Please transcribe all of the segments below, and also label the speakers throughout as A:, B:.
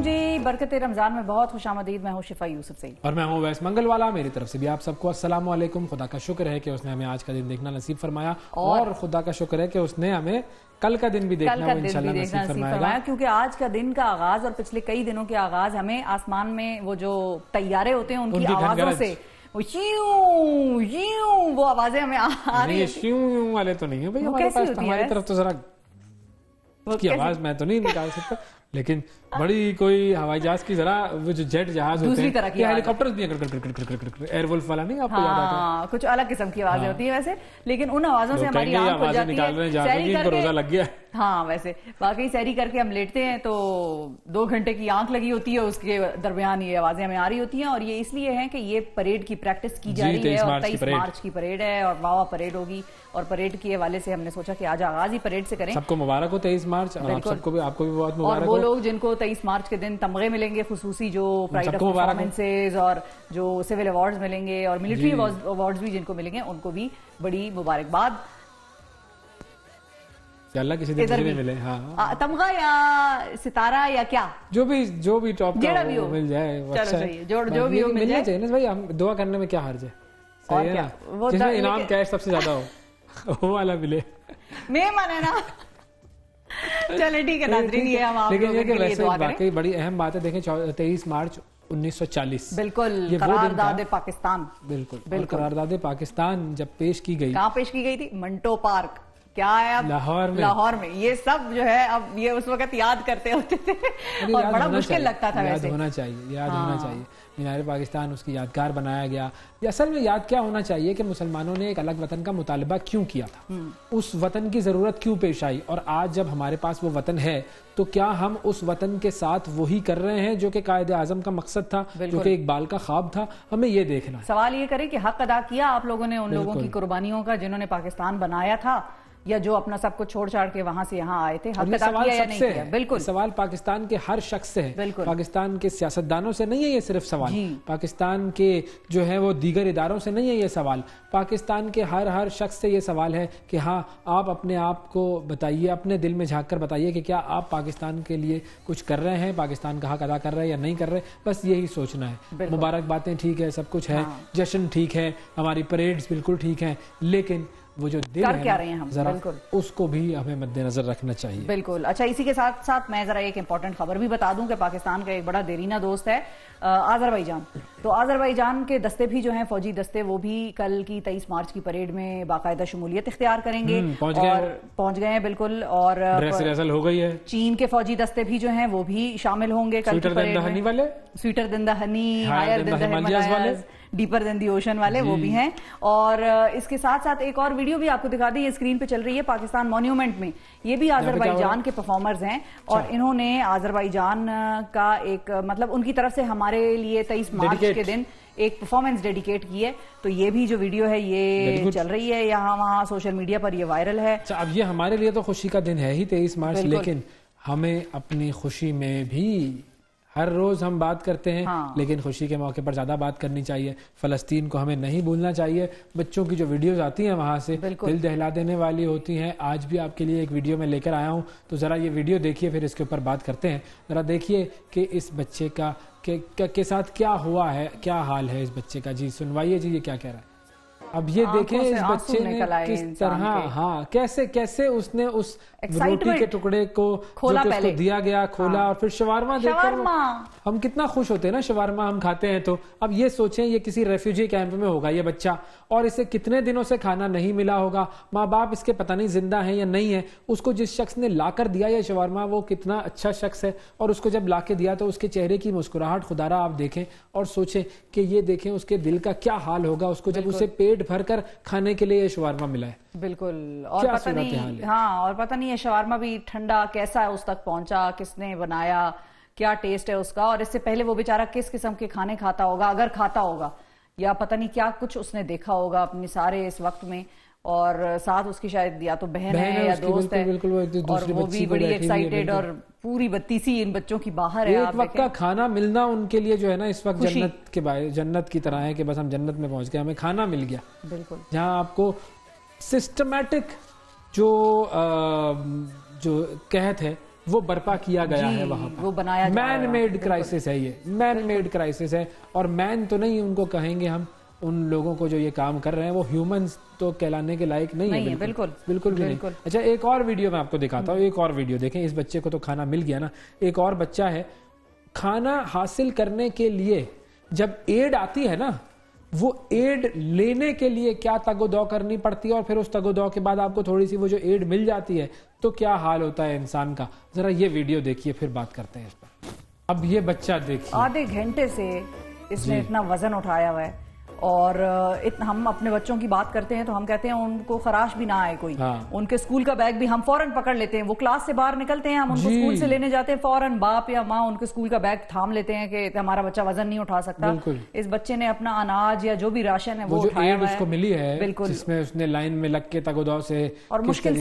A: جی برکت رمضان میں بہت خوش آمدید. میں ہوں شفا یوسف سے
B: اور میں ہوں ویس منگل والا. میری طرف سے بھی آپ سب کو السلام علیکم. خدا کا شکر ہے کہ اس نے ہمیں آج کا دن دیکھنا نصیب فرمایا اور خدا کا شکر ہے کہ اس نے ہمیں کل کا دن بھی دیکھنا انشاءاللہ نصیب فرمائے گا.
A: کیونکہ آج کا دن کا آغاز اور پچھلے کئی دنوں کے آغاز ہمیں آسمان میں وہ جو طیارے ہوتے ہیں ان کی آوازوں سے وہ آوازیں ہمیں آ رہی ہیں.
B: شیوں والے تو نہیں ہیں بھئی ہمارے پاس, ہماری طرف تو ذرا اس کی آواز میں تو نہیں نکال سکتا, لیکن بڑی کوئی ہوائی جہاز کی ذرا وہ جو جیٹ جہاز ہوتے ہیں یا ہیلی کاپٹرز بھی ہیں ایئر وولف والا نہیں آپ کو یاد آتا ہے,
A: کچھ الگ قسم کی آوازیں ہوتی ہیں ویسے, لیکن ان آوازوں سے ہماری آنکھ کھل جاتی ہے.
B: سحری کر کے روزہ لگ گیا.
A: ہاں ویسے واقعی سحری کر کے ہم لیٹتے ہیں تو 2 گھنٹے کی آنکھ لگی ہوتی ہے, اس کے درمیان یہ آوازیں ہمیں آ رہی ہوتی ہیں. اور یہ اس لیے ہے کہ یہ پریڈ کی پریکٹس کی جا رہی ہے اور 23 مارچ کی پریڈ ہے اور واوا پریڈ ہوگی. اور پریڈ کے حوالے سے ہم نے سوچا کہ آج آغاز ہی پریڈ سے کریں.
B: سب کو مبارک ہو 23 مارچ, اور آپ کو بھی بہت مبارک ہو.
A: اور وہ لوگ جن کو 23 مارچ کے دن تمغے ملیں گے خصوصی, جو پرائڈ آف پرفارمنسز اور جو سول ایوارڈز ملیں گے اور ملٹری ایوارڈز بھی جن کو ملیں گے, ان کو بھی بڑی مبارکباد.
B: اللہ کسی دن مجھے ملے
A: تمغہ یا ستارہ یا کیا
B: جو بھی ٹاپ کا مل جائے,
A: جو بھی
B: ملنا چاہیے بھائی. ہم دعا کرنے میں کیا حرج ہے, صحیح ہے نا, جس میں انعام کیش سب سے زیادہ ہو وہ والا ملے,
A: میں مانے نا. چلے ٹھیک ہے ناظرین, یہ ہم آپ لوگوں کے لیے دعا کریں.
B: واقعی بڑی اہم بات ہے. دیکھیں 23 مارچ 1940
A: بالکل قرارداد پاکستان,
B: بالکل قرارداد پاکستان جب پیش کی گئی.
A: کہاں پیش کی گئی تھی؟ منٹو پارک. کیا ہے اب لاہور میں. یہ سب جو ہے اب یہ اس وقت یاد کرتے ہوتے تھے اور بڑا مشکل لگتا تھا.
B: یاد ہونا چاہیے. مینار پاکستان اس کی یادگار بنایا گیا. اصل میں یاد کیا ہونا چاہیے کہ مسلمانوں نے ایک الگ وطن کا مطالبہ کیوں کیا تھا, اس وطن کی ضرورت کیوں پیش آئی, اور آج جب ہمارے پاس وہ وطن ہے تو کیا ہم اس وطن کے ساتھ وہی کر رہے ہیں جو کہ قائد اعظم کا مقصد تھا, جو کہ اقبال کا خواب تھا. ہمیں یہ دیکھنا ہے.
A: سوال یہ کریں کہ حق ادا کیا آپ لوگوں نے ان لوگوں کی قربانیوں کا جنہوں نے پاکستان بنایا تھا, یا جو اپنا سب کچھ چھوڑ چھاڑ کے وہاں سے یہاں آئے تھے. حق ادا کیا یا نہیں کیا؟ بالکل
B: سوال پاکستان کے ہر شخص سے ہے, پاکستان کے سیاستدانوں سے نہیں ہے یہ صرف سوال, پاکستان کے جو ہے وہ دیگر اداروں سے نہیں ہے یہ سوال, پاکستان کے ہر شخص سے یہ سوال ہے کہ ہاں آپ اپنے آپ کو بتائیے, اپنے دل میں جھانک کر بتائیے کہ کیا آپ پاکستان کے لیے کچھ کر رہے ہیں, پاکستان کا حق ادا کر رہے ہیں یا نہیں کر رہے. بس یہی سوچنا ہے. مبارک باتیں ٹھیک ہے, سب کچھ ہے, جشن ٹھیک ہے, ہماری پریڈز بالکل ٹھیک ہیں, لیکن وہ جو دل ہے ذرا اس کو بھی ہمیں مد نظر رکھنا چاہیے.
A: بالکل. اچھا, اسی کے ساتھ ساتھ میں ذرا ایک امپورٹنٹ خبر بھی بتا دوں کہ پاکستان کا ایک بڑا دیرینہ دوست ہے آذربائیجان. تو آذربائیجان کے دستے بھی جو ہیں, فوجی دستے, وہ بھی کل کی 23 مارچ کی پریڈ میں باقاعدہ شمولیت اختیار کریں گے اور پہنچ گئے ہیں. بالکل. اور
B: ہو گئی ہے.
A: چین کے فوجی دستے بھی جو ہیں وہ بھی شامل ہوں گے کل کی پریڈ میں. Sweeter than the honey, higher than the Himalayas, deeper than the ocean والے وہ بھی ہیں. اور اس کے ساتھ ساتھ ایک اور ویڈیو بھی آپ کو دکھا دی, یہ اسکرین پہ چل رہی ہے, پاکستان مونیومنٹ میں. یہ بھی آذربائیجان کے پرفارمرز ہیں اور انہوں نے آذربائیجان کا ایک مطلب ان کی طرف سے ہمارے لیے 23 مارچ کے دن ایک پرفارمنس ڈیڈیکیٹ کی ہے. تو یہ بھی جو ویڈیو ہے یہ چل رہی ہے یہاں وہاں سوشل میڈیا پر, یہ وائرل ہے.
B: اب یہ ہمارے لیے تو خوشی کا دن ہے ہی 23 مارچ, لیکن ہمیں اپنی خوشی میں بھی ہر روز ہم بات کرتے ہیں, لیکن خوشی کے موقع پر زیادہ بات کرنی چاہیے. فلسطین کو ہمیں نہیں بھولنا چاہیے. بچوں کی جو ویڈیوز آتی ہیں وہاں سے دل دہلا دینے والی ہوتی ہیں. آج بھی آپ کے لیے ایک ویڈیو میں لے کر آیا ہوں, تو ذرا یہ ویڈیو دیکھیے, پھر اس کے اوپر بات کرتے ہیں. ذرا دیکھیے کہ اس بچے کا کے ساتھ کیا ہوا ہے, کیا حال ہے اس بچے کا. جی سنوائیے جی, یہ کیا کہہ رہا ہے. اب یہ دیکھیں اس بچے نے کس طرح کیسے اس نے اس روٹی کے ٹکڑے کو جو کہ اس کو دیا گیا کھولا, اور پھر شوارما دیکھ کر ہم کتنا خوش ہوتے ہیں نا, شوارما ہم کھاتے ہیں تو. اب یہ سوچیں یہ کسی ریفیوجی کیمپ میں ہوگا یہ بچہ, اور اسے کتنے دنوں سے کھانا نہیں ملا ہوگا. ماں باپ اس کے پتہ نہیں زندہ ہیں یا نہیں ہیں. اس کو جس شخص نے لا کر دیا یہ شوارما وہ کتنا اچھا شخص ہے, اور اس کو جب لا کے دیا تو اس کے چہرے کی مسکراہٹ خدا را آپ دیکھیں اور سوچیں کہ یہ دیکھیں اس کے دل کا کیا حال ہوگا اس کو جب اسے پیٹ بھر کر کھانے کے لیے یہ شوارما ملا ہے.
A: بالکل. اور پتہ نہیں, اور پتہ نہیں یہ شوارما بھی ٹھنڈا کیسا ہے اس تک پہنچا, کس نے بنایا, کیا ٹیسٹ ہے اس کا, اور اس سے پہلے وہ بیچارہ کس قسم کے کھانے کھاتا ہوگا اگر کھاتا ہوگا, یا پتہ نہیں کیا کچھ اس نے دیکھا ہوگا اپنے سارے اس وقت میں. اور ساتھ اس کی شاید یا تو بہن ہے یا دوست ہے, اور وہ بھی بڑی ایکسائٹیڈ اور پوری بتی سی ان بچوں کی باہر ہے.
B: ایک وقت کا کھانا ملنا ان کے لیے جو ہے نا اس وقت جنت کی طرح ہے کہ بس ہم جنت میں پہنچ گئے, ہمیں کھانا مل گیا.
A: بالکل.
B: جہاں آپ کو سسٹمیٹک جو قحط ہے وہ برپا کیا گیا ہے وہاں پر.
A: وہ بنایا
B: مین میڈ کرائسس ہے, یہ مین میڈ کرائسس ہے. اور مین تو نہیں ان کو کہیں گے ہم, ان لوگوں کو جو یہ کام کر رہے ہیں وہ ہیومنز تو کہلانے کے لائق نہیں ہے. بالکل بھی نہیں. اچھا ایک اور ویڈیو میں آپ کو دکھاتا ہوں, ایک اور ویڈیو دیکھیں. اس بچے کو تو کھانا مل گیا نا, ایک اور بچہ ہے, کھانا حاصل کرنے کے لیے جب ایڈ آتی ہے نا, وہ ایڈ لینے کے لیے کیا تگ و دو کرنی پڑتی ہے, اور پھر اس تگ و دو کے بعد آپ کو تھوڑی سی وہ جو ایڈ مل جاتی ہے تو کیا حال ہوتا ہے انسان کا. ذرا یہ ویڈیو دیکھیے پھر بات کرتے ہیں اس پر. اب یہ بچہ دیکھیے,
A: آدھے گھنٹے سے اس نے اتنا وزن اٹھایا ہوا ہے, اور ہم اپنے بچوں کی بات کرتے ہیں تو ہم کہتے ہیں ان کو خراش بھی نہ آئے کوئی, ان کے اسکول کا بیگ بھی ہم فوراً پکڑ لیتے ہیں. وہ کلاس سے باہر نکلتے ہیں, ہم ان کو اسکول سے لینے جاتے ہیں, فوراً باپ یا ماں ان کے اسکول کا بیگ تھام لیتے ہیں کہ ہمارا بچہ وزن نہیں اٹھا سکتا. اس بچے نے اپنا اناج یا جو بھی راشن ہے وہ
B: اٹھایا ہے, اس کو ملی ہے, جس میں اس نے لائن میں لگ کے تگ و دو سے
A: اور مشکل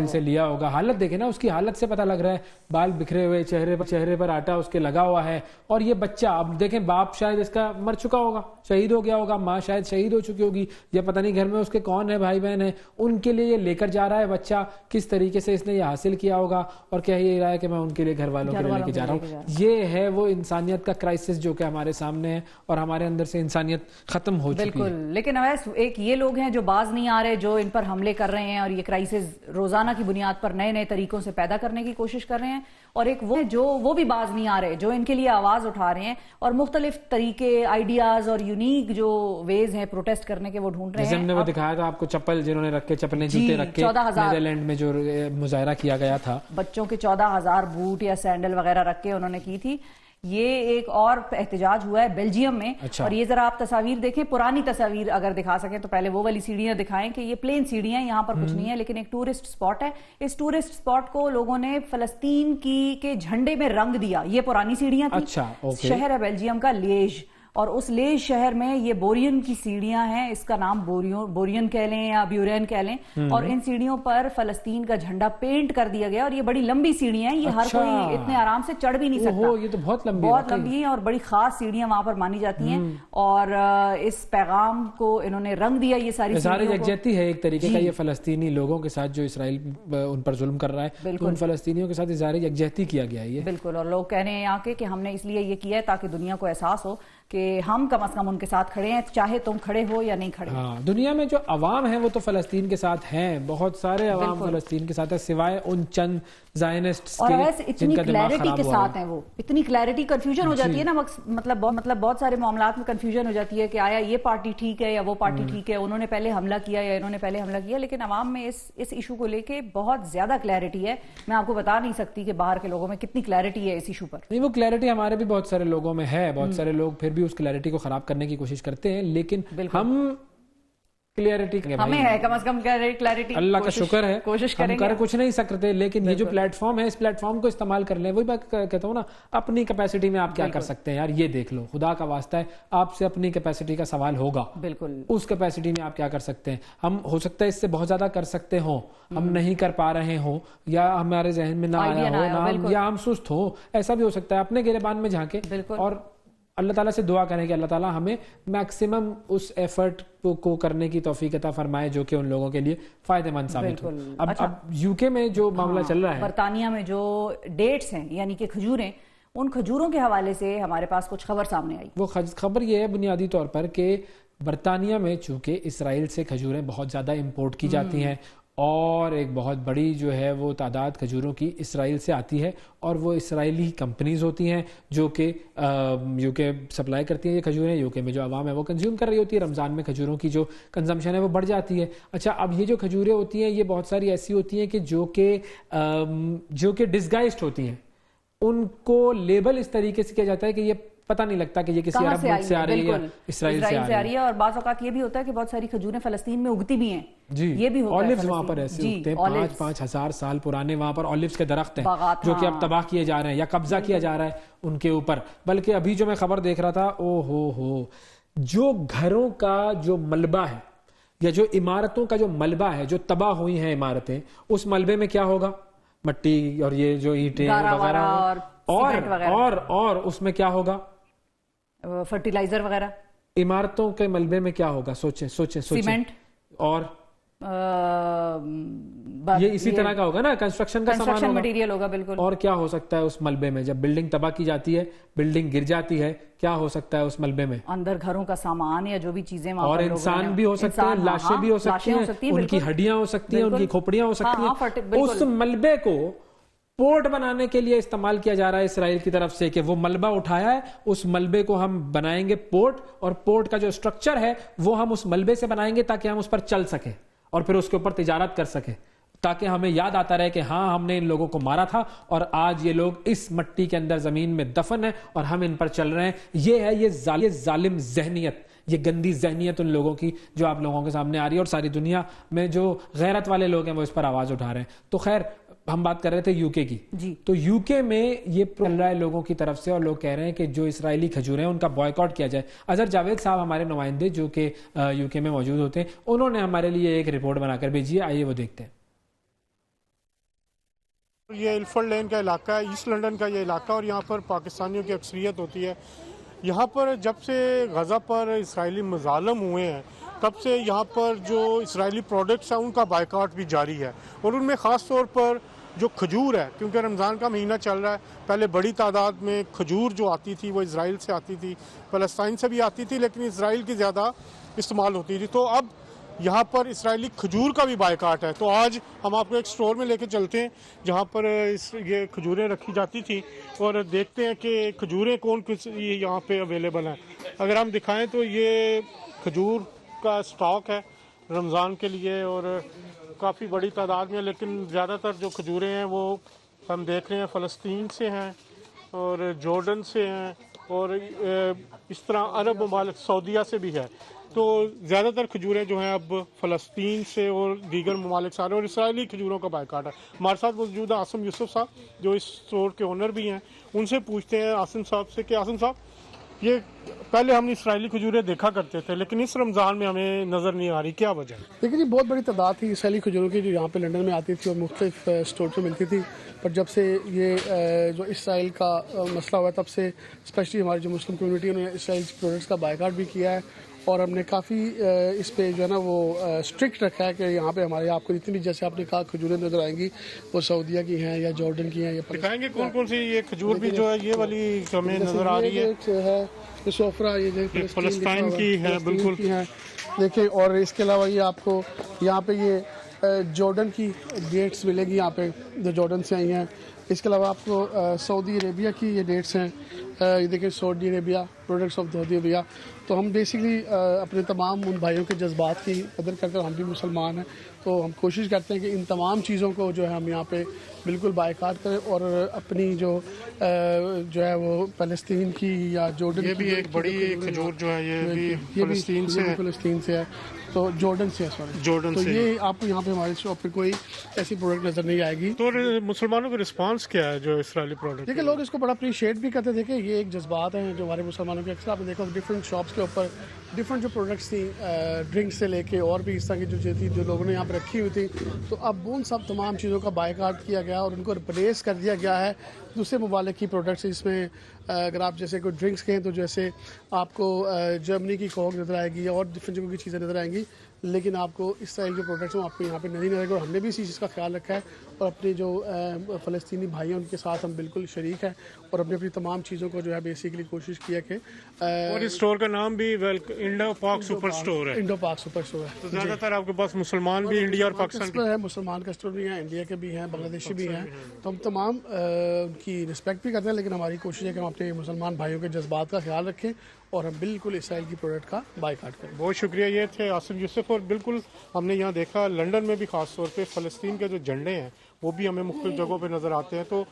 A: سے
B: لیا ہوگا. حالت دیکھیں نا اس کی, حالت سے پتہ لگ رہا ہے, بال بکھرے ہوئے, چہرے پر آٹا اس کے لگا ہوا ہے. اور یہ بچہ اب دیکھیں, باپ شاید اس کا مر چکا ہوگا, شہید ہو گیا ہوگا, ماں شاید شہید ہو چکی ہوگی, یا پتہ نہیں گھر میں اس کے کون ہے, بھائی بہن ہیں, ان کے لیے یہ لے کر جا رہا ہے بچہ. کس طریقے سے اس نے یہ حاصل کیا ہوگا, اور کہہ یہ رہا ہے کہ میں ان کے لیے گھر والوں کے لیے لے کے جا رہا ہوں. یہ ہے وہ انسانیت کا کرائسس جو کہ ہمارے سامنے ہے, اور ہمارے اندر سے انسانیت ختم ہو چکی ہے.
A: بالکل. لیکن ایک یہ لوگ ہیں جو باز نہیں آ رہے, جو ان پر حملے کر رہے ہیں, اور یہ کرائسس روزانہ کی بنیاد پر نئے نئے طریقوں سے پیدا کرنے کی کوشش کر رہے ہیں. اور ایک وہ بھی باز نہیں آ رہے جو ان کے لیے آواز اٹھا رہے ہیں, اور مختلف طریقے, آئیڈیاز اور یونیک جو ویز ہیں پروٹیسٹ کرنے کے وہ ڈھونڈ رہے ہیں.
B: جیسے ہم نے وہ دکھایا تھا آپ کو, چپل جنہوں نے رکھے, چپلیں جوتے رکھے, نیدرلینڈ میں جو مظاہرہ کیا گیا تھا,
A: بچوں کے 14,000 بوٹ یا سینڈل وغیرہ رکھ کے انہوں نے کی تھی. یہ ایک اور احتجاج ہوا ہے بیلجیم میں. اور یہ ذرا آپ تصاویر دیکھیں, پرانی تصاویر اگر دکھا سکیں تو پہلے وہ والی سیڑھیاں دکھائیں کہ یہ پلین سیڑھیاں, یہاں پر کچھ نہیں ہے, لیکن ایک ٹورسٹ سپاٹ ہے. اس ٹورسٹ سپاٹ کو لوگوں نے فلسطین کے جھنڈے میں رنگ دیا. یہ پرانی سیڑھیاں تھیں. شہر ہے بیلجیم کا لیج, اور اس لیج شہر میں یہ بورین کی سیڑھیاں ہیں. اس کا نام بورین کہہ لیں یا بیورین کہہ لیں. اور ان سیڑھیوں پر فلسطین کا جھنڈا پینٹ کر دیا گیا, اور یہ بڑی لمبی سیڑھیاں ہیں, یہ ہر کوئی اتنے آرام سے چڑھ بھی نہیں سکتا.
B: یہ تو بہت
A: لمبی ہیں, اور بڑی خاص سیڑھیاں وہاں پر مانی جاتی ہیں. اور اس پیغام کو انہوں نے رنگ دیا. یہ ساری
B: یکجہتی ہے ایک طریقے کا یہ فلسطینی لوگوں کے ساتھ جو اسرائیل ان پر ظلم کر رہا ہے, ان فلسطینیوں کے ساتھ اظہار یکجہتی کیا گیا ہے.
A: بالکل. اور لوگ کہہ رہے ہیں یہاں کے کہ ہم نے اس لیے یہ کیا ہے تاکہ دنیا کو احساس ہو کہ ہم کم از کم ان کے ساتھ کھڑے ہیں, چاہے تم کھڑے ہو یا نہیں کھڑے.
B: دنیا میں جو عوام ہیں وہ تو فلسطین کے ساتھ ہیں, بہت سارے عوام فلسطین کے ساتھ ہیں, سوائے ان چند زائنسٹس کے
A: اتنی کلیئرٹی کے ساتھ ہیں. وہ اتنی کلیئرٹی, کنفیوژن ہو جاتی ہے نا, مطلب بہت سارے معاملات میں کنفیوژن ہو جاتی ہے کہ آیا یہ پارٹی ٹھیک ہے یا وہ پارٹی ٹھیک ہے, انہوں نے پہلے حملہ کیا یا انہوں نے پہلے حملہ کیا. لیکن عوام میں اس ایشو کو لے کے بہت زیادہ کلیئرٹی ہے. میں آپ کو بتا نہیں سکتی کہ باہر کے لوگوں میں کتنی کلیئرٹی ہے اس ایشو پر.
B: نہیں, وہ کلیئرٹی ہمارے بھی بہت سارے لوگوں میں ہے. بہت سارے لوگ پھر بھی اس کلیئرٹی کو خراب کرنے کی کوشش کرتے ہیں, لیکن ہم کلیئرٹی
A: ہمیں ہے, کم از کم کلیئرٹی.
B: اللہ کا شکر ہے,
A: کوشش
B: ہم کر کچھ نہیں سکتے, لیکن یہ جو پلیٹ فارم ہے, اس پلیٹ فارم کو استعمال کر لیں. وہی میں کہتا ہوں نا, اپنی کیپیسٹی میں آپ کیا کر سکتے ہیں یار, یہ دیکھ لو. خدا کا واسطہ ہے, آپ سے اپنی کیپیسٹی کا سوال ہوگا.
A: بالکل.
B: اس کیپیسٹی میں آپ کیا کر سکتے ہیں. ہم ہو سکتا ہے اس سے بہت زیادہ کر سکتے ہوں, ہم نہیں کر پا رہے ہوں, یا ہمارے ذہن میں نہ آیا ہو, یا ہم سست ہوں, ایسا بھی ہو سکتا ہے. اپنے گریبان میں جھانکیں اور اللہ تعالیٰ سے دعا کریں کہ اللہ تعالیٰ ہمیں میکسیمم اس ایفرٹ کو کرنے کی توفیق عطا فرمائے جو کہ ان لوگوں کے لیے فائدہ مند ثابت ہو. اب یو کے میں جو معاملہ چل رہا ہے,
A: برطانیہ میں جو ڈیٹس ہیں یعنی کہ کھجوریں, ان کھجوروں کے حوالے سے ہمارے پاس کچھ خبر سامنے آئی.
B: وہ خبر یہ ہے بنیادی طور پر کہ برطانیہ میں چونکہ اسرائیل سے کھجوریں بہت زیادہ امپورٹ کی جاتی ہیں, اور ایک بہت بڑی جو ہے وہ تعداد کھجوروں کی اسرائیل سے آتی ہے, اور وہ اسرائیلی کمپنیز ہوتی ہیں جو کہ یو کے سپلائی کرتی ہیں یہ کھجوریں. یو کے میں جو عوام ہے وہ کنزیوم کر رہی ہوتی ہے. رمضان میں کھجوروں کی جو کنزمپشن ہے وہ بڑھ جاتی ہے. اچھا, اب یہ جو کھجوریں ہوتی ہیں یہ بہت ساری ایسی ہوتی ہیں کہ جو کہ ڈسگائزڈ ہوتی ہیں. ان کو لیبل اس طریقے سے کیا جاتا ہے کہ یہ پتہ نہیں لگتا کہ یہ کسی عرب ملک سے آ رہی ہے یا اسرائیل سے آ رہی ہے.
A: اور بعض اوقات یہ بھی ہوتا ہے کہ بہت ساری کھجوریں فلسطین میں اگتی بھی ہیں.
B: جی,
A: یہ بھی ہوتا ہے.
B: اولیوز وہاں پر ایسے اگتے ہیں, 5,000 5,000 سال پرانے وہاں پر اولیوز کے درخت ہیں جو کہ اب تباہ کیے جا رہے ہیں یا قبضہ کیا جا رہا ہے ان کے اوپر. بلکہ ابھی جو میں خبر دیکھ رہا تھا, ہو جو گھروں کا جو ملبہ ہے یا جو عمارتوں کا جو ملبہ ہے, جو تباہ ہوئی ہیں عمارتیں, اس ملبے میں کیا ہوگا, مٹی اور یہ جو اینٹیں وغیرہ, اور اس میں کیا ہوگا,
A: فرٹیلائزر وغیرہ.
B: عمارتوں کے ملبے میں کیا ہوگا, سوچیں. سیمنٹ. اور یہ اسی طرح کا ہوگا نا, کنسٹرکشن کا سامان ہوگا,
A: مٹیریل ہوگا بالکل.
B: اور کیا ہو سکتا ہے اس ملبے میں؟ جب بلڈنگ تباہ کی جاتی ہے, بلڈنگ گر جاتی ہے, کیا ہو سکتا ہے اس ملبے میں؟
A: اندر گھروں کا سامان یا جو بھی چیزیں,
B: اور انسان بھی ہو سکتے ہیں, لاشیں بھی ہو سکتی ہیں, ان کی ہڈیاں ہو سکتی ہیں, ان کی کھوپڑیاں ہو سکتی ہیں. اس ملبے کو پورٹ بنانے کے لیے استعمال کیا جا رہا ہے اسرائیل کی طرف سے, کہ وہ ملبہ اٹھایا ہے, اس ملبے کو ہم بنائیں گے پورٹ, اور پورٹ کا جو اسٹرکچر ہے وہ ہم اس ملبے سے بنائیں گے تاکہ ہم اس پر چل سکیں اور پھر اس کے اوپر تجارت کر سکیں, تاکہ ہمیں یاد آتا رہے کہ ہاں ہم نے ان لوگوں کو مارا تھا اور آج یہ لوگ اس مٹی کے اندر زمین میں دفن ہیں اور ہم ان پر چل رہے ہیں. یہ ہے یہ ظالم ذہنیت, یہ گندی ذہنیت ان لوگوں کی جو آپ لوگوں کے سامنے آ رہی ہے, اور ساری دنیا میں جو غیرت والے لوگ ہیں وہ اس پر آواز اٹھا رہے ہیں. تو خیر, ہم بات کر رہے تھے یو کے کی. تو یو کے میں یہ چل رہا ہے لوگوں کی طرف سے, اور لوگ کہہ رہے ہیں کہ جو اسرائیلی کھجوریں ہیں ان کا بوائکاٹ کیا جائے. اظہر جاوید صاحب ہمارے نمائندے جو کہ یو کے میں موجود ہوتے ہیں, انہوں نے ہمارے لیے ایک رپورٹ بنا کر بھیجی ہے, آئیے وہ دیکھتے ہیں.
C: یہ الفرڈ لین کا علاقہ ہے, ایسٹ لنڈن کا یہ علاقہ, اور یہاں پر پاکستانیوں کی اکثریت ہوتی ہے. یہاں پر جب سے غزہ پر اسرائیلی مظالم ہوئے ہیں تب سے یہاں پر جو اسرائیلی پروڈکٹس ہیں ان کا بائیکاٹ بھی جاری ہے, اور ان میں خاص طور پر جو کھجور ہے, کیونکہ رمضان کا مہینہ چل رہا ہے, پہلے بڑی تعداد میں کھجور جو آتی تھی وہ اسرائیل سے آتی تھی, فلسطین سے بھی آتی تھی, لیکن اسرائیل کی زیادہ استعمال ہوتی تھی. تو اب یہاں پر اسرائیلی کھجور کا بھی بائیکاٹ ہے. تو آج ہم آپ کو ایک سٹور میں لے کے چلتے ہیں جہاں پر یہ کھجوریں رکھی جاتی تھی, اور دیکھتے ہیں کہ کھجوریں کون یہاں پہ اویلیبل ہیں. اگر ہم دکھائیں تو یہ کھجور کا سٹاک ہے رمضان کے لیے, اور کافی بڑی تعداد میں, لیکن زیادہ تر جو کھجوریں ہیں وہ ہم دیکھ رہے ہیں فلسطین سے ہیں اور جارڈن سے ہیں, اور اس طرح عرب ممالک سعودیہ سے بھی ہے. تو زیادہ تر کھجوریں جو ہیں اب فلسطین سے اور دیگر ممالک سے آ رہے ہیں, اور اسرائیلی کھجوروں کا بائیکاٹ ہے. ہمارے ساتھ موجود ہے عاصم یوسف صاحب جو اس اسٹور کے اونر بھی ہیں. ان سے پوچھتے ہیں عاصم صاحب سے کہ عاصم صاحب, یہ پہلے ہم اسرائیلی کھجوریں دیکھا کرتے تھے لیکن اس رمضان میں ہمیں نظر نہیں آ رہی, کیا وجہ ہے؟
D: لیکن یہ بہت بڑی تعداد تھی اسرائیلی کھجوروں کی جو یہاں پہ لنڈن میں آتی تھی اور مختلف اسٹور سے ملتی تھی, پر جب سے یہ جو اسرائیل کا مسئلہ ہوا تب سے اسپیشلی ہماری جو مسلم کمیونٹی انہوں نے اسرائیل پروڈکٹس کا بائیکاٹ بھی کیا ہے, اور ہم نے کافی اس پہ جو ہے نا وہ اسٹرکٹ رکھا ہے کہ یہاں پہ ہمارے آپ کو جتنی بھی, جیسے آپ نے کہا کھجوریں نظر آئیں گی وہ سعودیہ کی ہیں یا جارڈن کی ہیں. یہ
C: دکھائیں گے کون کون سی یہ کھجور بھی جو ہے یہ والی ہمیں نظر آ رہی ہے,
D: یہ سوفرا, یہ
C: فلسطین کی ہے بالکل
D: دیکھیں. اور اس کے علاوہ یہ آپ کو یہاں پہ یہ جارڈن کی ڈیٹس ملے گی, یہاں پہ جو جارڈن سے آئی ہیں. اس کے علاوہ آپ کو سعودی عربیہ کی یہ ڈیٹس ہیں, یہ دیکھیں سعودی عربیہ, پروڈکٹس آف سعودی عربیہ. تو ہم بیسکلی اپنے تمام ان بھائیوں کے جذبات کی قدر کرتے ہیں, ہم بھی مسلمان ہیں تو ہم کوشش کرتے ہیں کہ ان تمام چیزوں کو جو ہے ہم یہاں پہ بالکل بائیکاٹ کریں, اور اپنی جو ہے وہ فلسطین کی یا جارڈن,
C: یہ بھی ایک بڑی کھجور جو ہے یہ بھی فلسطین سے ہے,
D: تو جارڈن سے ہے,
C: جارڈن
D: تو
C: سے.
D: یہ آپ کو یہاں پہ ہماری شاپ پہ کوئی ایسی پروڈکٹ نظر نہیں آئے گی.
C: تو مسلمانوں کا رسپانس کیا ہے جو اسرائیلی پروڈکٹ؟
D: دیکھیں لوگ اس کو بڑا اپریشیٹ بھی کرتے ہیں. دیکھیں یہ ایک جذبات ہیں جو ہمارے مسلمانوں کے, اکثر آپ نے دیکھا ڈفرینٹ شاپس کے اوپر ڈفرینٹ جو پروڈکٹس تھیں, ڈرنکس سے لے کے اور بھی اس طرح کی جو چیز تھی جو لوگوں نے یہاں پہ رکھی ہوئی تھی, تو اب ان سب تمام چیزوں کا بائیکاٹ کیا گیا اور ان کو ریپلیس کر دیا گیا ہے دوسرے ممالک کی پروڈکٹس. اس میں اگر آپ جیسے کوئی ڈرنکس کہیں تو جیسے آپ کو جرمنی کی کوک نظر آئے گی اور ڈفرینٹ جگہوں کی چیزیں نظر آئیں گی, لیکن آپ کو اس طرح کے پروڈکٹس آپ کو یہاں پہ نہیں نظر آئے گا. اور ہم نے بھی اسی چیز کا خیال رکھا ہے, اور اپنے جو فلسطینی بھائی ہیں ان کے ساتھ ہم بالکل شریک ہیں, اور اپنی تمام چیزوں کو جو ہے بیسیکلی کوشش کی ہے کہ,
C: اور اس اسٹور کا نام بھی انڈو پاک سپر اسٹور ہے.
D: انڈو پاک سپر اسٹور ہے.
C: تو زیادہ تر آپ کے پاس مسلمان بھی انڈیا اور پاکستان
D: کے ہیں, مسلمان کا اسٹور بھی ہیں, انڈیا کے بھی ہیں, بنگلہ دیشی بھی ہیں. تو ہم تمام ان کی رسپیکٹ بھی کرتے ہیں, لیکن ہماری کوشش ہے کہ ہم اپنے مسلمان بھائیوں کے جذبات کا خیال رکھیں اور ہم بالکل اسرائیل کی پروڈکٹ کا بائیکاٹ کریں.
C: بہت شکریہ. یہ تھے عاصم یوسف. اور بالکل ہم نے یہاں دیکھا لنڈن میں بھی خاص طور پہ فلسطین کے جو جھنڈے ہیں وہ بھی ہمیں مختلف جگہوں پہ نظر آتے ہیں. تو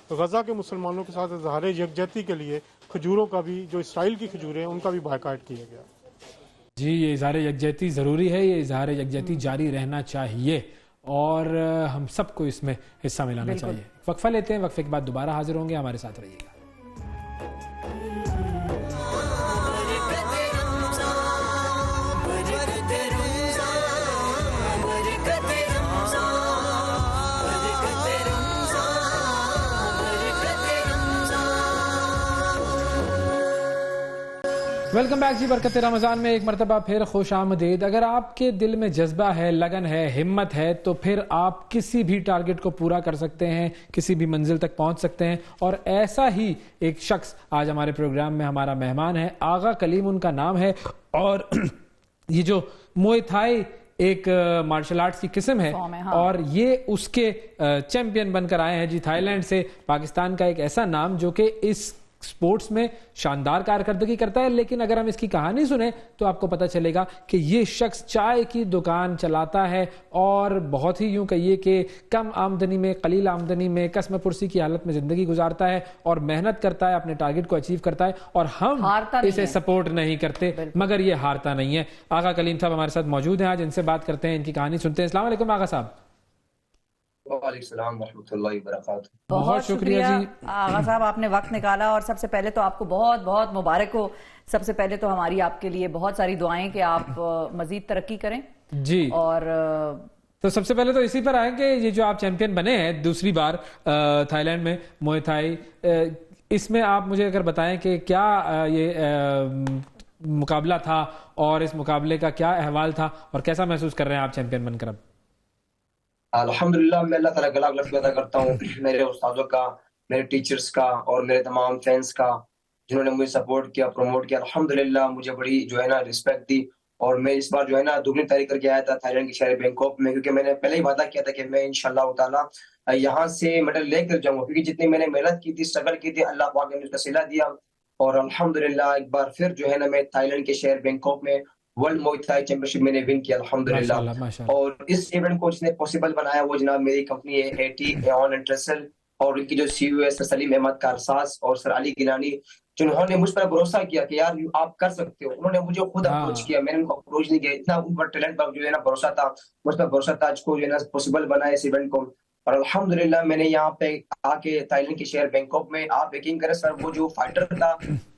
C: غزہ کے مسلمانوں کے ساتھ اظہار یکجہتی کے لیے کھجوروں کا بھی, جو اسرائیل کی کھجوریں ہیں ان کا بھی بائیکاٹ کیا گیا.
B: جی, یہ اظہار یکجہتی ضروری ہے, یہ اظہار یکجہتی جاری رہنا چاہیے اور ہم سب کو اس میں حصہ ملانا چاہیے. وقفہ لیتے ہیں, وقفے کے بعد دوبارہ حاضر ہوں گے, ہمارے ساتھ رہیے گا. ویلکم بیک جی، برکت رمضان میں ایک مرتبہ پھر خوش آمدید. اگر آپ کے دل میں جذبہ ہے، لگن ہے، ہمت ہے تو پھر آپ کسی بھی ٹارگٹ کو پورا کر سکتے ہیں، کسی بھی منزل تک پہنچ سکتے ہیں. اور ایسا ہی ایک شخص آج ہمارے پروگرام میں ہمارا مہمان ہے. آغا کلیم ان کا نام ہے، اور یہ جو موئے تھائی ایک مارشل آرٹس کی قسم ہے اور یہ اس کے چیمپئن بن کر آئے ہیں جی تھائی لینڈ سے. پاکستان کا ایک ایسا نام جو کہ اس سپورٹس میں شاندار کارکردگی کرتا ہے. لیکن اگر ہم اس کی کہانی سنیں تو آپ کو پتہ چلے گا کہ یہ شخص چائے کی دکان چلاتا ہے اور بہت ہی یوں کہیے کہ کم آمدنی میں، قلیل آمدنی میں، قسم پرسی کی حالت میں زندگی گزارتا ہے اور محنت کرتا ہے، اپنے ٹارگٹ کو اچیو کرتا ہے اور ہم اسے سپورٹ نہیں کرتے مگر یہ ہارتا نہیں ہے. آغا کلیم صاحب ہمارے ساتھ موجود ہیں آج، ان سے بات کرتے ہیں، ان کی کہانی سنتے ہیں. السلام علیکم آغا صاحب.
E: وعلیکم السلام ورحمۃ اللہ وبرکاتہ.
A: بہت شکریہ آغا صاحب، آپ نے وقت نکالا اور سب سے پہلے تو آپ کو بہت بہت مبارک ہو. سب سے پہلے تو ہماری آپ کے لیے بہت ساری دعائیں کہ آپ مزید ترقی کریں
B: جی.
A: اور
B: تو سب سے پہلے تو اسی پر آئیں کہ یہ جو آپ چیمپئن بنے ہیں دوسری بار تھائی لینڈ میں موئے تھائی، اس میں آپ مجھے اگر بتائیں کہ کیا یہ مقابلہ تھا اور اس مقابلے کا کیا احوال تھا اور کیسا محسوس کر رہے ہیں آپ چیمپئن بن کر اب؟
E: الحمدللہ میں اللہ تعالیٰ کا لاکھ لاکھ ادا کرتا ہوں میرے استادوں کا، میرے ٹیچرز کا اور میرے تمام فینس کا جنہوں نے مجھے سپورٹ کیا، پروموٹ کیا. الحمدللہ مجھے بڑی جو ہے نا رسپیکٹ دی. اور میں اس بار جو ہے نا دگنی تیاری کر کے آیا تھا تھائی لینڈ کے شہر بینکاک میں، کیونکہ میں نے پہلے ہی وعدہ کیا تھا کہ میں انشاءاللہ تعالیٰ یہاں سے میڈل لے کر جاؤں گا، کیونکہ جتنی میں نے محنت کی تھی، اسٹرگل کی تھی، اللہ پاک نے مجھے صلہ دیا. اور الحمدللہ ایک بار پھر جو ہے نا میں تھائی لینڈ کے شہر بینکاک میں ورلڈ موئے تھائی چیمپئن شپ میں نے ون کیا الحمدللہ. اور اس ایونٹ کو جس نے پاسبل بنایا وہ جناب میری کمپنی ہے AT ایون انٹرسل، اور ان کی جو CEO ہے سر سلیم احمد کارساز اور سر علی گیلانی، جنہوں نے مجھ پر بھروسہ کیا کہ یار آپ کر سکتے ہو. انہوں نے مجھے خود اپروچ کیا، میں نے ان کو اپروچ نہیں کیا. اتنا ان پر ٹیلنٹ پر جو ہے نا بھروسہ تھا، مجھ پر بھروسہ تھا جس کو جو ہے نا پاسبل بنایا اس ایونٹ کو. اور الحمدللہ میں نے یہاں پہ آ کے تھائی لینڈ کے شہر بینکاک میں، آپ یقین کریں سر، وہ جو فائٹر تھا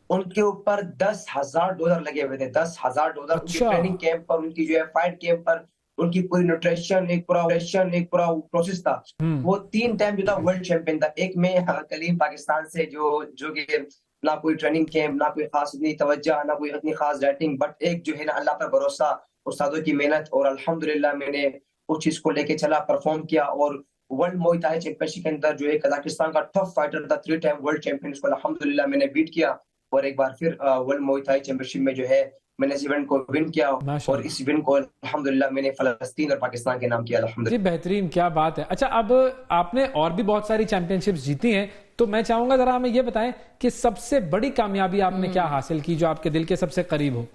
E: ان کے اوپر $10,000 لگے ہوئے تھے. $10,000 ان کی ٹریننگ کیمپ پر، ان کی جو ہے فائٹ کیمپ پر، ان کی پوری نیوٹریشن، ایک پورا پروسیس تھا. وہ 3 ٹائم جو تھا ورلڈ چیمپئن تھا. ایک میں کلیم پاکستان سے جو کہ نہ کوئی ٹریننگ کیمپ، نہ کوئی خاص اتنی توجہ، نہ کوئی اتنی خاص ڈائٹنگ، بٹ ایک جو ہے نا اللہ پر بھروسہ، استادوں کی محنت. اور الحمدللہ میں نے اس چیز کو لے کے چلا، پرفارم کیا. اور ورلڈ موئے تھائی چیمپئن شپ کے اندر جو ہے قزاقستان کا ٹف فائٹر تھا، 3 ٹائم ورلڈ چیمپئن، اس کو الحمدللہ میں نے بیٹ کیا. اور ایک بار پھر ورلڈ موئے تھائی چیمپئن شپ میں جو ہے میں نے اس ایونٹ کو ون کیا. اور اس ایونٹ کو الحمدللہ میں نے فلسطین اور پاکستان کے نام کیا الحمدللہ.
B: جی بہترین، کیا بات ہے. اچھا، اب آپ نے اور بھی بہت ساری چیمپئن شپس جیتی ہیں، تو میں چاہوں گا ذرا ہمیں یہ بتائیں کہ سب سے بڑی کامیابی آپ نے کیا حاصل کی جو آپ کے دل کے سب سے قریب ہو؟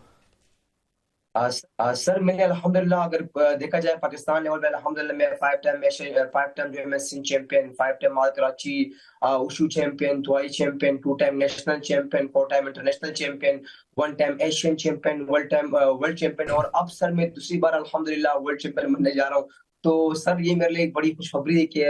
E: سر میں نے الحمدللہ اگر دیکھا جائے پاکستان لیول میں، الحمدللہ میں 5 ٹائم جو ہے میں Sindh champion, 5 time all Karachi wushu champion, Dubai champion, 2 time national champion, 4 time international champion, 1 time Asian champion, world champion. اور اب سر میں دوسری بار الحمدللہ ورلڈ چیمپئن بننے جا رہا ہوں. تو سر یہ میرے لیے ایک بڑی خوشخبری ہے کہ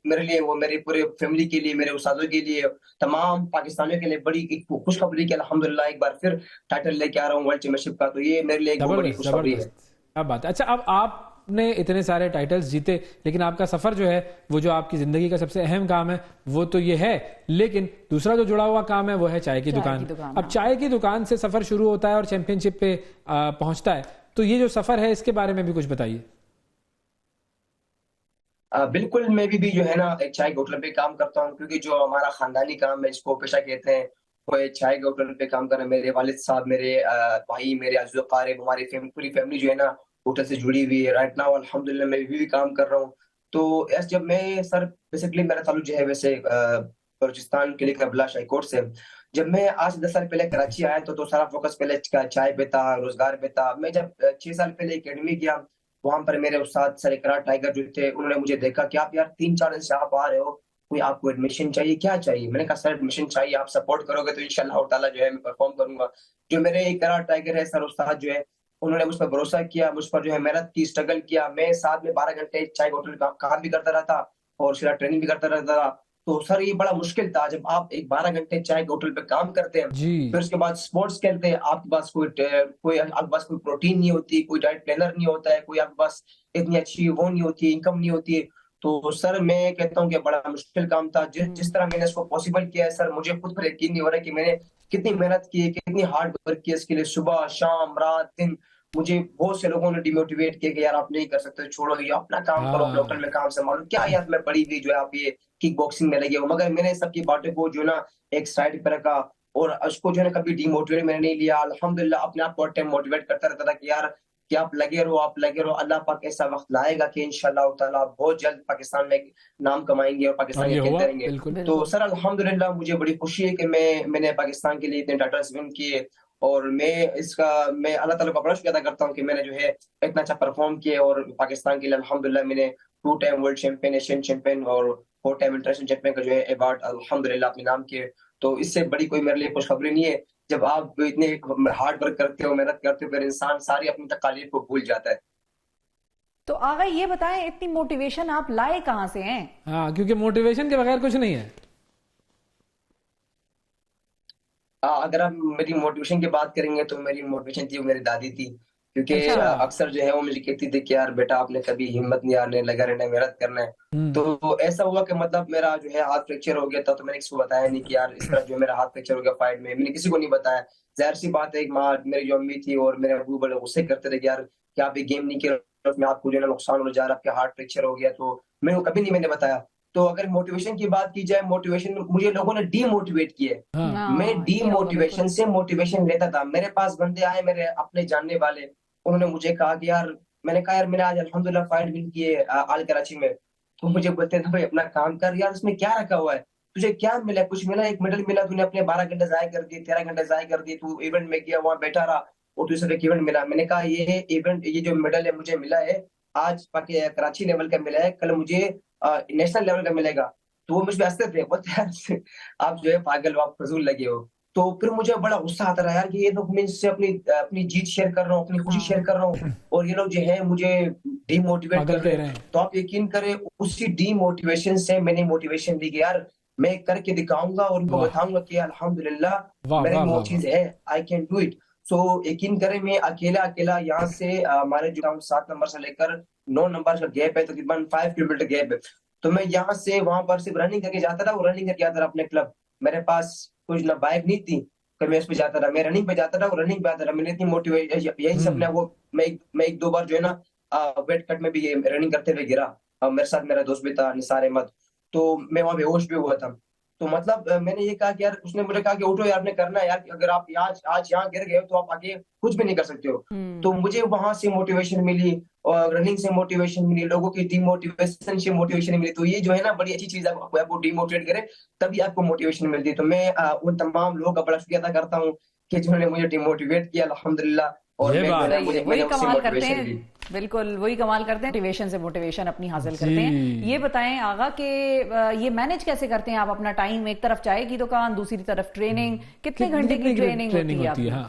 E: میرے لیے، وہ میرے پورے فیملی کے لیے، میرے استادوں کے لیے، تمام پاکستانیوں کے لیے بڑی ایک خوشخبری کہ الحمدللہ ایک بار پھر ٹائٹل لے کے آ رہا ہوں ورلڈ چیمپئن شپ کا. تو یہ میرے لیے ایک بڑی خوشخبری ہے.
B: کیا بات ہے. اچھا، اب آپ نے اتنے سارے ٹائٹلز جیتے، لیکن آپ کا سفر جو ہے وہ جو آپ کی زندگی کا سب سے اہم کام ہے وہ تو یہ ہے، لیکن دوسرا جو جڑا ہوا کام ہے وہ ہے چائے کی دکان. اب چائے کی دکان سے سفر شروع ہوتا ہے اور چیمپئن شپ پہ پہنچتا ہے، تو یہ جو سفر ہے اس کے بارے میں بھی کچھ بتائیے.
E: بالکل، میں بھی جو ہے نا ایک چائے کے ہوٹل پہ کام کرتا ہوں، کیونکہ جو ہمارا خاندانی کام ہے اس کو پیشہ کہتے ہیں، وہ چائے کے ہوٹل پہ کام کر رہے ہیں. میرے والد صاحب، میرے بھائی، میرے عزیز و اقارب، ہماری پوری فیملی جو ہے نا ہوٹل سے جڑی ہوئی ہے. رائٹ ناؤ الحمدللہ میں بھی کام کر رہا ہوں. تو جب میں سر بیسیکلی میرا تعلق جو ہے ویسے بلوچستان کے لیے کربلا شاہی کوٹ سے. جب میں آج 10 سال پہلے کراچی آیا تو سارا فوکس پہلے چائے پہ تھا، روزگار پہ تھا. میں جب 6 سال پہلے اکیڈمی گیا، وہاں پر میرے استاد سر اقرار ٹائیگر جو تھے، انہوں نے مجھے دیکھا کہ آپ یار 3-4 دن سے آپ آ رہے ہو، کوئی آپ کو ایڈمیشن چاہیے، کیا چاہیے؟ میں نے کہا سر ایڈمیشن چاہیے، آپ سپورٹ کرو گے تو انشاءاللہ تعالیٰ جو ہے میں پرفارم کروں گا. جو میرے اقرار ٹائیگر ہے سر استاد جو ہے، انہوں نے مجھ پر بھروسہ کیا، مجھ پر جو ہے محنت کی، اسٹرگل کیا. میں ساتھ میں 12 گھنٹے چائے ہوٹل کا کام بھی کرتا رہتا اور پھر ٹریننگ بھی کرتا رہتا تھا. تو سر یہ بڑا مشکل تھا جب آپ ایک 12 گھنٹے چائے کے ہوٹل پہ کام کرتے ہیں، پھر اس کے بعد سپورٹس کھیلتے ہیں، آپ کے پاس کوئی پروٹین نہیں ہوتی، کوئی ڈائٹ پلانر نہیں ہوتا ہے، کوئی آپ کے پاس اتنی اچھی وہ نہیں ہوتی، انکم نہیں ہوتی ہے. تو سر میں کہتا ہوں کہ بڑا مشکل کام تھا. جس طرح میں نے اس کو پاسبل کیا ہے سر, مجھے خود پر یقین نہیں ہو رہا کہ میں نے کتنی محنت کی, کتنی ہارڈ ورک کی اس کے لیے, صبح شام رات دن. مجھے بہت سے لوگوں نے ڈیموٹیویٹ کیا کہ یار آپ نہیں کر سکتے, چھوڑو یہ اپنا کام کرو, اپنے ہوٹل میں کام سنبھالو, کیا یار میں پڑی ہوئی جو ہے آپ یہ کک باکسنگ میں لگے ہو. مگر میں نے سب کی باتوں کو جو ہے نا ایک سائڈ پہ رکھا اور اس کو جو ہے نا کبھی ڈیموٹیویٹ میں نے نہیں لیا. الحمدللہ اپنے آپ کو ٹائم موٹیویٹ کرتا رہتا تھا کہ یار کہ آپ لگے رہو, اللہ پاک ایسا وقت لائے گا کہ انشاءاللہ تعالیٰ بہت جلد پاکستان میں نام کمائیں گے اور پاکستان کے کھیلتے رہیں گے. تو سر الحمدللہ مجھے بڑی خوشی ہے کہ میں نے پاکستان کے لیے اتنے ٹائٹلز ون کیے, اور میں اللہ تعالیٰ کا بڑا شکریہ ادا کرتا ہوں کہ میں نے جو ہے اتنا اچھا پرفارم کیا, اور پاکستان کے لیے الحمدللہ میں نے 2 time world champion, Asian champion اور 4 ٹائم انٹرنیشنل چیمپئن کا جو ہے ایوارڈ الحمدللہ اپنے نام کیے. تو اس سے بڑی کوئی میرے لیے خوشخبری نہیں ہے. جب آپ اتنے ہارڈ ورک کرتے ہو, محنت کرتے ہو, پھر انسان ساری اپنی تکالیف کو بھول جاتا ہے.
A: تو آغا یہ بتائیں اتنی موٹیویشن آپ لائے کہاں سے ہیں؟
B: ہاں کیونکہ موٹیویشن کے بغیر کچھ نہیں ہے.
E: اگر آپ میری موٹیویشن کی بات کریں گے تو میری موٹیویشن تھی وہ میری دادی تھی, کیونکہ اکثر جو ہے وہ مجھے کہتی تھی کہ یار بیٹا آپ نے کبھی ہمت نہیں ہارنے, لگا رہنا, محنت کرنا ہے. تو ایسا ہوا کہ مطلب میرا جو ہے ہاتھ فریکچر ہو گیا تھا, تو میں نے کسی کو بتایا نہیں کہ یار اس طرح جو میرا ہاتھ فریکچر ہو گیا فائٹ میں نے کسی کو نہیں بتایا. ظاہر سی بات ہے, ایک ماں میری جو امی تھی اور میرے ابو بڑے غصے کرتے تھے کہ یار کیا آپ یہ گیم نہیں کر رہے, میں آپ کو جو ہے نقصان ہونے جا رہا, آپ کے ہاتھ فریکچر ہو گیا. تو میں کبھی نہیں میں نے بتایا. تو اگر موٹیویشن کی بات کی جائے, موٹیویشن مجھے لوگوں نے ڈی موٹیویٹ کیا ہے, میں ڈی موٹیویشن سے موٹیویشن لیتا تھا. میرے پاس بندے آئے میرے اپنے جاننے والے, انہوں نے مجھے کہا کہ یار, میں نے کہا یار میں نے آج الحمدللہ فائٹ ون کی ہے آل کراچی میں. تو مجھے بولتے تھے بھائی اپنا کام کر یار, اس میں کیا رکھا ہوا ہے, تجھے کیا ملا, کچھ ملا, ایک میڈل ملا, تو نے اپنے 12 گھنٹے ضائع کر دیے, 13 گھنٹے ضائع کر دیے, تو ایونٹ میں گیا وہاں بیٹھا رہا اور تجھے صرف ایک ایونٹ ملا. میں نے کہا یہ ایونٹ, یہ جو میڈل ہے مجھے ملا ہے آج کراچی لیول کا ملا ہے, کل مجھے نیشنل لیول کا ملے گا. تو وہ مجھ پہ ہنستے تھے, بولتے آپ جو ہے پاگل, آپ فضول لگے ہو. تو پھر مجھے بڑا غصہ آتا رہا یار کہ یہ لوگ, میں اس سے اپنی جیت شیئر کر رہا ہوں, اپنی خوشی شیئر کر رہا ہوں, اور یہ لوگ جو ہے مجھے ڈی موٹیویٹ کر رہے ہیں. تو آپ یقین کریں اسی ڈی موٹیویشن سے میں نے موٹیویشن لی کہ یار میں کر کے دکھاؤں گا اور ان کو بتاؤں گا کہ الحمدللہ میرے میں وہ چیز ہے, آئی کین ڈو اٹ. سو یقین کریں میں اکیلا یہاں سے ہمارے جو 7 نمبر سے لے کر 9 نمبر کا گیپ ہے, تقریباً 5 کلومیٹر گیپ ہے. تو میں یہاں سے وہاں پر صرف رننگ کر کے جاتا تھا, وہ رننگ کر کے آتا تھا اپنے کلب. میرے پاس کچھ نہ بائک نہیں تھی کہ میں اس پہ جاتا تھا, میں رننگ پہ جاتا تھا, وہ رننگ پہ آتا تھا. میں نے اتنی موٹیویٹ یہی سب نے وہ, میں 1-2 بار جو ہے نا ویٹ کٹ میں بھی رننگ کرتے ہوئے گرا, میرے ساتھ میرا دوست بھی تھا نثار احمد, تو میں وہاں بے ہوش بھی ہوا تھا. تو مطلب میں نے یہ کہا کہ یار, اس نے مجھے کہا کہ اٹھو یار, آپ نے کرنا ہے یار, اگر آپ آج یہاں گر گئے ہو تو آپ آگے کچھ بھی نہیں کر سکتے ہو. تو مجھے وہاں سے موٹیویشن ملی, اور رننگ سے موٹیویشن ملی, لوگوں کی ڈی موٹیویشن سے موٹیویشن ملی. تو یہ جو ہے نا بڑی اچھی چیز ہے, آپ کو ڈی موٹیویٹ کرے تبھی آپ کو موٹیویشن ملتی ہے. تو میں ان تمام لوگوں کا بڑا شکریہ ادا کرتا ہوں کہ جنہوں نے مجھے ڈی موٹیویٹ کیا الحمدللہ, اور
A: وہی کمال کرتے ہیں, بالکل وہی کمال کرتے ہیں, موٹیویشن سے موٹیویشن اپنی حاصل کرتے ہیں. یہ بتائیں آغا کہ یہ مینج کیسے کرتے ہیں آپ اپنا ٹائم, ایک طرف چائے کی دکان, دوسری طرف ٹریننگ, کتنے گھنٹے کی ٹریننگ ہوتی ہے؟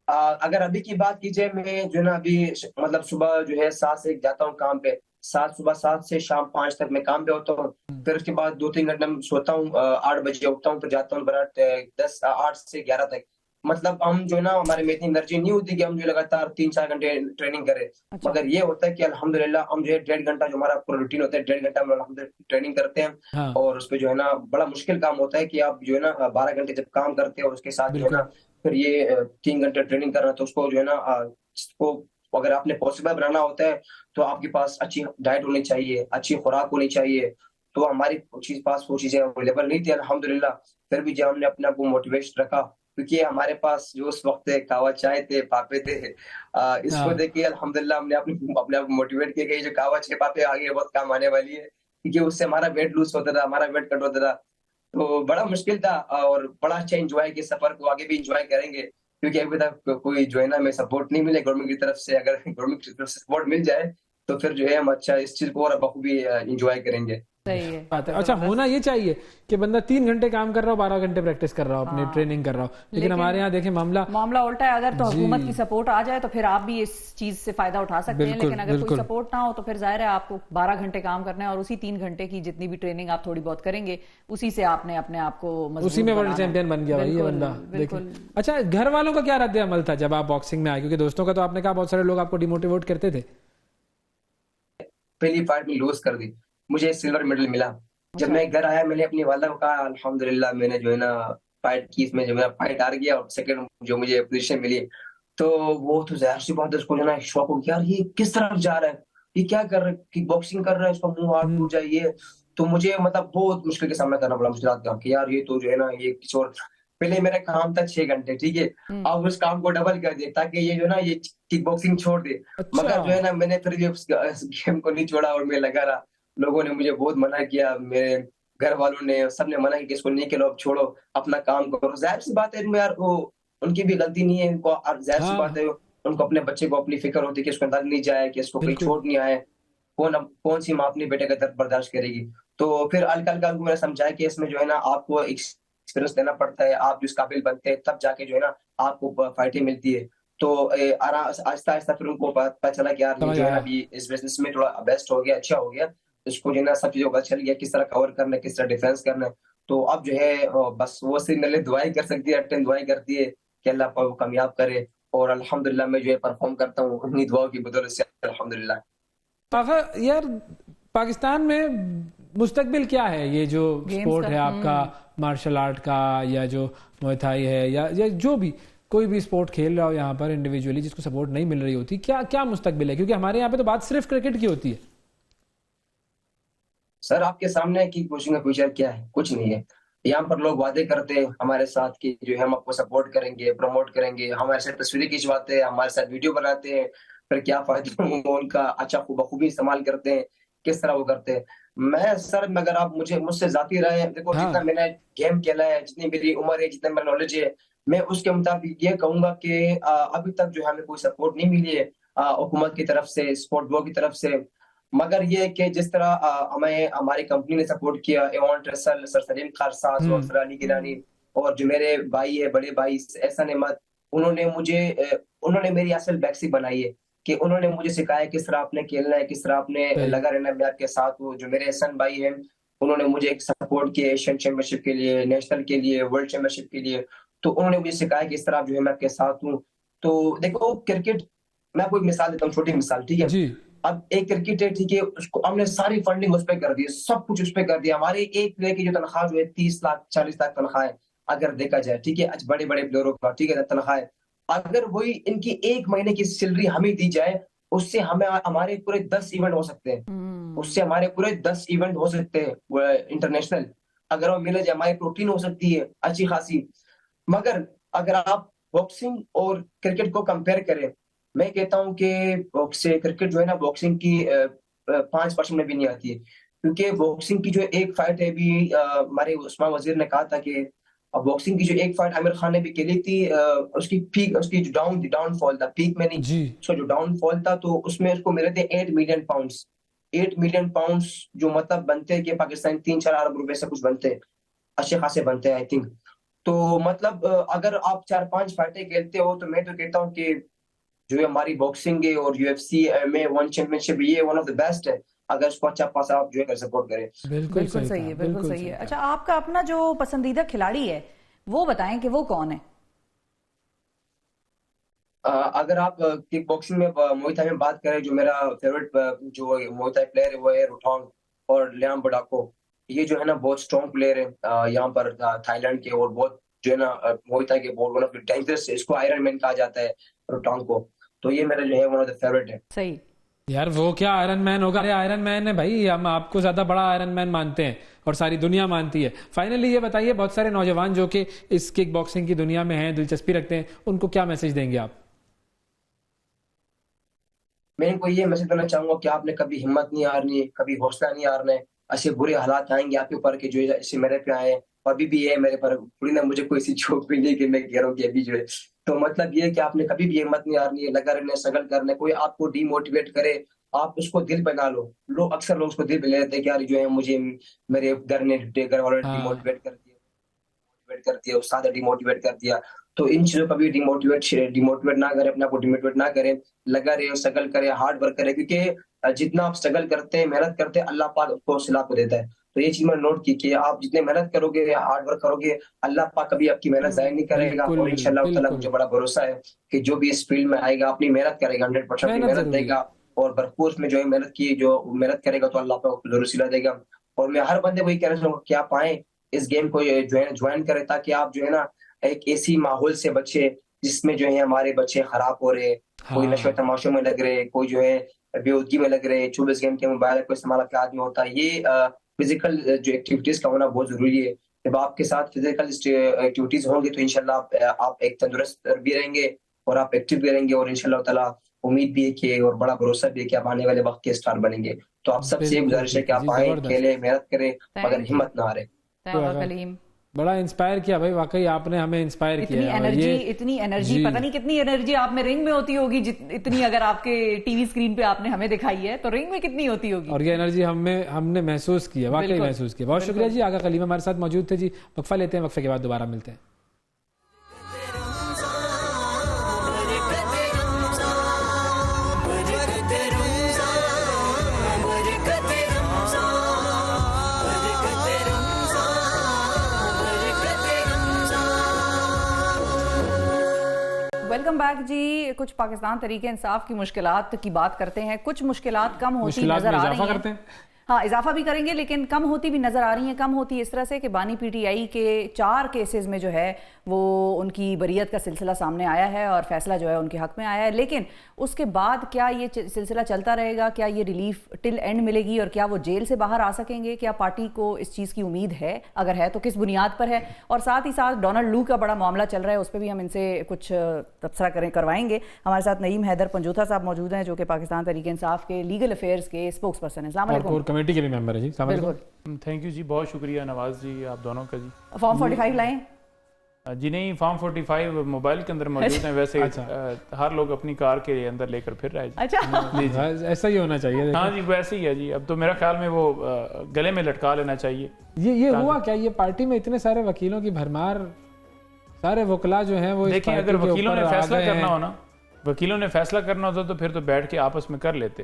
E: اگر ابھی کی بات کی جائے, میں جو ہے نا ابھی مطلب صبح جو ہے 7 سے جاتا ہوں کام پہ, صبح 7 سے شام 5 تک میں کام پہ ہوتا ہوں. پھر اس کے بعد 2-3 گھنٹے میں سوتا ہوں, 8 بجے اٹھتا ہوں, پھر جاتا ہوں 8 سے 11 تک. مطلب ہم جو ہے نا ہمارے میں اتنی انرجی نہیں ہوتی کہ ہم جو لگاتار 3-4 گھنٹے ٹریننگ کریں. مگر یہ ہوتا ہے کہ الحمدللہ ہم جو ہے 1.5 گھنٹہ جو ہمارا پورا روٹین ہوتا ہے, 1.5 گھنٹہ ہم الحمدللہ ٹریننگ کرتے ہیں. اور اس پہ جو ہے نا بڑا مشکل کام ہوتا ہے کہ آپ جو ہے نا 12 گھنٹے جب کام کرتے ہیں اور اس کے ساتھ جو ہے نا پھر یہ 3 گھنٹے ٹریننگ کرنا, تو اس کو جو ہے نا اس کو اگر آپ نے پاسبل بنانا ہوتا ہے تو آپ کے پاس اچھی ڈائٹ ہونی چاہیے, اچھی خوراک ہونی چاہیے. تو ہماری پاس وہ چیزیں اویلیبل نہیں تھی الحمدللہ. پھر بھی جب ہم نے اپنے آپ کو موٹیویٹ رکھا, کیونکہ ہمارے پاس جو اس وقت کہوا چائے تھے, پاپے تھے, اس کو دیکھ کے الحمدللہ ہم نے اپنے آپ کو موٹیویٹ کیا کہ یہ جو کہوا چائے پاپے آگے بہت کام آنے والی ہے, کیونکہ اس سے ہمارا ویٹ لوز ہوتا تھا, ہمارا ویٹ کٹ ہوتا تھا. تو بڑا مشکل تھا, اور بڑا اچھا انجوائے کے سفر کو آگے بھی انجوائے کریں گے, کیونکہ ابھی تک کوئی جو ہے نا میں سپورٹ نہیں ملے گورنمنٹ کی طرف سے. اگر گورنمنٹ کی طرف سے سپورٹ مل جائے تو پھر جو ہے ہم اچھا اس چیز کو اور بخوبی انجوائے کریں گے.
B: اچھا ہونا یہ چاہیے کہ بندہ 3 گھنٹے کام کر رہا ہو, 12 گھنٹے پریکٹس کر رہا ہو, اپنی ٹریننگ کر رہا ہو. لیکن ہمارے یہاں دیکھیں معاملہ
A: الٹا ہے. اگر تو حکومت کی سپورٹ آ جائے تو پھر آپ بھی اس چیز سے فائدہ اٹھا سکتے ہیں, لیکن اگر کوئی سپورٹ نہ ہو تو پھر ظاہر ہے آپ کو 12 گھنٹے کام کرنا ہے, اور اسی 3 گھنٹے کی جتنی بھی ٹریننگ آپ تھوڑی بہت کریں گے اسی سے آپ نے اپنے آپ کو
B: اسی میں ورلڈ چیمپئن بن گیا یہ بندہ. اچھا گھر والوں کا کیا رد عمل تھا جب آپ باکسنگ میں آئے, کیونکہ دوستوں کا تو آپ نے کہا بہت سارے لوگ آپ کو ڈیموٹیویٹ کرتے تھے.
E: پہلی فائٹ میں لوز کر دی, مجھے سلور میڈل ملا. جب میں گھر آیا میں نے اپنی والدہ کو کہا الحمدللہ میں نے جو ہے نا فائٹ کی, اس میں جو میرا فائٹ ہار گیا اور سیکنڈ جو مجھے پوزیشن ملی, تو وہ تو ظاہر سی بات ہے اس کو جو ہے نا شوق ہو گیا, یار یہ کس طرف جا رہا ہے, یہ کیا کر رہا ہے, کک باکسنگ کر رہا ہے, اس کا منہ ہاتھ ٹوٹ جائے یہ. تو مجھے مطلب بہت مشکل کا سامنا کرنا پڑا, مشکلات کا, کہ یار یہ تو جو ہے نا یہ کچھ اور. پہلے میرا کام تھا 6 گھنٹے, ٹھیک ہے, اب اس کام کو ڈبل کر دیا تاکہ یہ جو ہے نا یہ کک باکسنگ چھوڑ دے. مگر جو ہے نا میں نے پھر بھی اس گیم کو نہیں چھوڑا اور میں لگا رہا. لوگوں نے مجھے بہت منع کیا, میرے گھر والوں نے سب نے منع کیا کہ اس کو نہیں کھیلو, اب چھوڑو اپنا کام کرو. ظاہر سی بات ہے یار وہ ان کی بھی غلطی نہیں ہے, ان کو ظاہر سی بات ہے ان کو اپنے بچے کو اپنی فکر ہوتی ہے کہ اس کو انداز نہیں جائے, کہ اس کو کہیں چھوڑ نہیں آئے, کون سی ماں اپنے بیٹے کا درد برداشت کرے گی. تو پھر ہلکا کو میں نے سمجھایا کہ اس میں جو ہے نا آپ کو ایکسپیرینس دینا پڑتا ہے, آپ جس قابل بنتے ہیں تب جا کے جو ہے نا آپ کو فائٹیں ملتی ہے. تو آہستہ آہستہ پھر ان کو پتا چلا کہ یار یہ جو ہے نا ابھی اس بزنس میں تھوڑا بیسٹ ہو گیا, اچھا ہو گیا, اس کو جو ہے نا سب چیزوں کا چل گیا, کس طرح کور کرنا ہے, کس طرح ڈیفینس کرنا ہے. تو اب جو ہے بس وہ صرف میرے لیے دعائیں کر سکتی ہے, ٹائم دعائیں کرتی ہے کہ اللہ پاک کو کامیاب کرے, اور الحمدللہ میں جو ہے پرفارم کرتا ہوں انہی دعاؤں کی بدولت سے الحمدللہ.
B: یار پاکستان میں مستقبل کیا ہے, یہ جو سپورٹ ہے آپ کا مارشل آرٹ کا, یا جو موئے تھائی ہے, یا جو بھی کوئی بھی سپورٹ کھیل رہا ہو یہاں پر انڈیویجولی جس کو سپورٹ نہیں مل رہی ہوتی, کیا مستقبل ہے؟ کیونکہ ہمارے یہاں پہ تو بات صرف کرکٹ کی ہوتی ہے.
E: سر آپ کے سامنے کی کوششوں کا فیوچر کیا ہے؟ کچھ نہیں ہے. یہاں پر لوگ وعدے کرتے ہیں ہمارے ساتھ کہ جو ہم آپ کو سپورٹ کریں گے, پروموٹ کریں گے, ہمارے ساتھ تصویریں کھنچواتے ہیں, ہمارے ساتھ ویڈیو بناتے ہیں, پھر کیا فائدہ وہ ان کا اچھا بخوبی استعمال کرتے ہیں, کس طرح وہ کرتے ہیں. میں سر اگر آپ مجھ سے ذاتی رہے, دیکھو جتنا میں نے گیم کھیلا ہے, جتنی میری عمر ہے, جتنا میرا نالج ہے, میں اس کے مطابق یہ کہوں گا کہ ابھی تک جو ہمیں کوئی سپورٹ نہیں ملی ہے حکومت کی طرف سے, اسپورٹ بورڈ کی طرف سے. مگر یہ کہ جس طرح ہمیں ہماری کمپنی نے سپورٹ کیا, ایوان ٹریسل, سر سلیم خارساز اور سر علی گیلانی, اور جو میرے بھائی ہے, بڑے بھائی احسان احمد, انہوں نے میری اصل بیکسی بنائی ہے, کہ انہوں نے مجھے سکھایا کس طرح آپ نے کھیلنا ہے, کس طرح آپ نے لگا رہنا ہے. میں آپ کے ساتھ ہوں. جو میرے احسان بھائی ہیں انہوں نے مجھے ایک سپورٹ کیا ایشین چیمپئن شپ کے لیے, نیشنل کے لیے, ورلڈ چیمپئن شپ کے لیے. تو انہوں نے مجھے سکھایا کہ اس طرح جو ہے میں آپ کے ساتھ ہوں. تو دیکھو کرکٹ, میں آپ کو ایک مثال دیتا ہوں, چھوٹی مثال, ٹھیک ہے. اب ایک کرکٹ ہے, ٹھیک ہے, اس کو ہم نے ساری فنڈنگ اس پہ کر دی, سب کچھ اس پہ کر دیا. ہمارے ایک پلیئر کی جو تنخواہ جو ہے 30 لاکھ 40 لاکھ تنخواہ ہے اگر دیکھا جائے, ٹھیک ہے, بڑے بڑے پلیئروں کا, ٹھیک ہے, تنخواہ ہے. اگر وہی ان کی ایک مہینے کی سیلری ہمیں دی جائے, اس سے ہمارے پورے 10 ایونٹ ہو سکتے ہیں, اس سے ہمارے پورے 10 ایونٹ ہو سکتے ہیں انٹرنیشنل. اگر وہ ملے جائے ہماری پروٹین ہو سکتی ہے اچھی خاصی. مگر اگر آپ باکسنگ اور کرکٹ کو کمپیئر کریں, میں کہتا ہوں کہ کرکٹ جو ہے نا باکسنگ کی 5% میں بھی نہیں آتی ہے. کیونکہ باکسنگ کی جو ایک فائٹ ہے, بھی ہمارے عثمان وزیر نے کہا تھا کہ باکسنگ کی جو ایک فائٹ عامر خان نے بھی کھیلی تھی, اس کی پیک, اس کی جو ڈاؤن فال تھا, پیک میں نہیں, اس کا جو ڈاؤن فال تھا, تو اس میں اس کو ملے تھے 8 ملین پاؤنڈز. 8 ملین پاؤنڈز جو مطلب بنتے ہیں کہ پاکستان 3-4 ارب روپے سے کچھ بنتے ہیں, اچھے خاصے بنتے ہیں آئی تھنک. تو مطلب اگر آپ 4-5 فائٹیں کھیلتے ہو, تو میں تو کہتا ہوں کہ جو ہماری باکسنگ ہے اور UFC میں ون چیمپئن شپ, یہ ون آف دا بیسٹ ہے. اگر اس کو اچھا پاسا آپ جو ہے سپورٹ کریں.
A: بالکل صحیح ہے, بالکل صحیح ہے. اچھا, آپ کا اپنا جو پسندیدہ کھلاڑی ہے وہ بتائیں کہ وہ کون ہے؟
E: اگر آپ کک باکسنگ میں موئے تھائی میں بات کریں, جو میرا فیوریٹ جو موئے تھائی پلیئر ہے وہ ہے روٹانگ اور لیام بڈاکو. یہ جو ہے نا بہت اسٹرانگ پلیئر ہے یہاں پر تھائی لینڈ کے, اور بہت جو ہے نا موئے تھائی کے بہت ون آف دی ڈینجرس, اس کو آئرن مین کہا جاتا ہے روٹانگ کو. تو یہ میرا جو ہے ون آف دی فیوریٹ ہے.
A: صحیح
B: یار, وہ کیا آئرن مین ہوگا, آئرن مین ہے بھائی, ہم آپ کو زیادہ بڑا آئرن مین مانتے ہیں اور ساری دنیا مانتی ہے. فائنلی یہ بتائیے, بہت سارے نوجوان جو کہ اس کک باکسنگ کی دنیا میں ہیں, دلچسپی رکھتے ہیں, ان کو کیا میسج دیں گے آپ؟
E: میں ان کو یہ میسج دینا چاہوں گا کہ آپ نے کبھی ہمت نہیں ہارنی ہے, کبھی حوصلہ نہیں ہارنا ہے. ایسے برے حالات آئیں گے آپ کے اوپر کہ جو ایسے میرے پہ آئے, اور ابھی بھی ہے میرے پر, تھوڑی نا مجھے کوئی سی چوٹ بھی نہیں کہ میں کہہ رہا ہوں کہ ابھی جو ہے. تو مطلب یہ ہے کہ آپ نے کبھی بھی ہمت نہیں ہارنی ہے, لگا رہنا ہے, اسٹرگل کرنا ہے. کوئی آپ کو ڈی موٹیویٹ کرے, آپ اس کو دل پہ نہ لو. اکثر لوگ اس کو دل پہ لے لیتے ہیں کہ یار جو ہے مجھے میرے گھر والوں نے ڈی موٹیویٹ کر دیا, استاد نے ڈی موٹیویٹ کر دیا. تو ان چیزوں کا بھی ڈی موٹیویٹ نہ کرے, اپنے آپ کو ڈی موٹیویٹ نہ کرے, لگا رہے, اسٹرگل کرے, ہارڈ ورک کرے. کیونکہ جتنا آپ اسٹرگل کرتے ہیں, محنت کرتے ہیں, اللہ پاک کو صلاح کو دیتا ہے. تو یہ چیز میں نوٹ کی کہ آپ جتنے محنت کرو گے, ہارڈ ورک کرو گے, اللہ پاک کبھی آپ کی محنت ضائع نہیں کرے گا. اور انشاءاللہ تعالیٰ مجھے بڑا بھروسہ ہے کہ جو بھی اس فیلڈ میں آئے گا اپنی محنت کرے گا, 100% محنت دے گا, اور بھرپور میں جو ہے محنت کی، جو محنت کرے گا تو اللہ پاک ضرور صلہ دے گا. اور میں ہر بندے کو یہ کہنا چاہوں گا کہ آپ آئیں اس گیم کو جوائن کریں، تاکہ آپ جو ہے نا ایک ایسی ماحول سے بچے جس میں جو ہے ہمارے بچے خراب ہو رہے، کوئی نشو تماشوں میں لگ رہے، کوئی جو ہے بیہودگی میں لگ رہے، 24 گھنٹے موبائل کو استعمال کر آدمی ہوتا ہے. یہ فزیکل جو ایکٹیویٹیز کا ہونا بہت ضروری ہے. جب آپ کے ساتھ فزیکل ایکٹیویٹیز ہوں گی تو انشاءاللہ آپ ایک تندرست بھی رہیں گے اور آپ ایکٹیو بھی رہیں گے، اور انشاءاللہ تعالیٰ امید بھی ہے کہ اور بڑا بھروسہ بھی ہے کہ آپ آنے والے وقت کے اسٹار بنیں گے. تو آپ سب سے گزارش ہے کہ آپ آئیں، کھیلیں، محنت کریں، مگر ہمت نہ ہاریں.
A: کلیم
B: بڑا انسپائر کیا بھائی، واقعی آپ نے ہمیں انسپائر کیا.
A: اتنی انرجی پتہ نہیں کتنی انرجی آپ میں رنگ میں ہوتی ہوگی، اتنی اگر آپ کے ٹی وی اسکرین پہ آپ نے ہمیں دکھائی ہے تو رنگ میں کتنی ہوتی ہوگی.
B: اور یہ انرجی ہم نے محسوس کی ہے، واقعی محسوس کی. بہت شکریہ جی. آقا کلیم ہمارے ساتھ موجود تھے جی. وقفہ لیتے ہیں، وقفے کے بعد دوبارہ ملتے ہیں.
A: ویلکم بیک جی. کچھ پاکستان تحریک انصاف کی مشکلات کی بات کرتے ہیں. کچھ مشکلات کم ہوتی نظر آ رہی ہیں. ہاں اضافہ بھی کریں گے لیکن کم ہوتی بھی نظر آ رہی ہیں. کم ہوتی اس طرح سے کہ بانی پی ٹی آئی کے 4 کیسز میں جو ہے وہ ان کی بریت کا سلسلہ سامنے آیا ہے اور فیصلہ جو ہے ان کے حق میں آیا ہے. لیکن اس کے بعد کیا یہ سلسلہ چلتا رہے گا؟ کیا یہ ریلیف ٹل اینڈ ملے گی؟ اور کیا وہ جیل سے باہر آ سکیں گے؟ کیا پارٹی کو اس چیز کی امید ہے؟ اگر ہے تو کس بنیاد پر ہے؟ اور ساتھ ہی ساتھ ڈونلڈ لو کا بڑا معاملہ چل رہا ہے، اس پہ بھی ہم ان سے کچھ تبصرہ کروائیں گے. ہمارے ساتھ نعیم حیدر پنجوتھا صاحب موجود ہیں جو کہ پاکستان تحریک انصاف کے لیگل افیئرز کے اسپوکس پرسن ہیں. السلام علیکم.
B: اور کمیٹی کے بھی ممبر ہیں جی.
F: بالکل تھینک یو جی. بہت شکریہ نواز جی آپ دونوں کا جی.
A: فارم 45 لائیں
F: جی؟ نہیں، فارم 45 موبائل کے اندر موجود ہیں. ویسے ہر لوگ اپنی کار کے اندر لے کر پھر رہے ہیں.
A: اچھا
B: ایسا ہی ہونا چاہیے.
F: ہاں جی ویسے ہی ہے جی. اب تو میرا خیال میں وہ گلے میں لٹکا لینا چاہیے.
B: یہ ہوا کیا؟ یہ پارٹی میں اتنے سارے وکیلوں کی بھرمار، سارے وکلا جو ہیں وہ
F: دیکھیں اگر وکیلوں نے فیصلہ کرنا ہو نا، وکیلوں نے فیصلہ کرنا ہوتا تو پھر تو بیٹھ کے آپس میں کر لیتے.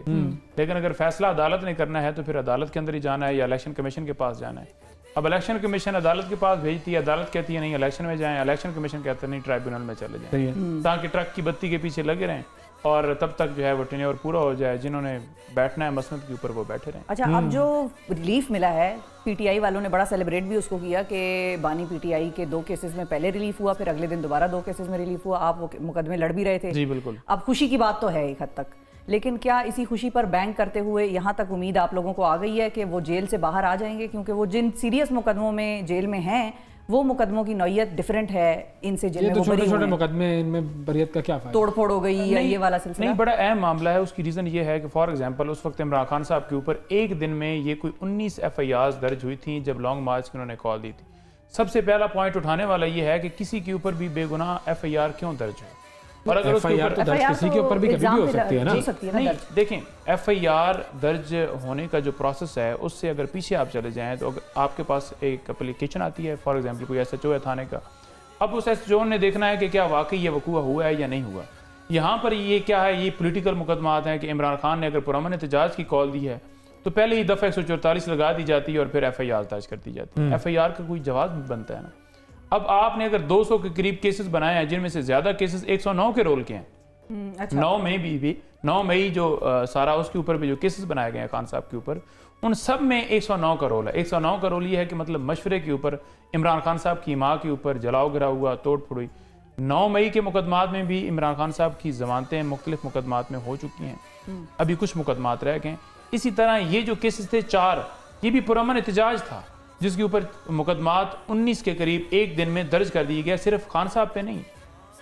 F: لیکن اگر فیصلہ عدالت نے کرنا ہے تو پھر عدالت کے اندر ہی جانا ہے یا الیکشن کمیشن کے پاس جانا ہے. اب الیکشن کمیشن عدالت کے پاس بھیجتی ہے، عدالت کہتی ہے نہیں الیکشن میں جائیں، الیکشن کمیشن کہتا ہے نہیں ٹرائبیونل میں چلے جائیں، تاکہ ٹرک کی بتی کے پیچھے لگے رہیں اور تب تک جو ہے وہ ٹینیور پورا ہو جائے. جنہوں نے بیٹھنا ہے مسند کے اوپر وہ بیٹھے رہیں.
A: اچھا اب جو ریلیف ملا ہے، پی ٹی آئی والوں نے بڑا سیلیبریٹ بھی اس کو کیا کہ بانی پی ٹی آئی کے 2 کیسز میں پہلے ریلیف ہوا، پھر اگلے دن دوبارہ 2 کیسز میں ریلیف ہوا. آپ وہ مقدمے لڑ بھی رہے تھے.
F: جی بالکل.
A: اب خوشی کی بات تو ہے ایک حد تک، لیکن کیا اسی خوشی پر بینک کرتے ہوئے یہاں تک امید آپ لوگوں کو آ گئی ہے کہ وہ جیل سے باہر آ جائیں گے؟ کیونکہ وہ جن سیریس مقدموں میں جیل میں ہیں وہ مقدموں کی نوعیت ڈیفرنٹ ہے ان سے جن میں وہ
B: چھوٹے چھوٹے مقدمے، ان میں بریت کا کیا فائدہ؟
A: توڑ پھوڑ ہو گئی یا یہ والا سلسلہ؟
F: نہیں، بڑا اہم معاملہ ہے. اس کی ریزن یہ ہے کہ فار ایگزامپل اس وقت عمران خان صاحب کے اوپر ایک دن میں یہ کوئی 19 FIRs درج ہوئی تھیں جب لانگ مارچ کی انہوں نے کال دی تھی. سب سے پہلا پوائنٹ اٹھانے والا یہ ہے کہ کسی کے اوپر بھی بے گناہ FIR کیوں درج ہو؟ اور اگر اس کے اوپر
B: کسی کے اوپر بھی کبھی بھی ہو سکتی ہے نا.
F: نہیں دیکھیں، FIR درج ہونے کا جو پروسیس ہے اس سے اگر پیچھے آپ چلے جائیں تو آپ کے پاس ایک اپلیکیشن آتی ہے، فار ایگزامپل کوئی SHO ہے تھانے کا. اب اس SHO نے دیکھنا ہے کہ کیا واقعی یہ وقوع ہوا ہے یا نہیں ہوا. یہاں پر یہ کیا ہے، یہ پولیٹیکل مقدمات ہیں کہ عمران خان نے اگر پرامن احتجاج کی کال دی ہے تو پہلے ہی دفعہ 144 لگا دی جاتی ہے اور پھر FIR درج کر دی جاتی ہے. FIR کا کوئی جواز بنتا ہے نا. اب آپ نے اگر 200 کے قریب کیسز بنائے ہیں جن میں سے زیادہ کیسز 109 کے رول کے ہیں. 9 مئی بھی 9 مئی جو سارا اس کے اوپر بھی جو کیسز بنائے گئے ہیں خان صاحب کے اوپر، ان سب میں 109 کا رول ہے. 109 کا رول یہ ہے کہ مطلب مشورے کے اوپر عمران خان صاحب کی ماں کے اوپر جلاؤ گرا ہوا، توڑ پھوڑ ہوئی. 9 مئی کے مقدمات میں بھی عمران خان صاحب کی ضمانتیں مختلف مقدمات میں ہو چکی ہیں، ابھی کچھ مقدمات رہ گئے. اسی طرح یہ جو کیسز تھے 4، یہ بھی پرامن احتجاج تھا جس کے اوپر مقدمات 19 کے قریب ایک دن میں درج کر دیے گئے. صرف خان صاحب پہ نہیں،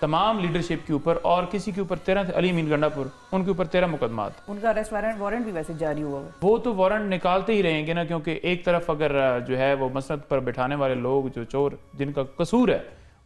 F: تمام لیڈرشپ کے اوپر، اور کسی کے اوپر 13 علی امین گنڈا پور، ان کے اوپر 13 مقدمات.
A: ان کا اریسٹ وارنٹ بھی ویسے جاری ہوا ہے.
F: وہ تو وارنٹ نکالتے ہی رہیں گے نا، کیونکہ ایک طرف اگر جو ہے وہ مسند پر بٹھانے والے لوگ جو چور جن کا قصور ہے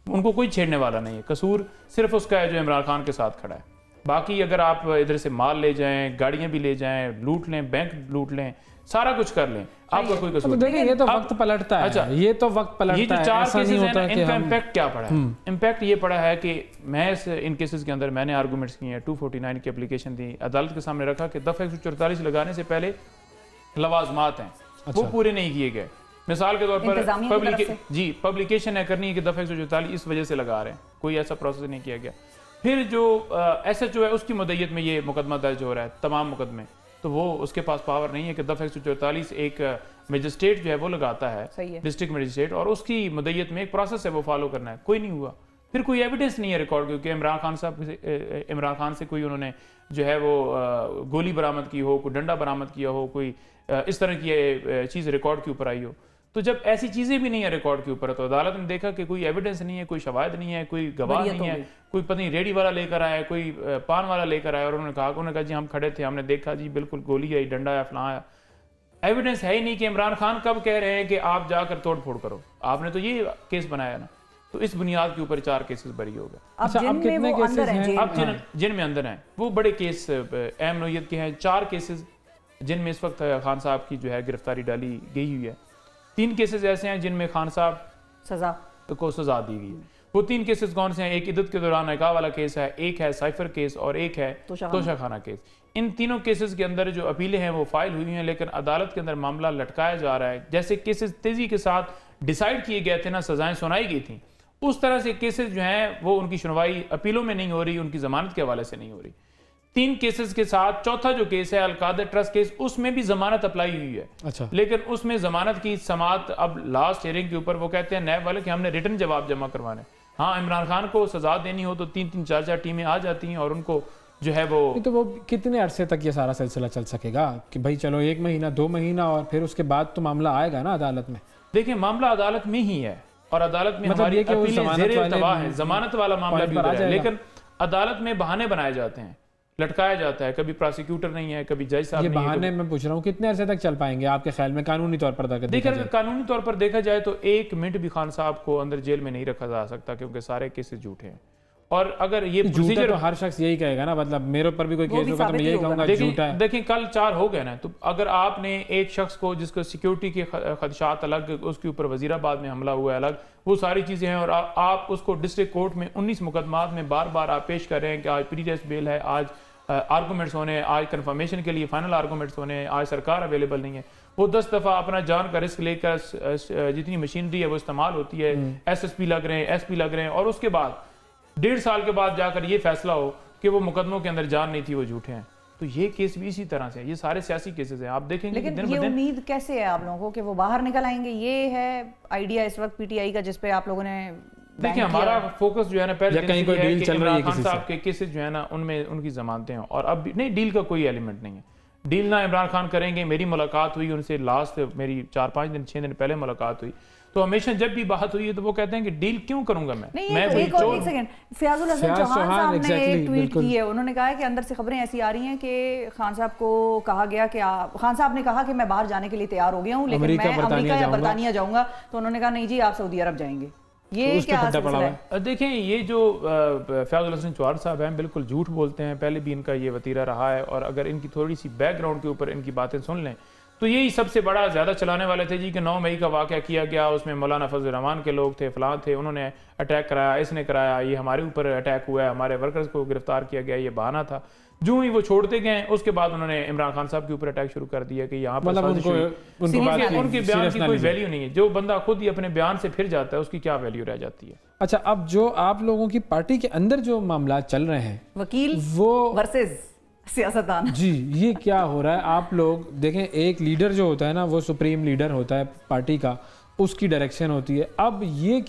F: ان کو کوئی چھیڑنے والا نہیں ہے. قصور صرف اس کا ہے جو عمران خان کے ساتھ کھڑا ہے. باقی اگر آپ ادھر سے مال لے جائیں، گاڑیاں بھی لے جائیں، لوٹ لیں، بینک لوٹ لیں، سارا کچھ کر لیں، آپ کا کوئی قصور
B: نہیں. یہ تو وقت پلٹتا ہے. اچھا یہ تو وقت پلٹتا ہے.
F: یہ جو 4 کیسز ہیں ان کا امپیکٹ کیا پڑا ہے؟ امپیکٹ یہ پڑا ہے کہ میں ان کیسز کے اندر میں نے آرگومنٹس کی ہیں، 249 کی اپلیکیشن دی، عدالت کے سامنے رکھا کہ دفعہ 144 لگانے سے پہلے لوازمات ہیں وہ پورے نہیں کیے گئے. مثال کے طور پر پبلیکیشن ہے کرنی ہے کہ دفعہ 144 اس وجہ سے لگا رہے ہیں، کوئی ایسا پروسیس نہیں کیا گیا. پھر جو ایس ایچ او ہے اس کی مدعیت میں یہ مقدمہ درج ہو رہا ہے تمام مقدمے، تو وہ اس کے پاس پاور نہیں ہے کہ دفعہ 144 ایک میجسٹریٹ جو ہے وہ لگاتا ہے ڈسٹرکٹ میجسٹریٹ، اور اس کی مدعیت میں ایک پروسیس ہے وہ فالو کرنا ہے، کوئی نہیں ہوا. پھر کوئی ایویڈنس نہیں ہے ریکارڈ، کیونکہ عمران خان سے کوئی انہوں نے جو ہے وہ گولی برآمد کی ہو، کوئی ڈنڈا برآمد کیا ہو، کوئی اس طرح کی چیز ریکارڈ کے اوپر آئی ہو. تو جب ایسی چیزیں بھی نہیں ہیں ریکارڈ کے اوپر، تو عدالت نے دیکھا کہ کوئی ایویڈنس نہیں ہے، کوئی شواہد نہیں ہے، کوئی گواہ نہیں ہے، کوئی پتہ نہیں ریڈی والا لے کر آیا، کوئی پان والا لے کر آیا، اور انہوں نے کہا جی ہم کھڑے تھے، ہم نے دیکھا جی بالکل گولی آئی، ڈنڈا آیا، فلاں آیا. ایویڈنس ہے ہی نہیں کہ عمران خان کب کہہ رہے ہیں کہ آپ جا کر توڑ پھوڑ کرو. آپ نے تو یہ کیس بنایا نا، تو اس بنیاد کے اوپر 4 کیسز بری ہو گئے.
B: اب کتنے کیسز ہیں؟
F: اب جن میں اندر ہیں وہ بڑے کیس اہم نوعیت کے ہیں. 4 کیسز جن میں اس وقت خان صاحب کی جو ہے گرفتاری ڈالی گئی ہوئی ہے. 3 کیسز ایسے ہیں جن میں خان صاحب کو سزا دی گئی. وہ 3 کیسز کون سے ہیں؟ ایک عدت کے دوران نکاح والا کیس ہے، ایک ہے سائفر کیس، اور ایک ہے توشہ خانہ کیس. ان تینوں کیسز کے اندر جو اپیلیں ہیں وہ فائل ہوئی ہیں، لیکن عدالت کے اندر معاملہ لٹکایا جا رہا ہے. جیسے کیسز تیزی کے ساتھ ڈیسائیڈ کیے گئے تھے نا، سزائیں سنائی گئی تھیں، اس طرح سے کیسز جو ہیں وہ ان کی سنوائی اپیلوں میں نہیں ہو رہی، ان کی ضمانت کے حوالے سے نہیں ہو رہی. 3 کیسز کے ساتھ چوتھا جو کیس ہے القادر ٹرسٹ کیس، اس میں بھی ضمانت اپلائی ہوئی ہے. لیکن اس میں ضمانت کی سماعت اب لاسٹ ہیئرنگ کے اوپر وہ کہتے ہیں نیب والے کہ ہم نے ریٹن جواب جمع کروانے. ہاں عمران خان کو سزا دینی ہو تو 3-3 4-4 ٹیمیں آ جاتی ہیں اور ان کو جو ہے وہ
B: کتنے عرصے تک یہ سارا سلسلہ چل سکے گا کہ بھائی چلو 1 مہینہ 2 مہینہ اور پھر اس کے بعد تو معاملہ آئے گا نا عدالت میں.
F: دیکھیں معاملہ عدالت میں ہی ہے، اور عدالت میں ہماری اپیلیں زیر التوا ہے، ضمانت والا معاملہ بھی ہے، لیکن عدالت میں بہانے بنائے جاتے ہیں، لٹکایا جاتا ہے. کبھی پراسیکیوٹر نہیں ہے، کبھی جج صاحب نہیں ہے.
B: یہ بہانے میں پوچھ رہا ہوں کتنے عرصے تک چل پائیں گے آپ کے خیال میں قانونی طور پر؟
F: دیکھیں قانونی طور پر دیکھا جائے تو 1 منٹ بھی خان صاحب کو اندر جیل میں نہیں رکھا جا سکتا، کیونکہ سارے کیسز جھوٹے ہیں. اور اگر یہ
B: پروسیجر تو ہر شخص یہی کہے گا نا، مطلب میرے اوپر بھی کوئی کیس ہوگا تو میں یہی کہوں گا جھوٹا ہے.
F: دیکھیں کل 4 ہو گئے نا، تو اگر آپ نے ایک شخص کو جس کو سیکیورٹی کے خدشات الگ، اس کے اوپر وزیر آباد میں حملہ ہوا ہے الگ، وہ ساری چیزیں ہیں، اور آپ اس کو ڈسٹرکٹ کورٹ میں 19 مقدمات میں بار بار آپ پیش کر رہے ہیں کہ آج پری ٹیسٹ بیل ہے، آج آرگومنٹس ہونے ہیں، آج کنفرمیشن کے لیے فائنل آرگومنٹس ہونے ہیں، آج سرکار اویلیبل نہیں ہے. وہ 10 دفعہ اپنا جان کا رسک لے کر جتنی مشینری ہے وہ استعمال ہوتی ہے، ایس ایس پی لگ رہے ہیں، ایس پی لگ رہے ہیں، اور اس کے بعد 1.5 سال کے بعد جا کر یہ فیصلہ ہو کہ وہ مقدموں کے اندر جان نہیں تھی، وہ جھوٹے ہیں. تو یہ کیس بھی اسی طرح سے ہے، یہ سارے سیاسی کیسز ہیں. آپ دیکھیں گے
A: لیکن یہ امید کیسے ہے آپ لوگوں کو کہ وہ باہر نکل آئیں گے؟ یہ ہے آئیڈیا اس وقت پی ٹی آئی کا جس پہ آپ لوگوں نے
F: دیکھیں ہمارا فوکس جو ہے نا پہلے دن سے ہے کہ عمران خان صاحب کے کیسز جو ہے نا ان میں ان کی ضمانتیں ہیں، اور اب نہیں ڈیل کا کوئی ایلیمنٹ نہیں ہے. ڈیل نہ عمران خان کریں گے. میری ملاقات ہوئی ان سے لاسٹ میری 4-5 دن 6 دن پہلے ملاقات ہوئی، تو ہمیشہ جب بھی بات ہوئی ہے تو وہ کہتے ہیں کہ ڈیل کیوں کروں گا میں.
A: ایک سیکنڈ، فیاض الحسن چوہان صاحب نے ٹویٹ کی ہے، انہوں نے کہا ہے کہ اندر سے خبریں ایسی آ رہی ہیں کہ خان صاحب کو کہا گیا کہ خان صاحب نے کہا کہ میں باہر جانے کے لیے تیار ہو گیا ہوں، لیکن میں امریکہ یا برطانیہ جاؤں گا. تو انہوں نے کہا نہیں جی آپ سعودی عرب جائیں گے. یہ کیا سلسلہ ہے؟
F: دیکھیں یہ جو فیاض الحسن چوہان صاحب ہیں بالکل جھوٹ بولتے ہیں، پہلے بھی ان کا یہ وتیرہ رہا ہے. اور اگر ان کی تھوڑی سی بیک گراؤنڈ کے اوپر ان کی باتیں سن لیں تو یہی سب سے بڑا زیادہ چلانے والے تھے جی کہ 9 مئی کا واقعہ کیا گیا، اس میں مولانا فضل الرحمان کے لوگ تھے، فلاں تھے، انہوں نے اٹیک کرایا، اس نے کرایا، یہ ہمارے اوپر اٹیک ہوا ہے، ہمارے ورکرز کو گرفتار کیا گیا، یہ بہانہ تھا. جو ہی وہ چھوڑتے گئے اس کے بعد انہوں نے عمران خان صاحب کے اوپر اٹیک شروع کر دیا کہ یہاں پر ان کے بیان کی کوئی ویلیو نہیں ہے. جو بندہ خود ہی اپنے بیان سے پھر جاتا ہے اس کی کیا ویلیو رہ جاتی ہے.
B: اچھا اب جو آپ لوگوں کی پارٹی کے اندر جو معاملات چل رہے ہیں،
A: وکیل
B: وہ
A: ورسز سیاستدان،
B: جی یہ کیا ہو رہا ہے؟ آپ لوگ دیکھیں ایک لیڈر جو ہوتا ہے نا وہ سپریم لیڈر ہوتا ہے پارٹی کا، اس کی ڈائریکشن ہوتی ہے. اب یہ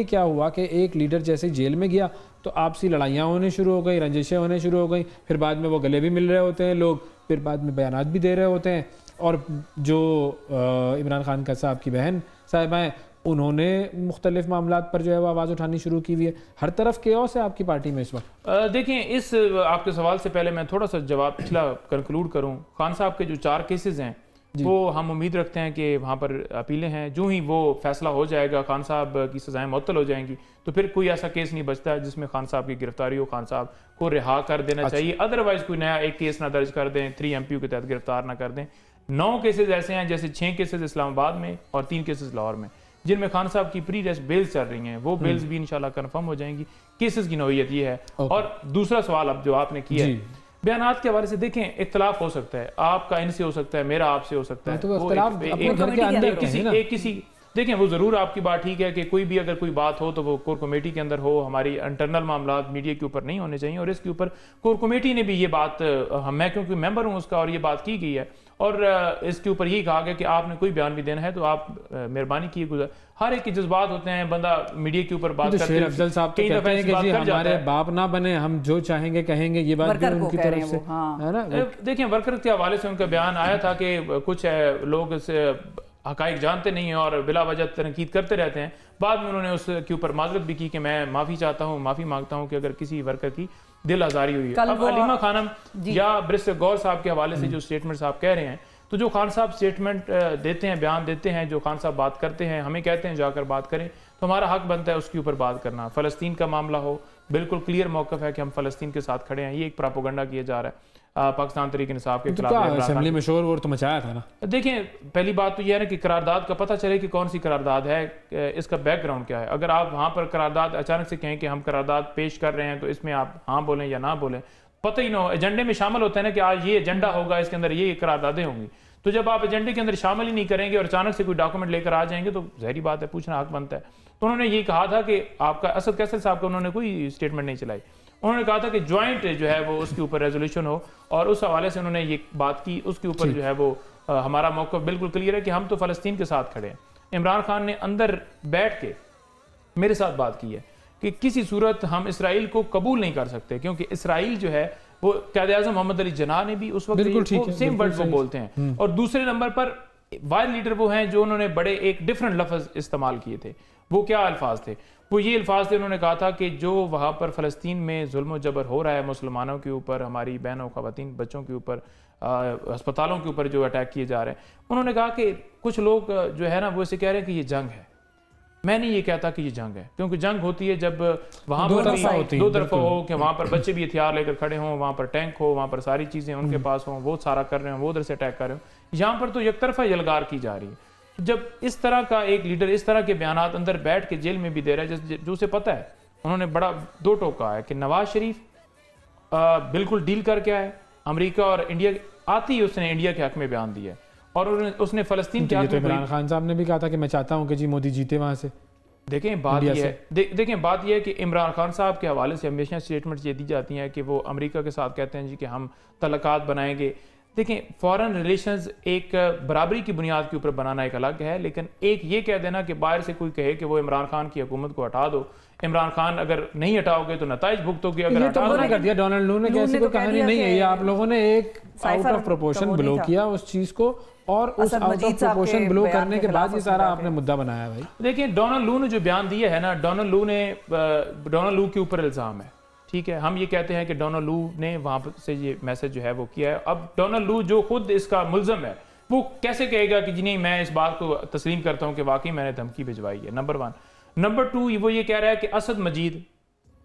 B: کیا ہوا کہ ایک لیڈر جیسے جیل میں گیا تو آپسی لڑائیاں ہونے شروع ہو گئی، رنجشیں ہونے شروع ہو گئی، پھر بعد میں وہ گلے بھی مل رہے ہوتے ہیں لوگ، پھر بعد میں بیانات بھی دے رہے ہوتے ہیں. اور جو عمران خان کا صاحب کی بہن صاحبہ ہیں انہوں نے مختلف معاملات پر جو ہے وہ آواز اٹھانی شروع کی ہوئی ہے. ہر طرف کیوس ہے آپ کی پارٹی میں اس وقت.
F: دیکھیں اس آپ کے سوال سے پہلے میں تھوڑا سا جواب پچھلا کنکلوڈ کروں. خان صاحب کے جو 4 کیسز ہیں وہ ہم امید رکھتے ہیں کہ وہاں پر اپیلیں ہیں، جو ہی وہ فیصلہ ہو جائے گا، خان صاحب کی سزائیں معطل ہو جائیں گی تو پھر کوئی ایسا کیس نہیں بچتا ہے جس میں خان صاحب کی گرفتاری ہو. خان صاحب کو رہا کر دینا چاہیے، ادروائز کوئی نیا ایک کیس نہ درج کر دیں، 3 MPO کے تحت گرفتار نہ کر دیں. 9 کیسز ایسے ہیں جیسے 6 کیسز اسلام آباد میں اور 3 کیسز لاہور میں جن میں خان صاحب کی پری ٹیسٹ بیلز چل رہی ہیں. وہ بیلز بھی انشاءاللہ کنفرم ہو جائیں گی. کیسز کی نوعیت یہ ہے. اور دوسرا سوال اب جو آپ نے کیا ہے بیانات کے حوالے سے، دیکھیں اختلاف ہو سکتا ہے، آپ کا ان سے ہو سکتا ہے، میرا آپ سے ہو سکتا ہے. دیکھیں وہ ضرور آپ کی بات ٹھیک ہے کہ کوئی بھی اگر کوئی بات ہو تو وہ کور کمیٹی کے اندر ہو, ہماری انٹرنل معاملات میڈیا کے اوپر نہیں ہونے چاہیے, اور اس کے اوپر کور کمیٹی نے بھی یہ بات, میں کیونکہ ممبر ہوں اس کا, اور یہ بات کی گئی ہے, اور اس کے اوپر یہی کہا گیا کہ آپ نے کوئی بیان بھی دینا ہے تو آپ مہربانی کیے گزر, ہر ایک کے جذبات ہوتے ہیں, بندہ میڈیا کے اوپر بات کرتے ہیں.
B: افضل صاحب تو کہتے ہیں کہ جی ہمارے باپ نہ بنے, ہم جو چاہیں گے کہیں گے, یہ بات بھی ان کی طرف سے ہے نا.
F: دیکھیں ورکر کے حوالے سے ان کا بیان آیا تھا کہ کچھ لوگ اس حقائق جانتے نہیں ہیں اور بلا وجہ تنقید کرتے رہتے ہیں. بعد میں انہوں نے اس کے اوپر معذرت بھی کی کہ میں معافی چاہتا ہوں, معافی مانگتا ہوں کہ اگر کسی ورکر کی دل آزاری ہوئی ہے. اب علیمہ خانم یا برسٹر گور صاحب کے حوالے سے جو سٹیٹمنٹس آپ کہہ رہے ہیں, تو جو خان صاحب سٹیٹمنٹ دیتے ہیں, بیان دیتے ہیں, جو خان صاحب بات کرتے ہیں, ہمیں کہتے ہیں جا کر بات کریں, تو ہمارا حق بنتا ہے اس کے اوپر بات کرنا. فلسطین کا معاملہ ہو, بالکل کلیئر موقف ہے کہ ہم فلسطین کے ساتھ کھڑے ہیں. یہ ایک پراپوگنڈا کیا جا رہا ہے پاکستان تحریک انصاف کے خلاف.
B: اسمبلی میں شور وور تو مچایا تھا نا.
F: دیکھیں پہلی بات تو یہ ہے نا کہ قرارداد کا پتہ چلے کہ کون سی قرارداد ہے, اس کا بیک گراؤنڈ کیا ہے. اگر آپ وہاں پر قرارداد اچانک سے کہیں کہ ہم قرارداد پیش کر رہے ہیں تو اس میں آپ ہاں بولیں یا نہ بولیں, پتہ ہی نہ ہو. ایجنڈے میں شامل ہوتا ہے نا کہ آج یہ ایجنڈا ہوگا, اس کے اندر یہ قراردادیں ہوں گی, تو جب آپ ایجنڈے کے اندر شامل ہی نہیں کریں گے اور اچانک سے کوئی ڈاکومنٹ لے کر آ جائیں گے تو ظاہری بات ہے پوچھنا حق بنتا ہے. تو انہوں نے یہ کہا تھا کہ آپ کا اسد قیصر صاحب کا انہوں نے کوئی سٹیٹمنٹ نہیں چلائی, انہوں نے کہا تھا کہ جوائنٹ جو ہے وہ اس کے اوپر ریزولوشن ہو, اور اس حوالے سے انہوں نے یہ بات کی. اس کے اوپر جو ہے وہ ہمارا موقف بالکل کلیئر ہے کہ ہم تو فلسطین کے ساتھ کھڑے ہیں. عمران خان نے اندر بیٹھ کے میرے ساتھ بات کی ہے کہ کسی صورت ہم اسرائیل کو قبول نہیں کر سکتے, کیونکہ اسرائیل جو ہے وہ قائد اعظم محمد علی جناح نے بھی اس وقت سیم ورڈ وہ بولتے ہیں, اور دوسرے نمبر پر وائر لیڈر وہ ہیں جو انہوں نے بڑے ایک ڈیفرنٹ لفظ استعمال کیے تھے. وہ کیا الفاظ تھے؟ وہ یہ الفاظ تھے, انہوں نے کہا تھا کہ جو وہاں پر فلسطین میں ظلم و جبر ہو رہا ہے مسلمانوں کے اوپر, ہماری بہنوں, خواتین, بچوں کے اوپر, ہسپتالوں کے اوپر جو اٹیک کیے جا رہے ہیں, انہوں نے کہا کہ کچھ لوگ جو ہے نا وہ اسے کہہ رہے ہیں کہ یہ جنگ ہے. میں نہیں یہ کہتا کہ یہ جنگ ہے, کیونکہ جنگ ہوتی ہے جب وہاں پر دو طرفہ ہو, کہ وہاں پر بچے بھی ہتھیار لے کر کھڑے ہوں, وہاں پر ٹینک ہو, وہاں پر ساری چیزیں ان کے پاس ہوں, وہ سارا کر رہے ہوں, وہ ادھر سے اٹیک کر رہے ہوں. یہاں پر تو یک طرفہ یلغار کی جا رہی ہے. جب اس طرح کا ایک لیڈر اس طرح کے بیانات اندر بیٹھ کے جیل میں بھی دے رہا ہے, جو اسے پتہ ہے, انہوں نے بڑا دو ٹوکا ہے کہ نواز شریف بالکل ڈیل کر کے آئے, امریکہ اور انڈیا آتی ہی اس نے انڈیا کے حق میں بیان دیا ہے, اور اس نے فلسطین کے حق میں.
B: عمران خان صاحب نے بھی کہا تھا کہ میں چاہتا ہوں کہ جی مودی جیتے وہاں سے.
F: دیکھیں بات یہ ہے کہ عمران خان صاحب کے حوالے سے ہمیشہ سٹیٹمنٹس یہ دی جاتی ہیں کہ وہ امریکہ کے ساتھ کہتے ہیں جی کہ ہم تعلقات بنائیں گے. دیکھیں فارن ریلیشنز ایک برابری کی بنیاد کے اوپر بنانا ایک الگ ہے, لیکن ایک یہ کہہ دینا کہ باہر سے کوئی کہے کہ وہ عمران خان کی حکومت کو ہٹا دو, عمران خان اگر نہیں ہٹاؤ گے تو نتائج بھگتو گے, اگر ہٹا دو
B: کر دیا. ڈونلڈ لو نے کیسی کوئی کہانی نہیں ہے, یہ آپ لوگوں نے ایک آؤٹ آف پروپورشن بلو کیا اس چیز کو, اور اس آؤٹ آف پروپورشن بلو کرنے کے بعد یہ سارا آپ نے مدعا بنایا. بھائی
F: دیکھیں ڈونلڈ لو نے جو بیان دیا ہے نا, ڈونلڈ لو کے اوپر الزام ہے, ٹھیک ہے, ہم یہ کہتے ہیں کہ ڈونلڈ لو نے وہاں سے یہ میسج جو ہے وہ کیا ہے. اب ڈونلڈ لو جو خود اس کا ملزم ہے, وہ کیسے کہے گا کہ جی نہیں میں اس بات کو تسلیم کرتا ہوں کہ واقعی میں نے دھمکی بھجوائی ہے؟ نمبر 1. نمبر 2 وہ یہ کہہ رہا ہے کہ اسد مجید,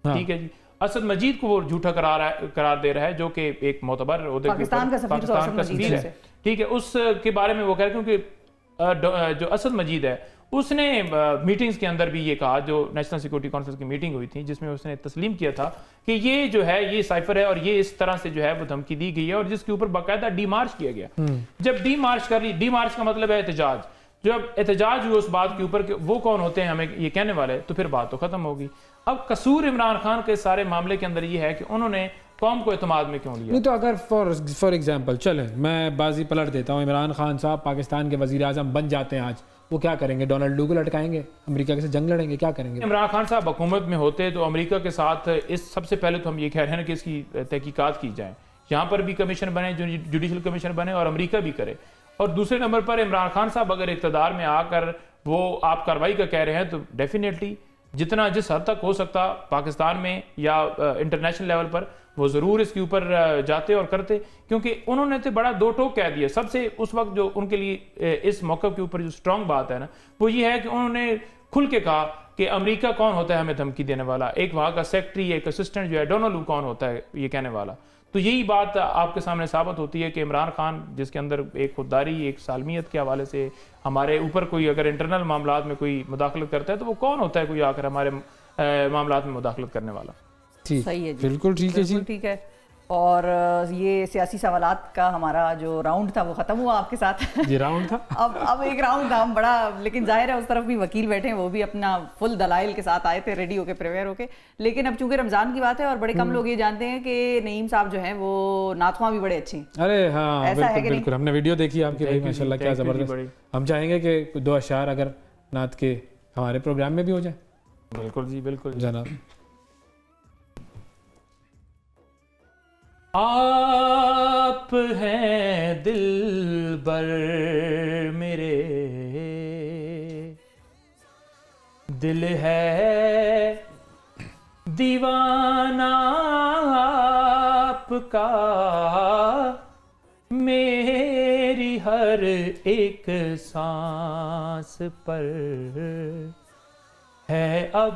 F: ٹھیک ہے جی, اسد مجید کو وہ جھوٹا قرار دے رہا ہے, جو کہ ایک معتبر عہدے کے اوپر پاکستان کا سفیر ہے, ٹھیک ہے. اس کے بارے میں وہ کہہ رہے ہیں کیونکہ جو اسد مجید ہے اس نے میٹنگز کے اندر بھی یہ کہا, جو نیشنل سیکورٹی کانفرنس کی میٹنگ ہوئی تھی جس میں اس نے تسلیم کیا تھا کہ یہ جو ہے یہ سائفر ہے, اور یہ اس طرح سے جو ہے وہ دھمکی دی گئی ہے, اور جس کے اوپر باقاعدہ ڈی مارچ کیا گیا. جب ڈی مارچ کر لی, ڈی مارچ کا مطلب ہے احتجاج, جب احتجاج ہوئی اس بات کے اوپر کہ وہ کون ہوتے ہیں ہمیں یہ کہنے والے, تو پھر بات تو ختم ہوگی. اب قصور عمران خان کے سارے معاملے کے اندر یہ ہے کہ انہوں نے قوم کو اعتماد میں کیوں لیا.
B: نہیں تو اگر فار ایگزامپل چلیں میں بازی پلٹ دیتا ہوں, عمران خان صاحب پاکستان کے وزیر اعظم بن جاتے ہیں آج, وہ کیا کریں گے؟ ڈونلڈ لو کو لٹکائیں گے, امریکہ کے ساتھ جنگ لڑیں گے, کیا کریں گے؟
F: عمران خان صاحب حکومت میں ہوتے تو امریکہ کے ساتھ سب سے پہلے تو ہم یہ کہہ رہے ہیں کہ اس کی تحقیقات کی جائیں, یہاں پر بھی کمیشن بنے, جوڈیشل کمیشن بنے, اور امریکہ بھی کرے. اور دوسرے نمبر پر عمران خان صاحب اگر اقتدار میں آ کر وہ آپ کارروائی کا کہہ رہے ہیں تو ڈیفینیٹلی جتنا جس حد تک ہو سکتا پاکستان میں یا انٹرنیشنل لیول پر وہ ضرور اس کے اوپر جاتے اور کرتے, کیونکہ انہوں نے تو بڑا دو ٹوک کہہ دیا. سب سے اس وقت جو ان کے لیے اس موقع کے اوپر جو سٹرونگ بات ہے نا, وہ یہ ہے کہ انہوں نے کھل کے کہا کہ امریکہ کون ہوتا ہے ہمیں دھمکی دینے والا, ایک وہاں کا سیکٹری, ایک اسسٹنٹ جو ہے ڈونلڈ لو کون ہوتا ہے یہ کہنے والا. تو یہی بات آپ کے سامنے ثابت ہوتی ہے کہ عمران خان جس کے اندر ایک خودداری, ایک سالمیت کے حوالے سے ہمارے اوپر کوئی اگر انٹرنل معاملات میں کوئی مداخلت کرتا ہے تو وہ کون ہوتا ہے کوئی آ کر ہمارے معاملات میں مداخلت کرنے والا.
A: صحیح ہے جی,
B: بالکل ٹھیک ہے جی,
A: ٹھیک ہے. اور یہ سیاسی سوالات کا ہمارا جو راؤنڈ تھا وہ ختم ہوا آپ کے ساتھ.
B: یہ راؤنڈ تھا,
A: اب ایک راؤنڈ تھا ہم بڑا, لیکن ظاہر ہے اس طرف بھی وکیل بیٹھے ہیں, وہ بھی اپنا فل دلائل کے ساتھ آئے تھے, ریڈی ہو کے پریپیئر ہو کے. لیکن اب چونکہ رمضان کی بات ہے اور بڑے کم لوگ یہ جانتے ہیں کہ نعیم صاحب جو ہیں وہ نعت خواں بھی بڑے اچھے ہیں.
B: ارے ہاں بالکل بالکل, ہم نے ویڈیو دیکھی آپ کی بھائی, ماشاء اللہ کیا زبردست. ہم چاہیں گے کہ 2 اشعار اگر نعت کے ہمارے پروگرام میں بھی ہو جائیں.
F: بالکل جی بالکل
B: جناب.
F: آپ ہیں دلبر میرے, دل ہے دیوانہ آپ کا, میری ہر ایک سانس پر ہے اب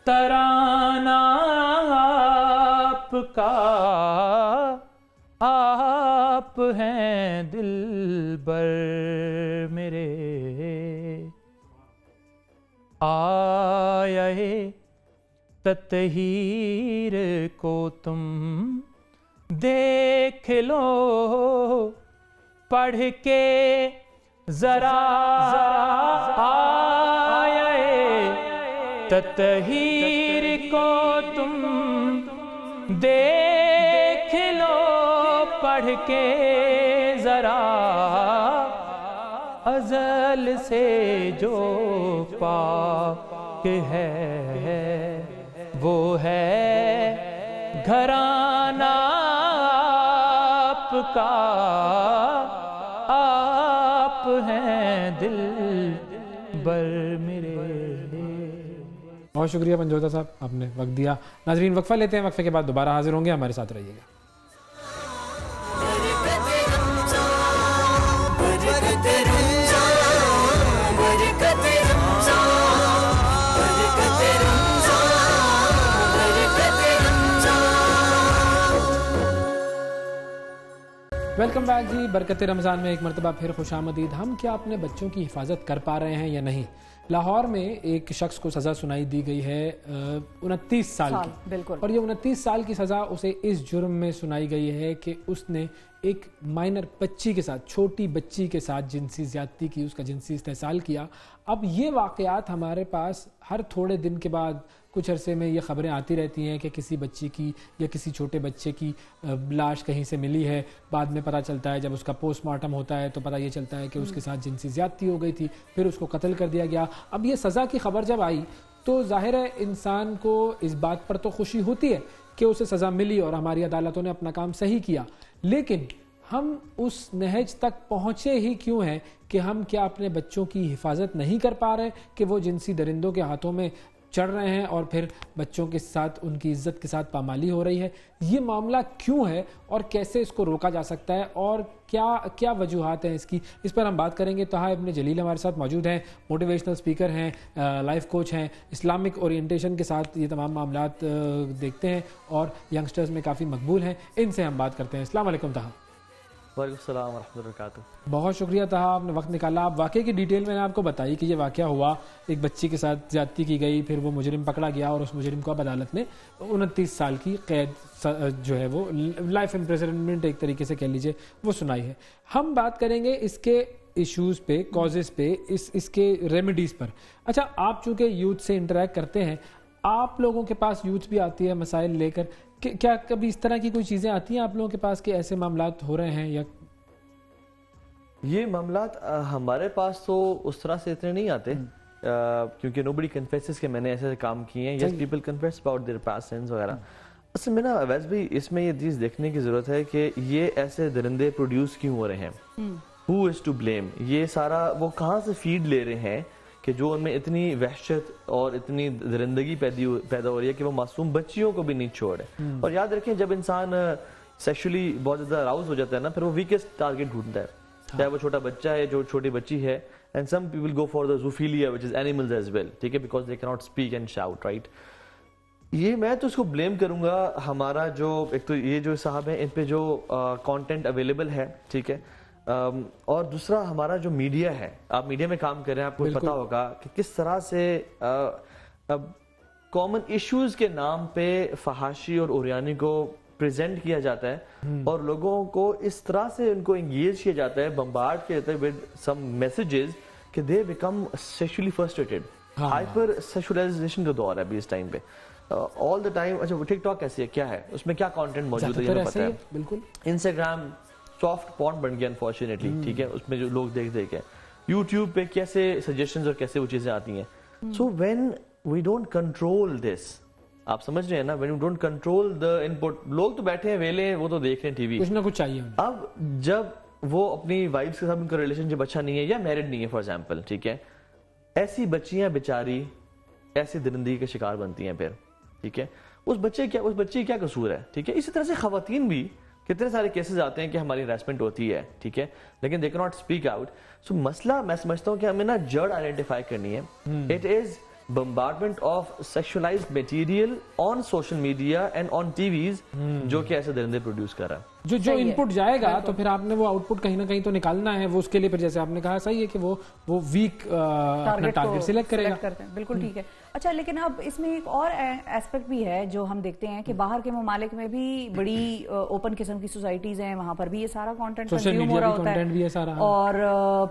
F: ترانہ آپ کا. آپ ہیں دلبر میرے, آئے تطہیر کو تم دیکھ لو, پڑھ کے ذرا آئے تطہیر کو تم دیکھ لو, پڑھ کے ذرا, ازل سے جو پاک ہے وہ ہے گھرانہ آپ کا. آپ ہیں دلبر میرے.
B: بہت شکریہ پنجوتا صاحب, آپ نے وقت دیا. ناظرین وقفہ لیتے ہیں, وقفے کے بعد دوبارہ حاضر ہوں گے, ہمارے ساتھ رہیے گا. ویلکم بیک جی. برکت رمضان میں ایک مرتبہ پھر خوش آمدید. ہم کیا اپنے بچوں کی حفاظت کر پا رہے ہیں یا نہیں؟ لاہور میں ایک شخص کو سزا سنائی دی گئی ہے 29 سال کی, بالکل, اور یہ 29 سال کی سزا اسے اس جرم میں سنائی گئی ہے کہ اس نے ایک مائنر بچی کے ساتھ, چھوٹی بچی کے ساتھ جنسی زیادتی کی, اس کا جنسی استحصال کیا. اب یہ واقعات ہمارے پاس ہر تھوڑے دن کے بعد کچھ عرصے میں یہ خبریں آتی رہتی ہیں کہ کسی بچی کی یا کسی چھوٹے بچے کی لاش کہیں سے ملی ہے. بعد میں پتہ چلتا ہے, جب اس کا پوسٹ مارٹم ہوتا ہے تو پتہ یہ چلتا ہے کہ اس کے ساتھ جنسی زیادتی ہو گئی تھی, پھر اس کو قتل کر دیا گیا. اب یہ سزا کی خبر جب آئی تو ظاہر ہے انسان کو اس بات پر تو خوشی ہوتی ہے کہ اسے سزا ملی اور ہماری عدالتوں نے اپنا کام صحیح کیا, لیکن ہم اس نہج تک پہنچے ہی کیوں ہیں کہ ہم کیا اپنے بچوں کی حفاظت نہیں کر پا رہے کہ وہ جنسی درندوں کے ہاتھوں میں چڑھ رہے ہیں اور پھر بچوں کے ساتھ ان کی عزت کے ساتھ پامالی ہو رہی ہے. یہ معاملہ کیوں ہے اور کیسے اس کو روکا جا سکتا ہے اور کیا وجوہات ہیں اس کی, اس پر ہم بات کریں گے. طہا ابن جلیل ہمارے ساتھ موجود ہیں, موٹیویشنل سپیکر ہیں, لائف کوچ ہیں, اسلامک اورینٹیشن کے ساتھ یہ تمام معاملات دیکھتے ہیں اور ینگسٹرز میں کافی مقبول ہیں. ان سے ہم بات کرتے ہیں. السلام علیکم طہا.
G: وعلیکم السلام ورحمۃ اللہ وبرکاتہ. بہت
B: شکریہ طہا, آپ نے وقت نکالا. آپ واقعے کی ڈیٹیل میں نے آپ کو بتائی کہ یہ واقعہ ہوا, ایک بچی کے ساتھ زیادتی کی گئی, پھر وہ مجرم پکڑا گیا اور اس مجرم کو اب عدالت نے 29 سال کی قید جو ہے وہ لائف امپریزنمنٹ ایک طریقے سے کہہ لیجیے وہ سنائی ہے. ہم بات کریں گے اس کے ایشوز پہ, کازز پہ, اس کے ریمیڈیز پر. اچھا, آپ چونکہ یوتھ سے انٹریکٹ کرتے ہیں, آپ لوگوں کے پاس یوتھ بھی آتی ہے مسائل لے کر, کیا کبھی اس طرح کی کوئی چیزیں آتی ہیں آپ لوگوں کے پاس کہ ایسے معاملات ہو رہے ہیں؟ یا
G: یہ معاملات ہمارے پاس تو اس طرح سے اتنے نہیں آتے کیونکہ nobody confesses کہ میں نے ایسے کام کیے ہیں. yes people confess about their past sins وغیرہ. اصل میں نا ویسے بھی اس میں یہ چیز دیکھنے کی ضرورت ہے کہ یہ ایسے درندے پروڈیوس کیوں ہو رہے ہیں, who is to blame, یہ سارا وہ کہاں سے فیڈ لے رہے ہیں کہ جو ان میں اتنی وحشت اور اتنی درندگی پیدا ہو رہی ہے کہ وہ معصوم بچیوں کو بھی نہیں چھوڑے. اور یاد رکھیں جب انسان سیکشولی بہت زیادہ اراؤز ہو جاتا ہے نا, پھر وہ ویکسٹ ٹارگٹ ڈھونڈتا ہے, چاہے وہ چھوٹا بچہ ہے جو چھوٹی بچی ہے. and some people go for the zoophilia which is animals as well, ٹھیک ہے, because they cannot speak and shout, right. یہ میں تو اس کو بلیم کروں گا ہمارا جو ایک تو یہ جو صاحب ہیں ان پہ جو کانٹینٹ اویلیبل ہے, ٹھیک ہے, اور دوسرا ہمارا جو میڈیا ہے, آپ میڈیا میں کام کر رہے ہیں, آپ کو پتا ہوگا کہ کس طرح سے کامن ایشوز کے نام پہ فحاشی اور اوریانی کو پریزنٹ کیا جاتا ہے اور لوگوں کو اس طرح سے ان کو انگیج کیا جاتا ہے, بمبارڈ کیا جاتا ہے ود سم میسیجز کہ they become sexually frustrated. Hyper sexualisation کا دور ہے ابھی اس ٹائم پہ آل دا ٹائم. اچھا وہ ٹک ٹاک کیسی ہے, کیا ہے اس میں, کیا کانٹینٹ موجود ہے, یہ پتہ ہے.
B: بالکل.
G: انسٹاگرام سافٹ پورن بن گیا انفارچونیٹلی, ٹھیک ہے, اس میں جو لوگ دیکھ کے. یوٹیوب پہ کیسے سجیشنز اور کیسے وہ چیزیں آتی ہیں. So when we don't control this, آپ سمجھ رہے ہیں نا, when you don't control the input, لوگ تو بیٹھے ہیں ویلے ہیں, وہ تو دیکھ رہے ہیں ٹی وی,
B: کچھ نہ کچھ چاہیے.
G: اب جب وہ اپنی وائفس کے ساتھ ان کا ریلیشن شپ اچھا نہیں ہے یا میرڈ نہیں ہے فار ایگزامپل, ٹھیک ہے, ایسی بچیاں بیچاری ایسی درندگی کے شکار بنتی ہیں پھر, ٹھیک ہے. اس بچے کیا قصور ہے, ٹھیک ہے. اسی طرح سے خواتین بھی کتنے سارے کیسز آتے ہیں کہ ہماری ہراسمنٹ ہوتی ہے, ٹھیک ہے, لیکن دے کینٹ اسپیک آؤٹ. سو مسئلہ میں سمجھتا ہوں کہ ہمیں نا جڑ آئیڈینٹیفائی کرنی ہے. It is bombardment of sexualized material on social media and on TVs جو کہ ایسے درندے پروڈیوس کر رہا ہے.
B: جو ان پٹ جائے گا تو پھر آپ نے وہ آؤٹ پٹ کہیں نہ کہیں تو نکالنا ہے. وہ اس کے لیے پھر جیسے آپ نے کہا صحیح ہے کہ وہ ویک اپنا ٹارگٹ سلیکٹ کرے گا.
A: بالکل ٹھیک ہے. اچھا لیکن اب اس میں ایک اور ایسپیکٹ بھی ہے جو ہم دیکھتے ہیں کہ باہر کے ممالک میں بھی بڑی اوپن قسم کی سوسائٹیز ہیں, وہاں پر بھی یہ سارا کانٹینٹ کنزیوم ہو رہا ہوتا ہے. اور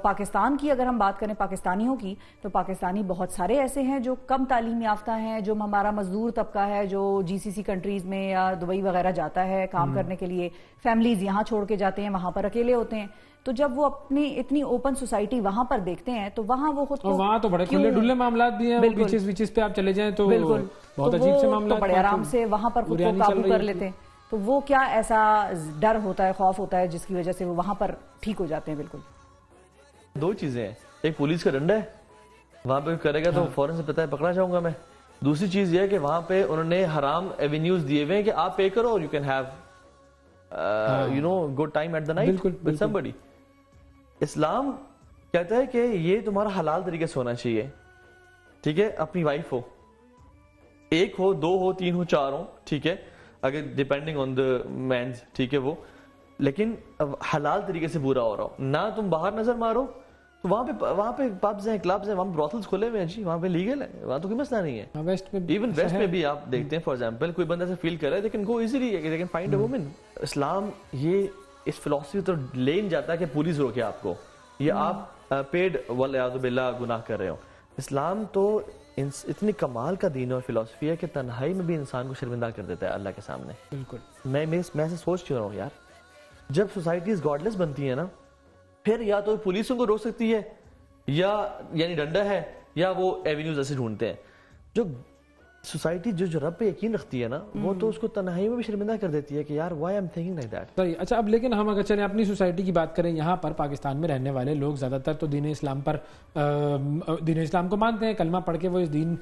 A: پاکستان کی اگر ہم بات کریں پاکستانیوں کی, تو پاکستانی بہت سارے ایسے ہیں جو کم تعلیم یافتہ ہیں, جو ہمارا مزدور طبقہ ہے جو GCC کنٹریز میں یا دبئی وغیرہ جاتا ہے کام کرنے کے لیے, فیملیز یہاں چھوڑ کے جاتے ہیں, وہاں پر اکیلے ہوتے ہیں. تو جب وہ اپنی اتنی اوپن سوسائٹی وہاں پر دیکھتے ہیں تو وہاں وہ خود کو,
B: وہاں تو بڑے کھلے ڈلے معاملات بھی ہیں, بیچز پہ آپ چلے جائیں تو بہت عجیب سے معاملات,
A: بڑے آرام سے وہاں پر خود کو قابو کر لیتے ہیں. تو وہ کیا ایسا ڈر ہوتا ہے, خوف ہوتا ہے جس کی وجہ سے وہ وہاں پر ٹھیک ہو جاتے ہیں؟ بالکل
G: دو چیزیں ہیں, ایک پولیس کا ڈنڈا ہے, وہاں پہ کرے گا تو فوراً سے پتہ ہے پکڑا جاؤں گا میں. دوسری چیز یہ ہے کہ وہاں پہ انہوں نے حرام ایونیوز دیے ہوئے ہیں کہ آپ پے کرو, you can have you know good time at the night with somebody. اسلام کہتا ہے کہ یہ تمہارا حلال طریقے سے ہونا چاہیے, ٹھیک ہے, اپنی وائف ہو, ایک ہو, دو ہو, تین ہو, چار ہو, ٹھیک ہے, اگر ڈیپینڈنگ آن دا مینز, ٹھیک ہے, وہ لیکن حلال طریقے سے پورا ہو رہا ہو, نہ تم باہر نظر مارو. تو وہاں پہ پبز ہیں, کلبز ہیں, وہاں پہ براثلز کھلے ہوئے ہیں جی, وہاں پہ لیگل ہے, وہاں تو کوئی مسئلہ نہیں ہے. ایون ویسٹ میں بھی آپ دیکھتے ہیں فار ایگزامپل کوئی بندہ سے فیل کر رہا ہے, لیکن go easily they can find a woman. اسلام یہ اس فلسفی تو لے نہیں جاتا کہ پولیس روکے آپ کو یا آپ پیڈ والعیاذ باللہ گناہ کر رہے ہو. اسلام تو اتنی کمال کا دین اور فلسفی ہے کہ تنہائی میں بھی انسان کو شرمندہ کر دیتا ہے اللہ کے سامنے.
B: بالکل.
G: میں ایسے سوچ کیوں رہا ہوں یار, جب سوسائٹیز گاڈلیس بنتی ہیں نا, پھر یا تو پولیس ان کو روک سکتی ہے یا یعنی ڈنڈا ہے, یا وہ ایونیوز ایسے ڈھونڈتے ہیں. جو سوسائٹی جو رب پہ یقین رکھتی ہے نا, وہ تو اس کو تنہائی میں بھی شرمندہ کر دیتی ہے کہ یار why I'm thinking like that.
B: صحیح. اچھا اب لیکن ہم اگر چلیں اپنی سوسائٹی کی بات کریں, یہاں پر پاکستان میں رہنے والے لوگ زیادہ تر تو دین اسلام کو مانتے ہیں, کلمہ پڑھ کے وہ اس دین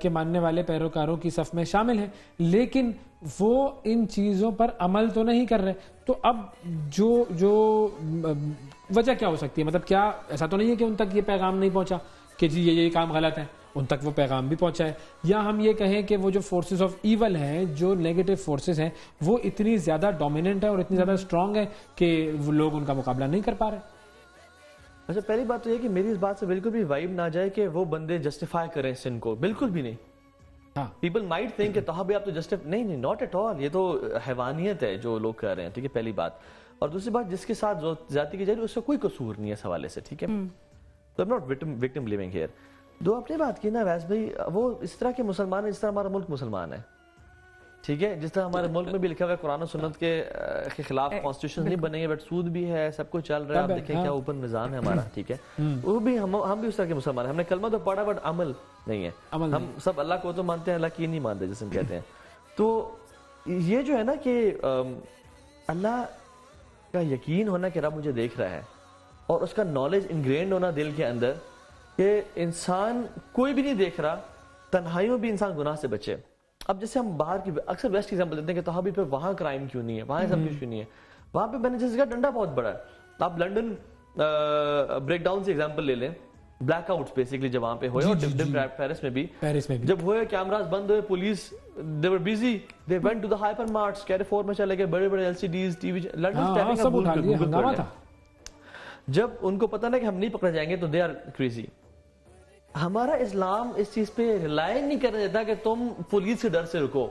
B: کے ماننے والے پیروکاروں کی صف میں شامل ہیں, لیکن وہ ان چیزوں پر عمل تو نہیں کر رہے. تو اب جو وجہ کیا ہو سکتی ہے, مطلب کیا ایسا تو نہیں ہے کہ ان تک یہ پیغام نہیں پہنچا کہ جی یہ کام غلط ہے, ان تک وہ پیغام بھی پہنچا ہے, یا ہم یہ کہیں کہ وہ جو فورسز آف ایول ہیں, جو نیگیٹو فورسز ہیں, وہ اتنی زیادہ ڈومیننٹ ہے اور اتنی زیادہ اسٹرانگ ہے کہ وہ لوگ ان کا مقابلہ نہیں کر پا رہے.
G: اچھا پہلی بات تو یہ کہ میری اس بات سے بالکل بھی وائب نہ جائے کہ وہ بندے جسٹیفائی کریں سن کو, بالکل بھی نہیں. پیپل مائٹ تھنک کہ تہا بھی آپ تو نہیں, ناٹ ایٹ آل, یہ تو حیوانیت ہے جو لوگ کر رہے ہیں, ٹھیک ہے, پہلی بات. اور دوسری بات, جس کے ساتھ زیادتی کی جائے اس کا کوئی قصور نہیں ہے اس حوالے سے, ٹھیک ہے. تو I'm not victim blaming here. دو اپنی بات کی نا ویس بھائی, وہ اس طرح کے مسلمان ہیں جس طرح ہمارا ملک مسلمان ہے, ٹھیک ہے, جس طرح ہمارے ملک میں بھی لکھا ہوا ہے قرآن و سنت کے خلاف کانسٹیٹیوشن نہیں بنے گے, بٹ سود بھی ہے, سب کچھ چل رہا ہے, آپ دیکھیں کیا اوپن نظام ہے ہمارا, ٹھیک ہے. وہ بھی ہم بھی اس طرح کے مسلمان ہیں, ہم نے کلمہ تو پڑھا بٹ عمل نہیں ہے. ہم سب اللہ کو تو مانتے ہیں, اللہ کی نہیں مانتے جسے ہم کہتے ہیں. تو یہ جو ہے نا کہ اللہ کا یقین ہونا کہ رب مجھے دیکھ رہا ہے, اور اس کا نالج انگرینڈ ہونا دل کے اندر کہ انسان کوئی بھی نہیں دیکھ رہا, تنہائیوں بھی انسان گناہ سے بچے. اب جیسے ہم باہر کی اکثر ویسٹ کی ایگزامپل دیتے ہیں کہ تہابی پہ وہاں کرائم کیوں نہیں ہے, وہاں سب کچھ کیوں نہیں ہے. وہاں پہ میں نے جیسے کہا ڈنڈا بہت بڑا ہے. آپ لنڈن بریک ڈاؤن سے ایگزامپل لے لیں, بلیک آؤٹس بیسکلی جب وہاں پہ ہوئے, اور پیرس میں بھی جب ہوئے, کیمراز بند ہوئے, police they were busy, they went to the hyper marts, کیریفور میں چلے گئے, بڑے بڑے LCDs ٹی وی, لنڈن
B: سب اٹھا لیا, ہنگامہ تھا.
G: جب ان کو پتہ نا کہ ہم نہیں پکڑے جائیں گے تو دے آر کریزی. ہمارا اسلام اس چیز پہ ریلائی نہیں کرنے دیتا کہ تم پولیس کے ڈر سے رکو,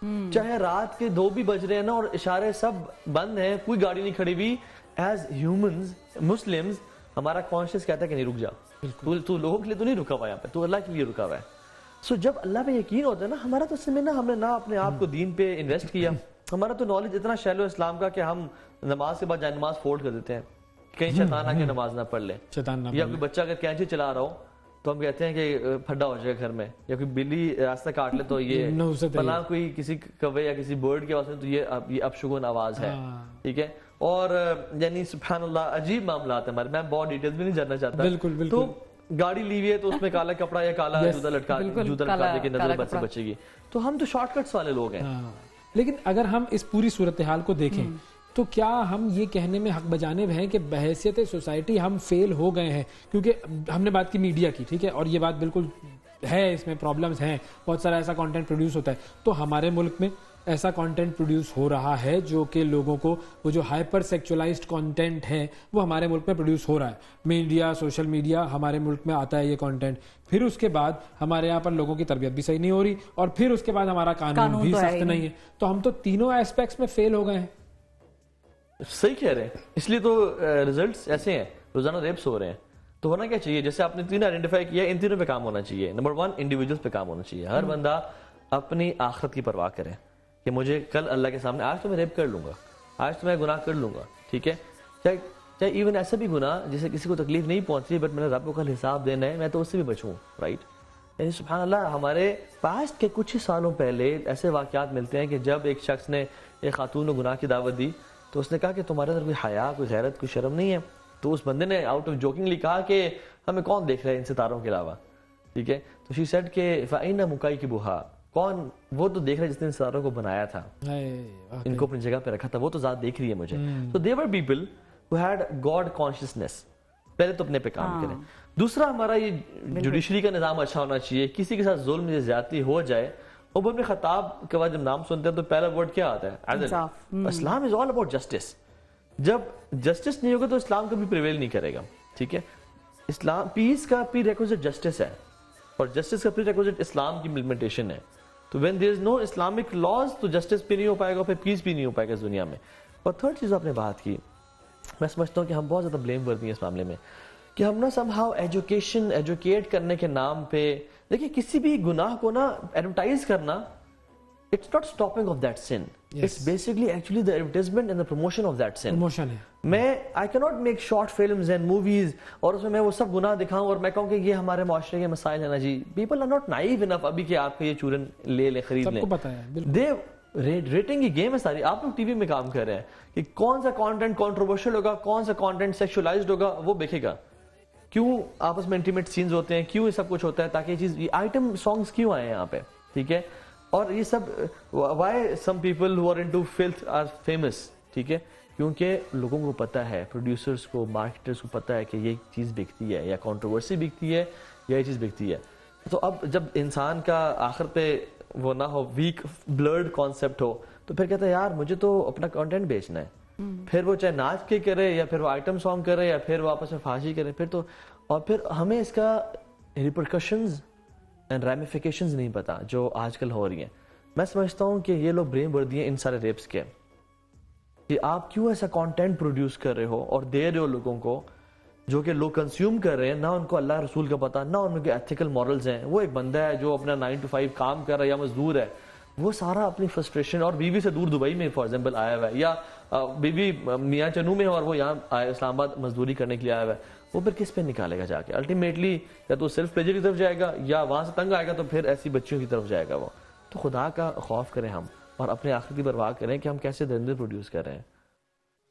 G: چاہے رات کے 2 بھی بج رہے ہیں نا اور اشارے سب بند ہیں, کوئی گاڑی نہیں کھڑی ہوئی, ایز ہیومنز مسلمز ہمارا کانشیس کہتا ہے کہ نہیں رک جا, تو لوگوں کے لیے تو نہیں رکا ہوا یہاں پہ, تو اللہ کے لیے رکا ہوا ہے. سو جب اللہ پہ یقین ہوتا ہے نا ہمارا, تو اس میں نا ہم نے نہ اپنے آپ کو دین پہ انویسٹ کیا, ہمارا تو نالج اتنا شیلو اسلام کا کہ ہم نماز کے بعد جائے نماز فولڈ کر دیتے ہیں, کہیں شیطان آ کے نماز نہ پڑھ لے, یا کوئی بچہ اگر کینچی چلا رہا ہو تو ہم کہتے ہیں کہ پھڈا ہو جائے گا گھر میں, یا کوئی بلی راستہ کاٹ لے تو یہ فلاں کوئی کسی کوے یا کسی برڈ کی آواز میں تو یہ اپشگون آواز ہے, ٹھیک ہے. اور یعنی سبحان اللہ عجیب معاملات ہیں ہمارے, میں بہت ڈیٹیلز بھی نہیں جاننا چاہتا. تو گاڑی لی ہوئی ہے تو اس میں کالا کپڑا یا کالا جوتا لٹکا دے کے نظر بچ سے بچے گی, تو ہم تو شارٹ کٹس والے لوگ ہیں.
B: لیکن اگر ہم اس پوری صورتحال کو دیکھیں تو کیا ہم یہ کہنے میں حق بجانب ہیں کہ بحیثیت سوسائٹی ہم فیل ہو گئے ہیں؟ کیونکہ ہم نے بات کی میڈیا کی, ٹھیک ہے, اور یہ بات بالکل ہے, اس میں پرابلمز ہیں, بہت سارا ایسا کانٹینٹ پروڈیوس ہوتا ہے. تو ہمارے ملک میں ایسا کانٹینٹ پروڈیوس ہو رہا ہے جو کہ لوگوں کو, وہ جو ہائپر سیکچولائزڈ کانٹینٹ ہے وہ ہمارے ملک میں پروڈیوس ہو رہا ہے. میڈیا, سوشل میڈیا, ہمارے ملک میں آتا ہے یہ کانٹینٹ, پھر اس کے بعد ہمارے یہاں پر لوگوں کی تربیت بھی صحیح نہیں ہو رہی, اور پھر اس کے بعد ہمارا قانون بھی سخت نہیں ہے. تو ہم تو تینوں ایسپیکٹس میں فیل ہو گئے ہیں.
G: صحیح کہہ رہے ہیں, اس لیے تو ریزلٹس ایسے ہیں, روزانہ ریپس ہو رہے ہیں. تو ہونا کیا چاہیے, جیسے آپ نے 3 آئیڈینٹیفائی کیا, ان تینوں پہ کام ہونا چاہیے. نمبر 1 انڈیویجولس پہ کام ہونا چاہیے. ہر بندہ اپنی آخرت کی پرواہ کرے کہ مجھے کل اللہ کے سامنے, آج تو میں ریپ کر لوں گا, آج تو میں گناہ کر لوں گا, ٹھیک ہے, چاہے ایون ایسا بھی گناہ جسے کسی کو تکلیف نہیں پہنچی بٹ میں نے رب کو کل حساب دینا ہے, میں تو اس سے بھی بچوں, رائٹ. یعنی سبحان اللہ, ہمارے پاسٹ کے کچھ ہی سالوں پہلے ایسے واقعات ملتے ہیں کہ جب ایک شخص نے ایک خاتون کو گناہ کی دعوت دی تو اس نے کہا کہ تمہارے اندر کوئی حیا, کوئی غیرت, کوئی شرم نہیں ہے. تو اس بندے نے آؤٹ آف جوکنگلی کہا کہ ہمیں کون دیکھ رہا ہے ان ستاروں کے علاوہ, ٹھیک ہے. تو شی سیڈ کہ فَإِنَّ مُكَيْكِبُهَا, کون وہ تو دیکھ رہا ہے جس نے ان ستاروں کو بنایا تھا, ان کو اپنی جگہ پہ رکھا تھا, وہ تو ذات دیکھ رہی ہے مجھے. So they were people who had God consciousness. پہلے تو اپنے پہ کام کریں. دوسرا, ہمارا یہ جوڈیشری کا نظام اچھا ہونا چاہیے. کسی کے ساتھ ظلم یا زیادتی ہو جائے, عمر بن خطاب کے بعد جب نام سنتے ہیں تو پہلا ورڈ کیا آتا ہے؟ عدل. اسلام از آل اباؤٹ جسٹس. جب جسٹس نہیں ہوگا تو اسلام کبھی پریویل نہیں کرے گا, ٹھیک ہے. اسلام پیس کا پری ریکوزٹ جسٹس ہے, اور جسٹس کا پری ریکوزٹ اسلام کی امپلیمنٹیشن ہے. تو when there is no Islamic laws تو جسٹس بھی نہیں ہو پائے گا, پھر پیس بھی نہیں ہو پائے گا اس دنیا میں. اور تھرڈ چیز آپ نے بات کی, میں سمجھتا ہوں کہ ہم بہت زیادہ بلیم ورتھی ہیں اس معاملے میں, کہ ہم نا سم ہاؤ ایجوکیٹ کرنے کے نام پہ, دیکھیں کسی بھی گناہ کو نا ایڈورٹائز کرنا, it's not stopping of that sin. Yes. It's basically actually the advertisement and the promotion of that sin. Promotion ہے. میں I cannot make short films and movies اور اس میں وہ سب گناہ دکھاؤں اور میں کہوں کہ یہ ہمارے معاشرے کے مسائل ہیں نا جی. People are not naive enough ابھی کہ آپ کا یہ چورن لے لیں, خرید لیں. سب کو پتہ ہے. ریٹنگ کی گیم ہے ساری. آپ لوگ ٹی وی میں کام کر رہے ہیں کہ کون سا کانٹینٹ کنٹروورشل ہوگا, کون سا کانٹینٹ سیکشولائزڈ ہوگا, وہ دیکھے گا. کیوں آپس میں انٹیمیٹ سینز ہوتے ہیں, کیوں یہ سب کچھ ہوتا ہے, تاکہ یہ چیز, یہ آئٹم سانگز کیوں آئے ہیں یہاں پہ, ٹھیک ہے. اور یہ سب why some people who are into filth are famous, ٹھیک ہے, کیونکہ لوگوں کو پتہ ہے, پروڈیوسرز کو, مارکیٹرز کو پتہ ہے کہ یہ چیز بکتی ہے, یا کنٹروورسی بکتی ہے, یا یہ چیز بکتی ہے. تو اب جب انسان کا آخر پہ وہ نہ ہو, ویک بلرڈ کانسیپٹ ہو, تو پھر کہتا ہے یار مجھے تو اپنا کانٹینٹ بیچنا ہے. پھر وہ چاہے ناچ کے کرے, یا پھر وہ آئٹم سانگ کرے, یا پھر وہ آپس میں فحاشی کرے, پھر تو, اور پھر ہمیں اس کا ریپرکشنز اینڈ ریمیفیکیشنز نہیں پتا جو آج کل ہو رہی ہیں. میں سمجھتا ہوں کہ یہ لوگ بریم وردی ہیں ان سارے ریپس کے, کہ آپ کیوں ایسا کانٹینٹ پروڈیوس کر رہے ہو اور دے رہے ہو لوگوں کو, جو کہ لوگ کنزیوم کر رہے ہیں, نہ ان کو اللہ رسول کا پتہ, نہ ان کے ایتھیکل مورلز ہیں. وہ ایک بندہ ہے جو اپنا 9 to 5 کام کر رہا ہے یا مزدور ہے, وہ سارا اپنی فرسٹریشن, اور بیوی سے دور دبئی میں فار ایگزامپل آیا ہوا ہے, یا بیوی میاں چنو میں ہے اور وہ یہاں اسلام آباد مزدوری کرنے کے لیے آیا ہوا ہے, وہ پھر کس پہ نکالے گا جا کے؟ الٹیمیٹلی یا تو سیلف پلیجر کی طرف جائے گا, یا وہاں سے تنگ آئے گا تو پھر ایسی بچیوں کی طرف جائے گا وہ. تو خدا کا خوف کریں ہم, اور اپنے آخرت کی پرواہ کریں کہ ہم کیسے درندے پروڈیوس کر رہے ہیں.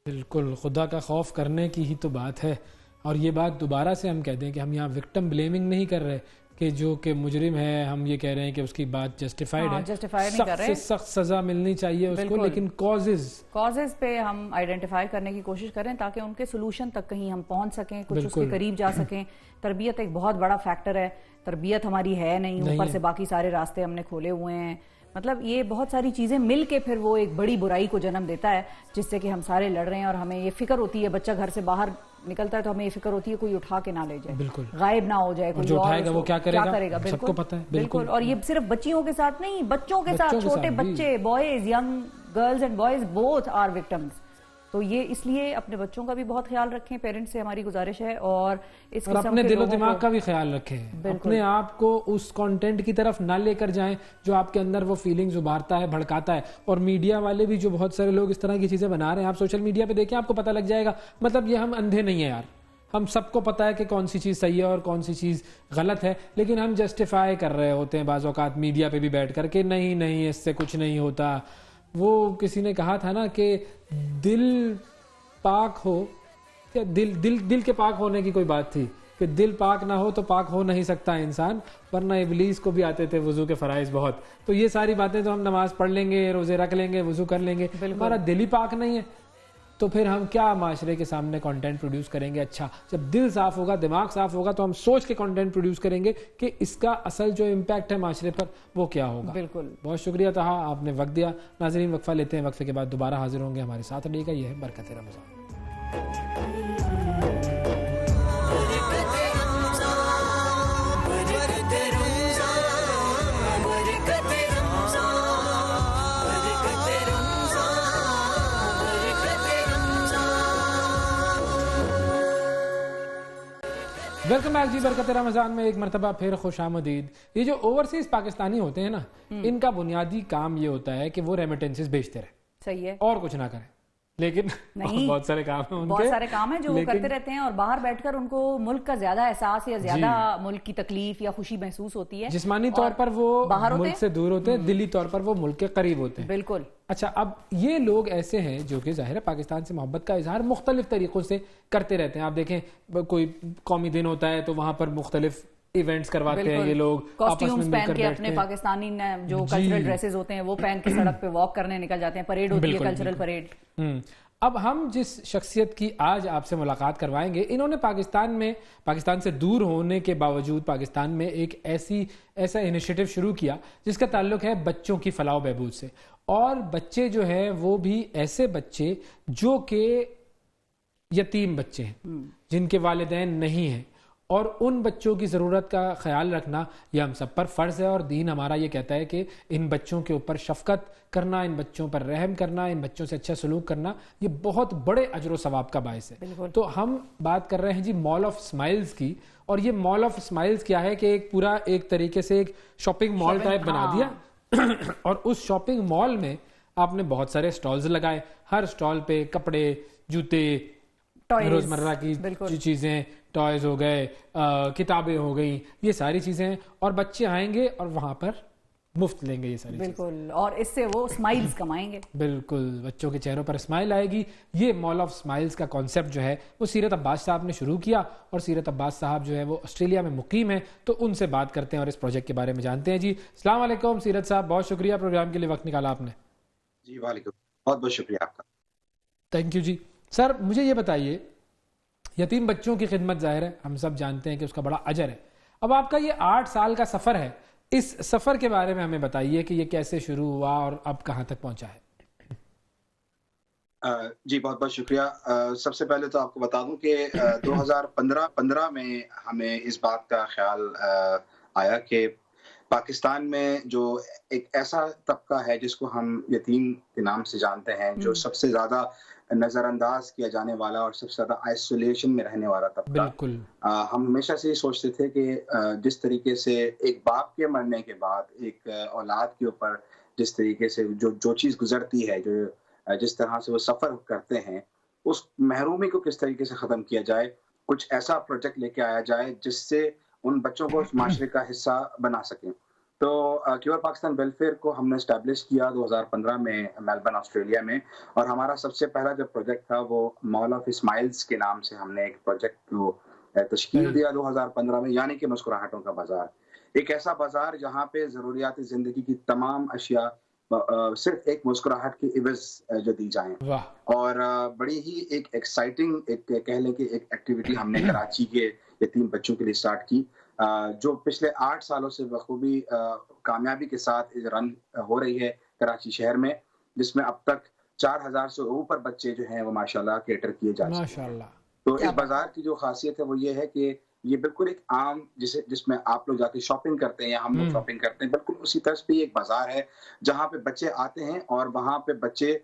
B: بالکل, خدا کا خوف کرنے کی ہی تو بات ہے. اور یہ بات دوبارہ سے ہم کہتے ہیں کہ ہم یہاں وکٹم بلیمنگ نہیں کر رہے, کہ جو کہ مجرم ہے ہم یہ کہہ رہے ہیں کہ اس کی بات جسٹیفائڈ ہے, سخت سے سخت سزا ملنی چاہیے اس کو, لیکن کازز
A: پہ ہم آئیڈینٹیفائی کرنے کی کوشش کریں تاکہ ان کے سولوشن تک کہیں ہم پہنچ سکیں, کچھ اس کے قریب جا سکیں. تربیت ایک بہت بڑا فیکٹر ہے, تربیت ہماری ہے نہیں, اوپر سے باقی سارے راستے ہم نے کھولے ہوئے ہیں. مطلب یہ بہت ساری چیزیں مل کے پھر وہ ایک بڑی برائی کو جنم دیتا ہے, جس سے کہ ہم سارے لڑ رہے ہیں, اور ہمیں یہ فکر ہوتی ہے بچہ گھر سے باہر نکلتا ہے تو ہمیں یہ فکر ہوتی ہے کوئی اٹھا کے نہ لے جائے,
B: بالکل
A: غائب نہ ہو جائے, کوئی
B: جو اٹھائے گا وہ کیا کرے گا, سب کو پتہ ہے.
A: بالکل. اور یہ صرف بچیوں کے ساتھ نہیں, بچوں کے ساتھ, چھوٹے بچے, boys, young girls and boys both are victims. تو یہ اس لیے اپنے بچوں کا بھی بہت خیال رکھیں, پیرنٹس سے ہماری گزارش ہے, اور اس قسم
B: اپنے دل و دماغ کا بھی خیال رکھیں, اپنے آپ کو اس کانٹینٹ کی طرف نہ لے کر جائیں جو آپ کے اندر وہ فیلنگز ابھارتا ہے, بھڑکاتا ہے. اور میڈیا والے بھی جو بہت سارے لوگ اس طرح کی چیزیں بنا رہے ہیں, آپ سوشل میڈیا پہ دیکھیں آپ کو پتہ لگ جائے گا. مطلب یہ ہم اندھے نہیں ہیں یار, ہم سب کو پتہ ہے کہ کون سی چیز صحیح ہے اور کون سی چیز غلط ہے, لیکن ہم جسٹیفائی کر رہے ہوتے ہیں بعض اوقات میڈیا پہ بھی بیٹھ کر کے نہیں اس سے کچھ نہیں ہوتا. وہ کسی نے کہا تھا نا کہ دل پاک ہو, کیا دل کے پاک ہونے کی کوئی بات تھی کہ دل پاک نہ ہو تو پاک ہو نہیں سکتا انسان, ورنہ ابلیس کو بھی آتے تھے وضو کے فرائض بہت. تو یہ ساری باتیں تو ہم نماز پڑھ لیں گے, روزے رکھ لیں گے, وضو کر لیں گے, ہمارا دل ہی پاک نہیں ہے تو پھر ہم کیا معاشرے کے سامنے کنٹینٹ پروڈیوس کریں گے. اچھا جب دل صاف ہوگا, دماغ صاف ہوگا تو ہم سوچ کے کنٹینٹ پروڈیوس کریں گے کہ اس کا اصل جو امپیکٹ ہے معاشرے پر وہ کیا ہوگا.
A: بالکل.
B: بہت شکریہ طہا, آپ نے وقت دیا. ناظرین وقفہ لیتے ہیں, وقفے کے بعد دوبارہ حاضر ہوں گے ہمارے ساتھ. رہیے گا, یہ ہے برکت رمضان. ویلکم بیک جی, برکت رمضان میں ایک مرتبہ پھر خوش آمدید. یہ جو اوورسیز پاکستانی ہوتے ہیں نا, ان کا بنیادی کام یہ ہوتا ہے کہ وہ ریمیٹنسز بھیجتے رہیں,
A: صحیح ہے,
B: اور کچھ نہ کریں. لیکن بہت سارے کام ہیں ان کے,
A: بہت سارے کام ہیں جو وہ کرتے رہتے ہیں, اور باہر بیٹھ کر ان کو ملک کا زیادہ احساس یا زیادہ ملک کی تکلیف یا خوشی محسوس ہوتی ہے.
B: جسمانی طور پر وہ ملک سے دور ہوتے ہیں, دلی طور پر وہ ملک کے قریب ہوتے ہیں.
A: بالکل.
B: اچھا, اب یہ لوگ ایسے ہیں جو کہ ظاہر ہے پاکستان سے محبت کا اظہار مختلف طریقوں سے کرتے رہتے ہیں. آپ دیکھیں کوئی قومی دن ہوتا ہے تو وہاں پر مختلف ایونٹس کرواتے ہیں یہ لوگ,
A: کاسٹیومز پہن کے اپنے پاکستانی جو کلچرل ڈریسز ہوتے ہیں وہ پہن کے سڑک پہ واک کرنے نکل جاتے ہیں, پریڈ ہوتی ہے, کلچرل پریڈ.
B: اب ہم جس شخصیت کی آج آپ سے ملاقات کروائیں گے, انہوں نے پاکستان سے دور ہونے کے باوجود پاکستان میں ایک ایسا انیشیٹو شروع کیا جس کا تعلق ہے بچوں کی فلاح و بہبود سے. اور بچے جو ہیں وہ بھی ایسے بچے جو کہ یتیم بچے ہیں, جن کے والدین نہیں ہیں, اور ان بچوں کی ضرورت کا خیال رکھنا یہ ہم سب پر فرض ہے. اور دین ہمارا یہ کہتا ہے کہ ان بچوں کے اوپر شفقت کرنا, ان بچوں پر رحم کرنا, ان بچوں سے اچھا سلوک کرنا, یہ بہت بڑے اجر و ثواب کا باعث ہے. تو ہم بات کر رہے ہیں جی مال آف اسمائلز کی. اور یہ مال آف اسمائلز کیا ہے کہ ایک طریقے سے ایک شاپنگ مال ٹائپ بنا دیا, اور اس شاپنگ مال میں آپ نے بہت سارے سٹالز لگائے. ہر سٹال پہ کپڑے, جوتے, روزمرہ کی چیزیں, ٹوائز ہو گئے, کتابیں ہو گئی, یہ ساری چیزیں, اور بچے آئیں گے اور وہاں پر مفت لیں گے یہ ساری چیزیں.
A: بالکل, اور اس سے وہ اسمائلز کمائیں گے.
B: بالکل, بچوں کے چہروں پر اسمائل آئے گی. یہ مال آف اسمائلز کا کانسیپٹ جو ہے وہ سیرت عباس صاحب نے شروع کیا, اور سیرت عباس صاحب جو ہے وہ آسٹریلیا میں مقیم ہیں, تو ان سے بات کرتے ہیں اور اس پروجیکٹ کے بارے میں جانتے ہیں. جی السلام علیکم سیرت صاحب, بہت شکریہ پروگرام کے لیے وقت نکالا آپ نے.
H: جی وعلیکم, بہت بہت شکریہ آپ کا.
B: تھینک یو جی. سر مجھے یہ بتائیے, یتیم بچوں کی خدمت ظاہر ہے ہم سب جانتے ہیں کہ اس کا بڑا اجر ہے. اب آپ کا یہ 8 سال کا سفر ہے, اس سفر کے بارے میں ہمیں بتائیے کہ یہ کیسے شروع ہوا اور اب کہاں تک پہنچا ہے.
H: جی بہت بہت شکریہ. سب سے پہلے تو آپ کو بتا دوں کہ 2015 میں ہمیں اس بات کا خیال آیا کہ پاکستان میں جو ایک ایسا طبقہ ہے جس کو ہم یتیم کے نام سے جانتے ہیں, جو سب سے زیادہ نظر انداز کیا جانے والا اور سب سے زیادہ آئسولیشن میں رہنے والا طبقہ.
B: بالکل.
H: ہم ہمیشہ سے یہ سوچتے تھے کہ جس طریقے سے ایک باپ کے مرنے کے بعد ایک اولاد کے اوپر جس طریقے سے جو چیز گزرتی ہے, جس طرح سے وہ سفر کرتے ہیں, اس محرومی کو کس طریقے سے ختم کیا جائے, کچھ ایسا پروجیکٹ لے کے آیا جائے جس سے ان بچوں کو اس معاشرے کا حصہ بنا سکیں. تو کیور پاکستان ویلفیئر کو ہم نے اسٹیبلش کیا 2015 میں میلبرن آسٹریلیا میں, اور ہمارا سب سے پہلا جو پروجیکٹ تھا وہ مال آف اسمائلز کے نام سے ہم نے ایک پروجیکٹ کو تشکیل دیا 2015 میں, یعنی کہ مسکراہٹوں کا بازار. ایک ایسا بازار جہاں پہ ضروریات زندگی کی تمام اشیاء صرف ایک مسکراہٹ کی عوض جو دی جائیں. اور بڑی ہی ایک ایکسائٹنگ ایک کہہ لیں کہ ایک ایکٹیویٹی ہم نے کراچی کے یتیم بچوں کے لیے اسٹارٹ کی, جو پچھلے 8 سالوں سے بخوبی کامیابی کے ساتھ رن ہو رہی ہے کراچی شہر میں, جس میں اب تک 4000 سے اوپر بچے جو ہیں وہ ماشاءاللہ کیٹر کیے جا چکے ہیں. تو اس بازار کی جو خاصیت ہے وہ یہ ہے کہ یہ بالکل ایک عام جس میں آپ لوگ جا کے شاپنگ کرتے ہیں یا ہم لوگ شاپنگ کرتے ہیں، بالکل اسی طرز پہ ایک بازار ہے جہاں پہ بچے آتے ہیں اور وہاں پہ بچے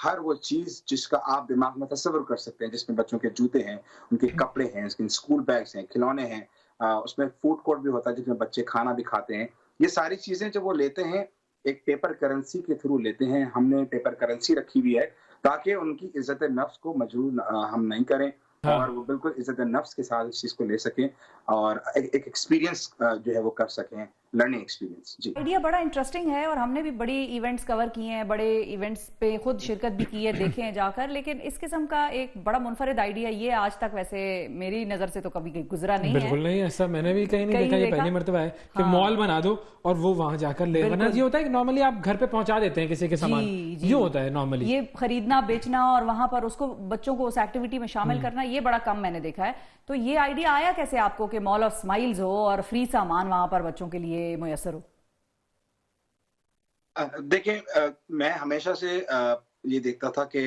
H: ہر وہ چیز جس کا آپ دماغ میں تصور کر سکتے ہیں، جس میں بچوں کے جوتے ہیں، ان کے کپڑے ہیں، اس کے اسکول بیگس ہیں، کھلونے ہیں، اس میں فوڈ کورٹ بھی ہوتا ہے جس میں بچے کھانا بھی کھاتے ہیں. یہ ساری چیزیں جب وہ لیتے ہیں ایک پیپر کرنسی کے تھرو لیتے ہیں. ہم نے پیپر کرنسی رکھی ہوئی ہے تاکہ ان کی عزت نفس کو مجروح ہم نہیں کریں اور وہ بالکل عزت نفس کے ساتھ اس چیز کو لے سکیں اور ایک ایکسپیرینس جو ہے وہ کر سکیں، لرننگ ایکسپیرینس. جی،
A: آئیڈیا بڑا انٹرسٹنگ ہے اور ہم نے بھی بڑی ایونٹس کور کیے ہیں، بڑے ایونٹس پہ خود شرکت بھی کی ہے، دیکھے ہیں جا کر، لیکن اس قسم کا ایک بڑا منفرد آئیڈیا یہ آج تک ویسے میری نظر سے تو کبھی گزرا نہیں ہے.
B: بالکل نہیں، ایسا میں نے بھی کہیں نہیں دیکھا. یہ پہلی مرتبہ ہے کہ مال بنا دو اور وہ وہاں جا کر لے. ورنہ یہ ہوتا ہے کہ نارملی آپ گھر پہ پہنچا دیتے ہیں کسی کے سامان، یہ ہوتا ہے نارملی.
A: یہ خریدنا بیچنا اور وہاں پر اس کو بچوں کو اس ایکٹیویٹی میں شامل کرنا یہ بڑا کم میں نے دیکھا ہے. تو یہ آئیڈیا آیا کیسے آپ کو کہ مال آف اسمائلز ہو اور فری سامان وہاں پر بچوں کے لیے میسر ہو؟
H: دیکھیں، میں ہمیشہ سے یہ دیکھتا تھا کہ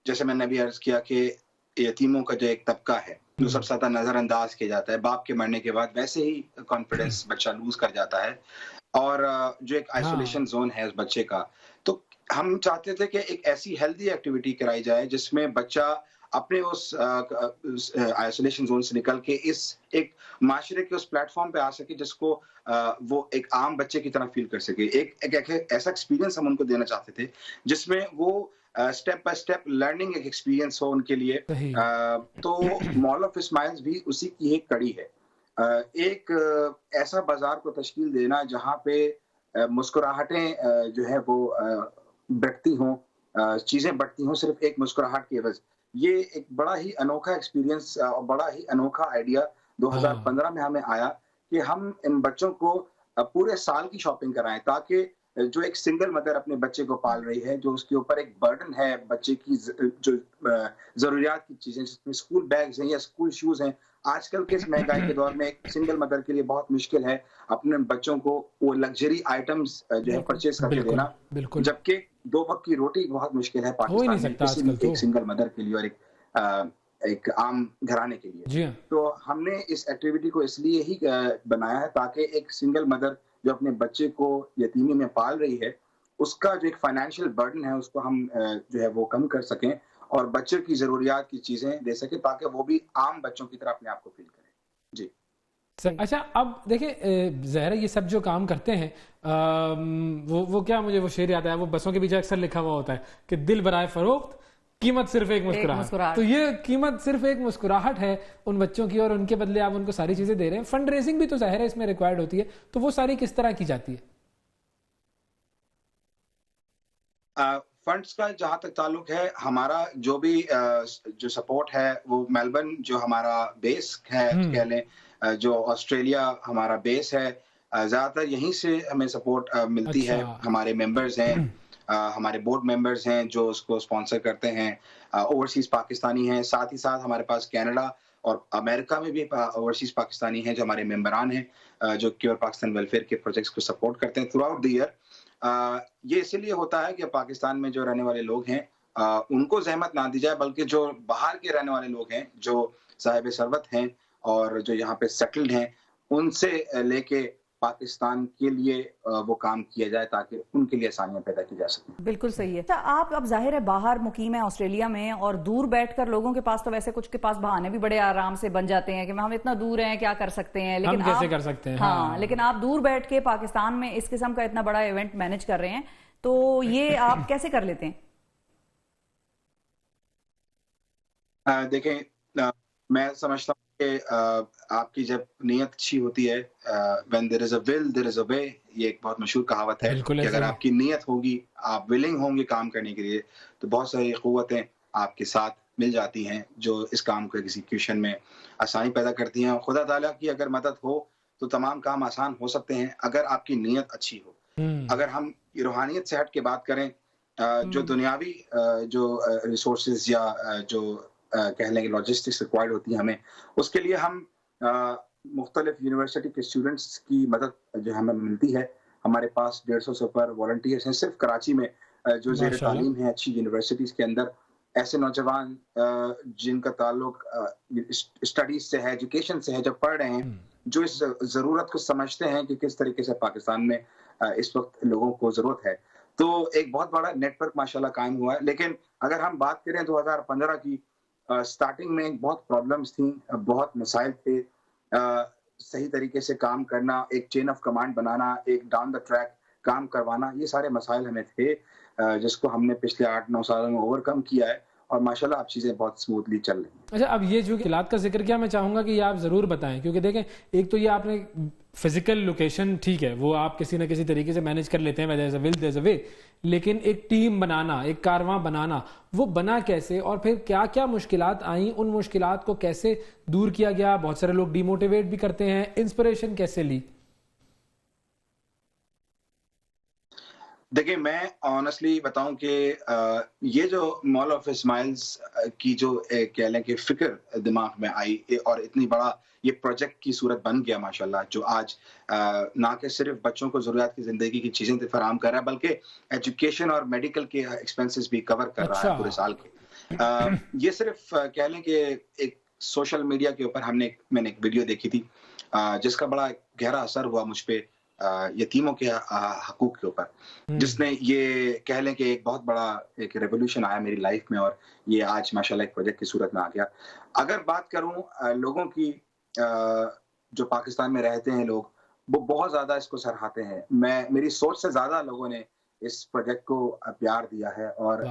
H: جیسے میں نے ابھی عرض کیا کہ یتیموں کا جو ایک طبقہ ہے جو سب سے زیادہ نظر انداز کیا جاتا ہے، باپ کے مرنے کے بعد ویسے ہی کانفیڈنس بچہ لوز کر جاتا ہے اور جو ایک آئسولیشن زون ہے اس بچے کا. تو ہم چاہتے تھے کہ ایک ایسی ہیلدی ایکٹیویٹی کرائی جائے جس میں بچہ اپنے اس آئسولیشن زون سے نکل کے اس ایک معاشرے کے اس پلیٹ فارم پہ آ سکے جس کو وہ ایک عام بچے کی طرح فیل کر سکے. ایک ایسا ایکسپیرینس ہم ان کو دینا چاہتے تھے جس میں وہ اسٹیپ بائی اسٹیپ لرننگ ایک ایکسپیرینس ہو ان کے لیے. تو مال آف اسمائلز بھی اسی کی ایک کڑی ہے. ایک ایسا بازار کو تشکیل دینا جہاں پہ مسکراہٹیں جو ہے وہ بڑھتی ہوں، چیزیں بڑھتی ہوں صرف ایک مسکراہٹ کی عوض. یہ ایک بڑا ہی انوکھا ایکسپیرینس اور بڑا ہی انوکھا آئیڈیا 2015 میں ہمیں آیا کہ ہم ان بچوں کو پورے سال کی شاپنگ کرائیں تاکہ جو ایک سنگل مدر اپنے بچے کو پال رہی ہے، جو اس کے اوپر ایک برڈن ہے بچے کی جو ضروریات کی چیزیں جس میں اسکول بیگز ہیں یا اسکول شوز ہیں. آج کل کے اس مہنگائی کے دور میں ایک سنگل مدر کے لیے بہت مشکل ہے اپنے بچوں کو وہ لگژری آئٹمز جو ہے پرچیز کر کے دینا، جبکہ 2 وقت کی روٹی بہت مشکل ہے پاکستان میں ایک سنگل مدر کے لیے اور ایک عام گھرانے کے لیے. تو ہم نے اس ایکٹیویٹی کو اس لیے ہی بنایا ہے تاکہ ایک سنگل مدر جو اپنے بچے کو یتیمی میں پال رہی ہے اس کا جو ایک فائنینشیل برڈن ہے اس کو ہم جو ہے وہ کم کر سکیں اور بچوں کی ضروریات کی چیزیں دے سکیں تاکہ وہ بھی عام بچوں کی طرح اپنے آپ کو فیل کریں. جی
B: اچھا، اب دیکھیں ظاہر ہے یہ سب جو کام کرتے ہیں وہ کیا، مجھے وہ شعر یاد آیا، وہ بسوں کے پیچھے اکثر لکھا ہوا ہوتا ہے کہ دل برائے فروخت قیمت صرف ایک مسکراہٹ. تو یہ قیمت صرف ایک مسکراہٹ ہے ان بچوں کی اور ان کے بدلے آپ ان کو ساری چیزیں دے رہے ہیں. فنڈ ریزنگ بھی تو ظاہر ہے اس میں ریکوائرڈ ہوتی ہے، تو وہ ساری کس طرح کی جاتی ہے؟
H: فنڈز کا جہاں تک تعلق ہے، ہمارا جو بھی جو سپورٹ ہے وہ میلبرن جو ہمارا بیس ہے کہہ لیں، جو آسٹریلیا ہمارا بیس ہے، زیادہ تر یہیں سے ہمیں سپورٹ ملتی ہے. ہمارے ممبرز ہیں، ہمارے بورڈ ممبرز ہیں جو اس کو اسپانسر کرتے ہیں، اوورسیز پاکستانی ہیں. ساتھ ہی ساتھ ہمارے پاس کینیڈا اور امریکہ میں بھی اوورسیز پاکستانی ہیں جو ہمارے ممبران ہیں، جو کیور پاکستان ویلفیئر کے پروجیکٹس کو سپورٹ کرتے ہیں تھرو آؤٹ دی ایئر. یہ اسی لیے ہوتا ہے کہ پاکستان میں جو رہنے والے لوگ ہیں ان کو زحمت نہ دی جائے، بلکہ جو باہر کے رہنے والے لوگ ہیں جو صاحب ثروت ہیں اور جو یہاں پہ سیٹلڈ ہیں ان سے لے کے پاکستان کے لیے وہ کام کیا جائے تاکہ ان کے لیے آسانیاں پیدا کی جا سکیں.
A: بالکل صحیح ہے. آپ اب ظاہر ہے باہر مقیم ہیں آسٹریلیا میں، اور دور بیٹھ کر لوگوں کے پاس تو ویسے کچھ کے پاس بہانے بھی بڑے آرام سے بن جاتے ہیں کہ ہم اتنا دور ہیں کیا کر سکتے ہیں، لیکن
B: کیسے کر سکتے ہیں.
A: ہاں، لیکن آپ دور بیٹھ کے پاکستان میں اس قسم کا اتنا بڑا ایونٹ مینج کر رہے ہیں، تو یہ آپ کیسے کر لیتے ہیں؟
H: دیکھیں، میں سمجھتا ہوں کہ آپ کی جب نیت اچھی ہوتی ہے، when there is a will there is a way، یہ ایک بہت مشہور کہاوت ہے کہ اگر آپ کی نیت ہوگی، آپ willing ہوں گے کام کرنے کے لیے، تو بہت ساری قوتیں آپ کے ساتھ مل جاتی ہیں جو اس کام کو ایگزیکیوشن میں آسانی پیدا کرتی ہیں. خدا تعالیٰ کی اگر مدد ہو تو تمام کام آسان ہو سکتے ہیں اگر آپ کی نیت اچھی ہو. اگر ہم روحانیت سے ہٹ کے بات کریں، جو دنیاوی جو ریسورسز یا جو کہہ لیں کہ لاجسٹکس ریکوائرڈ ہوتی ہیں ہمیں، اس کے لیے ہم مختلف یونیورسٹی کے اسٹوڈنٹس کی مدد جو ہمیں ملتی ہے. ہمارے پاس 150 سے اوپر والنٹیئرس ہیں صرف کراچی میں جو زیر تعلیم ہیں اچھی یونیورسٹیز کے اندر. ایسے نوجوان جن کا تعلق اسٹڈیز سے ہے, ایجوکیشن سے ہے, جب پڑھ رہے ہیں, جو اس ضرورت کو سمجھتے ہیں کہ کس طریقے سے پاکستان میں اس وقت لوگوں کو ضرورت ہے, تو ایک بہت بڑا نیٹ ورک ماشاءاللہ قائم ہوا ہے. لیکن اگر ہم بات کریں 2015 کی, سٹارٹنگ میں بہت پرابلمز تھیں, بہت مسائل تھے, صحیح طریقے سے کام کرنا, ایک چین آف کمانڈ بنانا, ایک ڈاؤن دا ٹریک کام کروانا, یہ سارے مسائل ہمیں تھے جس کو ہم نے پچھلے 8-9 سالوں میں اوور کم کیا ہے, اور ماشاءاللہ اب چیزیں بہت سموتھلی چل رہی ہیں.
B: اچھا, اب یہ جو حالات کا ذکر کیا, میں چاہوں گا کہ یہ آپ ضرور بتائیں, کیونکہ دیکھیں ایک تو یہ آپ نے فزیکل لوکیشن ٹھیک ہے, وہ آپ کسی نہ کسی طریقے سے مینیج کر لیتے ہیں, there's a will, there's a way, لیکن ایک ٹیم بنانا, ایک کارواں بنانا, وہ بنا کیسے, اور پھر کیا کیا مشکلات آئیں, ان مشکلات کو کیسے دور کیا گیا؟ بہت سارے لوگ ڈی موٹیویٹ بھی کرتے ہیں, انسپریشن کیسے لی؟
H: دیکھیں میں آنیسٹلی بتاؤں کہ یہ جو مال آف اسمائلز کی جو کہہ لیں کہ فکر دماغ میں آئی اور اتنی بڑا یہ پروجیکٹ کی صورت بن گیا ماشاءاللہ, جو آج نہ کہ صرف بچوں کو ضروریات کی زندگی کی چیزیں فراہم کر رہا ہے, بلکہ ایجوکیشن اور میڈیکل کے ایکسپینسز بھی کور کر رہا ہے پورے سال کے. یہ صرف کہہ لیں کہ ایک سوشل میڈیا کے اوپر میں نے ایک ویڈیو دیکھی تھی جس کا بڑا گہرا اثر ہوا مجھ پہ یتیموں کے حقوق کے اوپر, جس نے یہ کہہ لیں کہ ایک بہت بڑا ایک ریولیوشن آیا میری لائف میں, اور یہ آج ماشاءاللہ ایک پروجیکٹ کی صورت میں آ گیا. اگر بات کروں لوگوں کی جو پاکستان میں رہتے ہیں لوگ, وہ بہت زیادہ اس کو سراہتے ہیں. میری سوچ سے زیادہ لوگوں نے اس پروجیکٹ کو پیار دیا ہے اور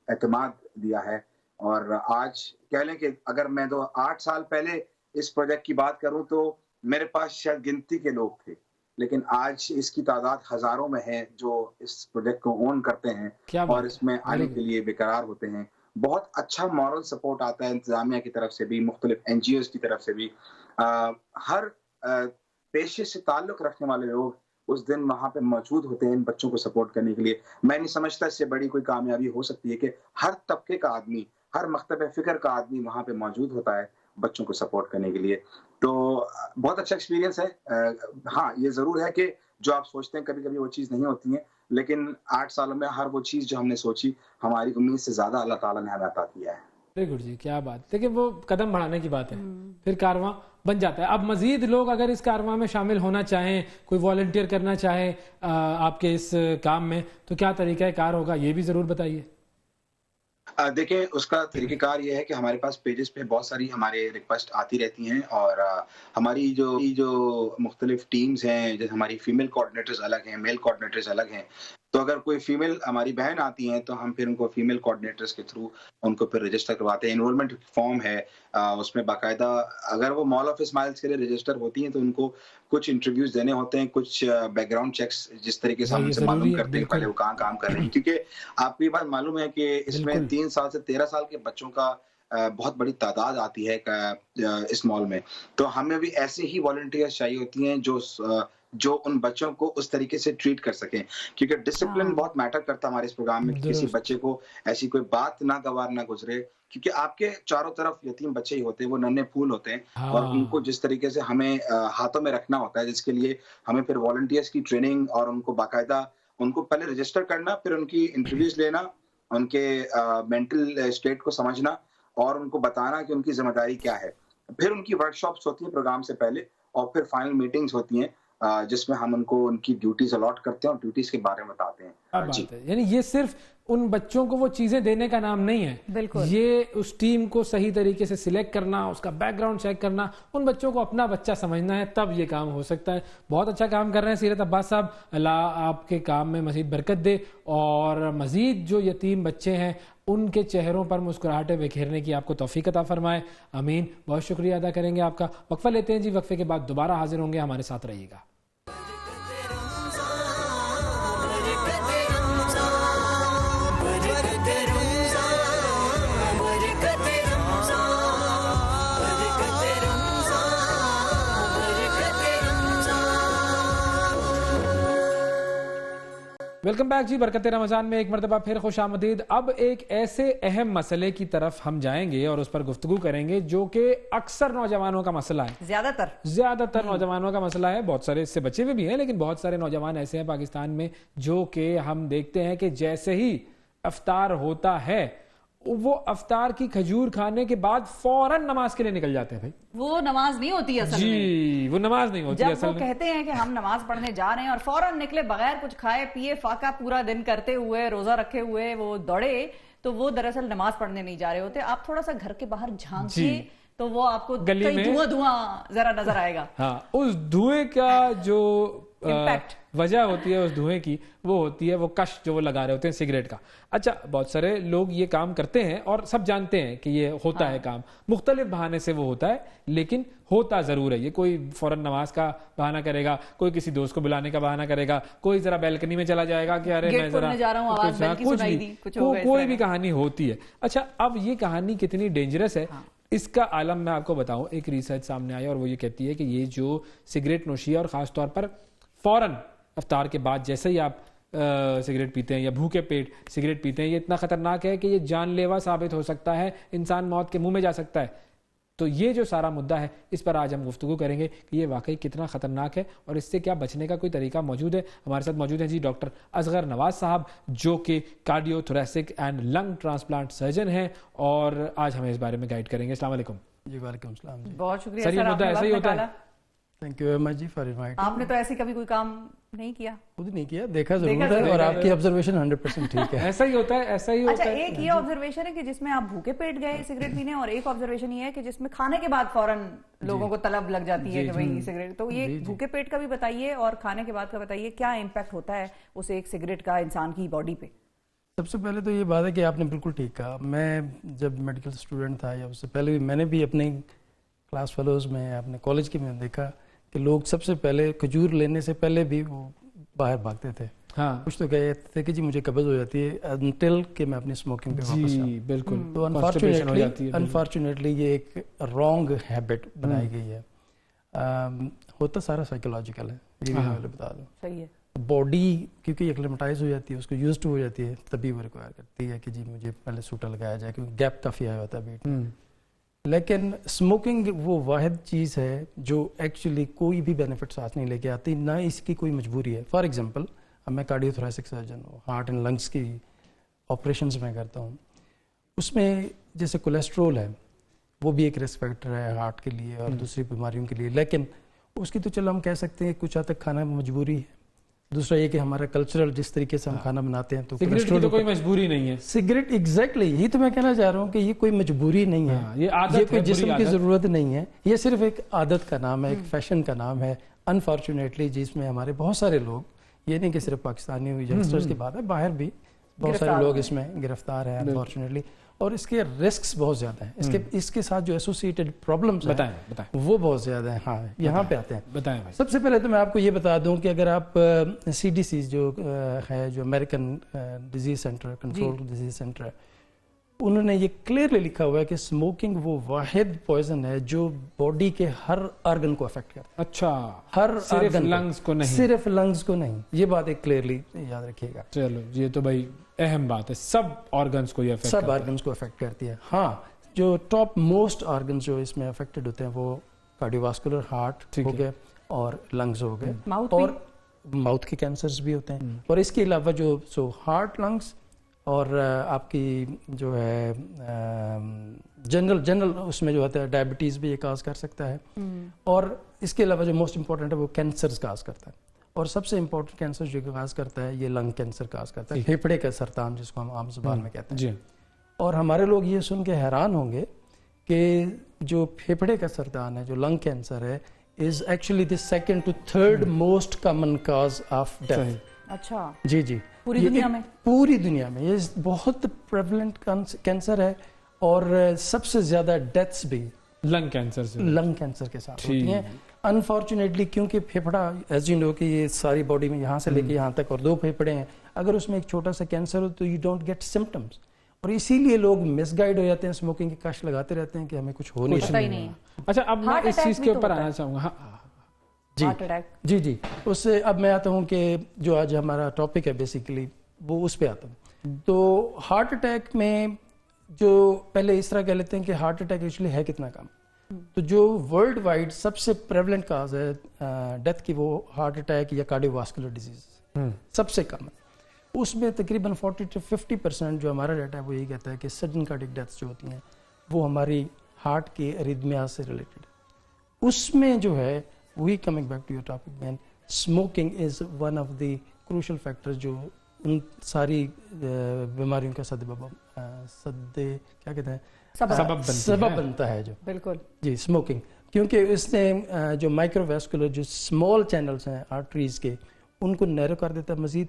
H: اعتماد دیا ہے, اور آج کہہ لیں کہ اگر میں 8 سال پہلے اس پروجیکٹ کی بات کروں تو میرے پاس شاید گنتی کے لوگ تھے, لیکن آج اس کی تعداد ہزاروں میں ہے جو اس پروجیکٹ کو اون کرتے ہیں اور اس میں آنے کے لیے بےقرار ہوتے ہیں. بہت اچھا مورل سپورٹ آتا ہے انتظامیہ کی طرف سے بھی, مختلف این جی اوز کی طرف سے بھی. ہر پیشے سے تعلق رکھنے والے لوگ اس دن وہاں پہ موجود ہوتے ہیں ان بچوں کو سپورٹ کرنے کے لیے. میں نہیں سمجھتا اس سے بڑی کوئی کامیابی ہو سکتی ہے کہ ہر طبقے کا آدمی, ہر مکتب فکر کا آدمی وہاں پہ موجود ہوتا ہے بچوں کو سپورٹ کرنے کے لیے. تو بہت اچھا ایکسپیرینس ہے. ہاں یہ ضرور ہے کہ جو آپ سوچتے ہیں کبھی کبھی وہ چیز نہیں ہوتی ہے, لیکن 8 سالوں میں ہر وہ چیز جو ہم نے سوچی ہماری امید سے زیادہ اللہ تعالیٰ نے ہمیں عطا کیا ہے.
B: ویری گڈ جی, کیا بات. دیکھیں وہ قدم بڑھانے کی بات ہے, پھر کارواں بن جاتا ہے. اب مزید لوگ اگر اس کارواں میں شامل ہونا چاہیں, کوئی والنٹیئر کرنا چاہے آپ کے اس کام میں, تو کیا طریقہ کار ہوگا, یہ بھی ضرور بتائیے.
H: دیکھیں اس کا طریقہ کار یہ ہے کہ ہمارے پاس پیجز پہ بہت ساری ہمارے ریکویسٹ آتی رہتی ہیں, اور ہماری جو مختلف ٹیمز ہیں, جیسے ہماری فیمیل کوآرڈینیٹرز الگ ہیں, میل کوآرڈینیٹرز الگ ہیں, تو اگر کوئی فیمیل ہماری بہن آتی ہیں تو ہم پھر ان کو فیمیل کوآرڈینیٹرز کے تھرو ان کو پھر رجسٹر کرواتے ہیں. انرولمنٹ فارم ہے, اس میں باقاعدہ اگر وہ مال آف اسمائلز کے لیے رجسٹر ہوتی ہیں تو ان کو کچھ انٹرویوز دینے ہوتے ہیں, کچھ بیک گراؤنڈ چیکس جس طریقے سے ہم ان سے معلوم کرتے ہیں پہلے وہ کہاں کام کر رہے ہیں, کیونکہ آپ کو یہ بات معلوم ہے کہ اس میں 3 سال سے 13 سال کے بچوں کا بہت بڑی تعداد آتی ہے اس مال میں. تو ہمیں بھی ایسے ہی والنٹیئرز چاہیے ہوتی ہیں جو ان بچوں کو اس طریقے سے ٹریٹ کر سکیں, کیونکہ ڈسپلن بہت میٹر کرتا ہے ہمارے اس پروگرام میں, کسی بچے کو ایسی کوئی بات نہ گوار نہ گزرے, کیونکہ آپ کے چاروں طرف یتیم بچے ہی ہوتے ہیں, وہ ننھے پھول ہوتے ہیں, اور ان کو جس طریقے سے ہمیں ہاتھوں میں رکھنا ہوتا ہے, جس کے لیے ہمیں پھر والنٹیئرز کی ٹریننگ اور ان کو باقاعدہ ان کو پہلے رجسٹر کرنا, پھر ان کی انٹرویوز لینا, ان کے مینٹل اسٹیٹ کو سمجھنا اور ان کو بتانا کہ ان کی ذمہ داری کیا ہے. پھر ان کی ورک شاپس ہوتی ہیں پروگرام سے پہلے, اور پھر فائنل میٹنگز ہوتی ہیں جس میں ہم ان کو ان کی ڈیوٹیز الاٹ کرتے ہیں اور ڈیوٹیز کے بارے میں بتاتے ہیں.
B: یعنی یہ صرف ان بچوں کو وہ چیزیں دینے کا نام نہیں ہے, یہ اس ٹیم کو صحیح طریقے سے سلیکٹ کرنا, اس کا بیک گراؤنڈ چیک کرنا, ان بچوں کو اپنا بچہ سمجھنا ہے, تب یہ کام ہو سکتا ہے. بہت اچھا کام کر رہے ہیں سیرت عباس صاحب, اللہ آپ کے کام میں مزید برکت دے, اور مزید جو یتیم بچے ہیں ان کے چہروں پر مسکراہٹیں بکھیرنے کی آپ کو توفیق عطا فرمائے. امین. بہت شکریہ ادا کریں گے آپ کا. وقفہ لیتے ہیں جی, وقفے کے بعد دوبارہ حاضر ہوں گے, ہمارے ساتھ رہیے گا. ویلکم بیک جی, برکت رمضان میں ایک مرتبہ پھر خوش آمدید. اب ایک ایسے اہم مسئلے کی طرف ہم جائیں گے اور اس پر گفتگو کریں گے جو کہ اکثر نوجوانوں کا مسئلہ ہے, زیادہ تر نوجوانوں کا مسئلہ ہے. بہت سارے اس سے بچے ہوئے بھی ہیں, لیکن بہت سارے نوجوان ایسے ہیں پاکستان میں جو کہ ہم دیکھتے ہیں کہ جیسے ہی افطار ہوتا ہے وہ افطار کی کھجور کھانے کے بعد فوراً نماز کے لیے نکل جاتے ہیں بھائی.
A: وہ نماز نہیں ہوتی ہے اصل میں.
B: جی وہ نماز نہیں ہوتی
A: جب وہ کہتے ہیں کہ ہم نماز پڑھنے جا رہے ہیں اور فوراً نکلے بغیر کچھ کھائے پیے فاقہ پورا دن کرتے ہوئے روزہ رکھے ہوئے وہ دوڑے, تو وہ دراصل نماز پڑھنے نہیں جا رہے ہوتے. آپ تھوڑا سا گھر کے باہر جھانکیے تو وہ آپ کو دھواں ذرا نظر آئے گا.
B: ہاں, اس دھوئیں کا جو وجہ ہوتی ہے اس دھوئیں کی, وہ ہوتی ہے وہ کش جو وہ لگا رہے ہوتے ہیں سگریٹ کا. اچھا, بہت سارے لوگ یہ کام کرتے ہیں اور سب جانتے ہیں کہ یہ ہوتا ہے کام, مختلف بہانے سے وہ ہوتا ہے, لیکن ہوتا ضرور ہے. یہ کوئی فوراً نماز کا بہانہ کرے گا, کوئی کسی دوست کو بلانے کا بہانہ کرے گا, کوئی ذرا بیلکنی میں چلا جائے گا کہ ارے میں ذرا کوئی بھی کہانی ہوتی ہے. اچھا, اب یہ کہانی کتنی ڈینجرس ہے اس کا عالم میں آپ کو بتاؤں. ایک ریسرچ سامنے آئی اور وہ یہ کہتی ہے کہ یہ جو سگریٹ نوشی ہے اور خاص طور پر فوراً افطار کے بعد جیسے ہی آپ سگریٹ پیتے ہیں یا بھوکے پیٹ سگریٹ پیتے ہیں, یہ اتنا خطرناک ہے کہ یہ جان لیوا ثابت ہو سکتا ہے, انسان موت کے منہ میں جا سکتا ہے. تو یہ جو سارا مدعا ہے اس پر آج ہم گفتگو کریں گے کہ یہ واقعی کتنا خطرناک ہے اور اس سے کیا بچنے کا کوئی طریقہ موجود ہے. ہمارے ساتھ موجود ہیں جی ڈاکٹر اصغر نواز صاحب, جو کہ cardio thoracic and lung transplant surgeon ہیں, اور آج ہمیں اس بارے میں گائیڈ کریں گے. السلام علیکم.
I: جی وعلیکم السلام. جی
A: بہت شکریہ
B: سر, یہ مدعا ایسا ہی ہوتا ہے.
I: تھینک یو ویری مچ جی فار انوائٹنگ.
A: آپ نے تو ایسی کبھی کوئی کام نہیں کیا؟
I: خود نہیں کیا, دیکھا ضرور ہے, اور آپ کی آبزرویشن 100% ٹھیک ہے.
B: ایسا ہی ہوتا ہے, ایسا ہی ہوتا ہے.
A: اچھا, ایک یہ آبزرویشن ہے کہ جس میں آپ بھوکے پیٹ گئے سگریٹ پینے, اور ایک آبزرویشن یہ ہے کہ جس میں کھانے کے بعد فوراً لوگوں کو طلب لگ جاتی ہے کہ بھائی سگریٹ. تو یہ بھوکے پیٹ کا بھی بتائیے اور کھانے کے بعد کا بتائیے, کیا امپیکٹ ہوتا ہے اس ایک سگریٹ کا انسان کی باڈی پہ؟
I: سب سے پہلے تو یہ بات ہے کہ آپ نے بالکل ٹھیک کہا. میں جب میڈیکل اسٹوڈنٹ تھا یا اس سے پہلے بھی میں نے بھی اپنے کلاس فیلوز میں اپنے کالج کے میں دیکھا کہ لوگ سب سے پہلے کھجور لینے سے پہلے بھی وہ باہر بھاگتے تھے. ہاں, کچھ تو کہتے تھے کہ جی مجھے قبض ہو جاتی ہے انٹل کہ میں اپنی اسموکنگ پہ واپس آؤں.
B: بالکل.
I: تو انفارچونیٹلی یہ ایک رانگ ہیبٹ بنائی گئی ہے. ہوتا سارا سائیکولوجیکل ہے, یہ بھی میں بتا دوں. صحیح ہے. باڈی کیونکہ ایکلیمیٹائز ہو جاتی ہے, اس کو یوز ٹو ہو جاتی ہے, تبھی وہ ریکوائر کرتی ہے کہ جی مجھے پہلے سوٹا لگایا جائے, کیونکہ گیپ کافی آیا ہوتا ہے بیٹ میں. لیکن اسموکنگ وہ واحد چیز ہے جو ایکچولی کوئی بھی بینیفٹ ساتھ نہیں لے کے آتی, نہ اس کی کوئی مجبوری ہے. فار ایگزامپل, اب میں کارڈیو تھوریسک سرجن ہوں, ہارٹ اینڈ لنگس کی آپریشنز میں کرتا ہوں. اس میں جیسے کولیسٹرول ہے وہ بھی ایک رسک فیکٹر ہے ہارٹ کے لیے اور دوسری بیماریوں کے لیے, لیکن اس کی تو چلو ہم کہہ سکتے ہیں کچھ حد تک کھانا مجبوری ہے. دوسرا یہ کہ ہمارا کلچرل جس طریقے سے ہم کھانا بناتے ہیں, تو
B: سگریٹ کی تو کوئی مجبوری نہیں ہے.
I: سگریٹ ایگزیکٹلی یہی تو میں کہنا چاہ رہا ہوں کہ یہ کوئی مجبوری نہیں ہے, یہ کوئی جسم کی ضرورت نہیں ہے, یہ صرف ایک عادت کا نام ہے, ایک فیشن کا نام ہے. انفارچونیٹلی جس میں ہمارے بہت سارے لوگ, یہ نہیں کہ صرف پاکستانی ینگسٹرز کی بات ہے, باہر بھی بہت سارے لوگ اس میں گرفتار ہیں انفارچونیٹلی, اور اس کے رسکس بہت زیادہ ہیں. اس کے ساتھ جو ایسوسیٹڈ پرابلمس ہیں وہ بہت زیادہ ہیں. ہاں, یہاں پہ آتے ہیں. بتائیں. سب سے پہلے تو میں آپ کو یہ بتا دوں کہ اگر آپ CDC جو ہے, جو American disease centre, control disease centre ہے, انہوں نے یہ کلیئرلی لکھا ہوا ہے کہ اسموکنگ وہ واحد پوائزن ہے جو باڈی کے ہر آرگن کو افیکٹ کرتا ہے.
B: اچھا,
I: ہر
B: صرف لنگز کو نہیں,
I: صرف لنگز کو نہیں, یہ بات ایک کلیئرلی یاد رکھیے گا.
B: چلو, یہ تو بھائی اہم بات ہے, سب آرگنز کو یہ افیکٹ
I: سب آرگنز کو افیکٹ کرتی ہے. ہاں, جو ٹاپ موسٹ آرگنز جو اس میں افیکٹڈ ہوتے ہیں وہ کارڈیوواسکولر, ہارٹ ہو گئے اور لنگز ہو گئے, اور ماؤتھ کے کینسرز بھی ہوتے ہیں. اور اس کے علاوہ جو ہارٹ, لنگز اور آپ کی جو ہے جنرل اس میں جو ہوتا ہے ڈائبٹیز بھی یہ کاز کر سکتا ہے. اور اس کے علاوہ جو موسٹ امپورٹنٹ ہے وہ کینسرز کاز کرتا ہے, اور سب سے امپورٹنٹ کینسر جو کاز کرتا ہے یہ لنگ کینسر کاز کرتا ہے, پھیپھڑے کا سرطان جس کو ہم عام زبان میں کہتے ہیں. اور ہمارے لوگ یہ سن کے حیران ہوں گے کہ جو پھیپھڑے کا سرطان ہے, جو لنگ کینسر ہے, is actually the second to third most common cause of death.
A: اچھا,
I: جی
A: پوری
I: دنیا میں یہ بہت پریولنٹ کینسر ہے, اور سب سے زیادہ ڈیتھس بھی لنگ کینسر کے ساتھ ہوتی ہیں. انفارچونیٹلی کیونکہ پھیپھڑا ایز یو نو کہ یہ ساری باڈی میں یہاں سے لے کے یہاں تک اور 2 پھیپھڑے ہیں, اگر اس میں ایک چھوٹا سا کینسر ہو تو یو ڈونٹ گیٹ سمپٹمس, اور اسی لیے لوگ مس گائیڈ ہو جاتے ہیں, اسموکنگ کی کش لگاتے رہتے ہیں کہ ہمیں کچھ ہو نہیں.
B: اچھا, اب میں اس چیز کے اوپر آنا چاہوں گا.
I: جی اس سے اب میں آتا ہوں کہ جو آج ہمارا ٹاپک ہے بیسیکلی وہ اس پہ آتا ہوں. تو ہارٹ اٹیک میں جو پہلے اس طرح کہہ لیتے ہیں کہ ہارٹ اٹیک ایکچولی ہے کتنا کم, تو جو ورلڈ وائڈ سب سے پریولنٹ کاز ہے ڈیتھ کی وہ ہارٹ اٹیک یا کارڈیو واسکولر ڈیزیز سب سے کم ہے. اس میں تقریباً 40 to 50% جو ہمارا ڈیٹا ہے وہ یہی کہتا ہے کہ سڈن کارڈک ڈیتھس جو ہوتی ہیں وہ ہماری ہارٹ کے اریدمیاز سے ریلیٹڈ. اس میں جو ہے وہی coming back to your topic مین، smoking is one of the crucial factor جو ان ساری بیماریوں کا کیا کہتے ہیں سبب بنتا ہے جو. بالکل جی، اسموکنگ، کیونکہ اس نے جو مائکرو ویسکولر جو اسمال چینلز ہیں آرٹریز کے ان کو نیرو کر دیتا ہے مزید.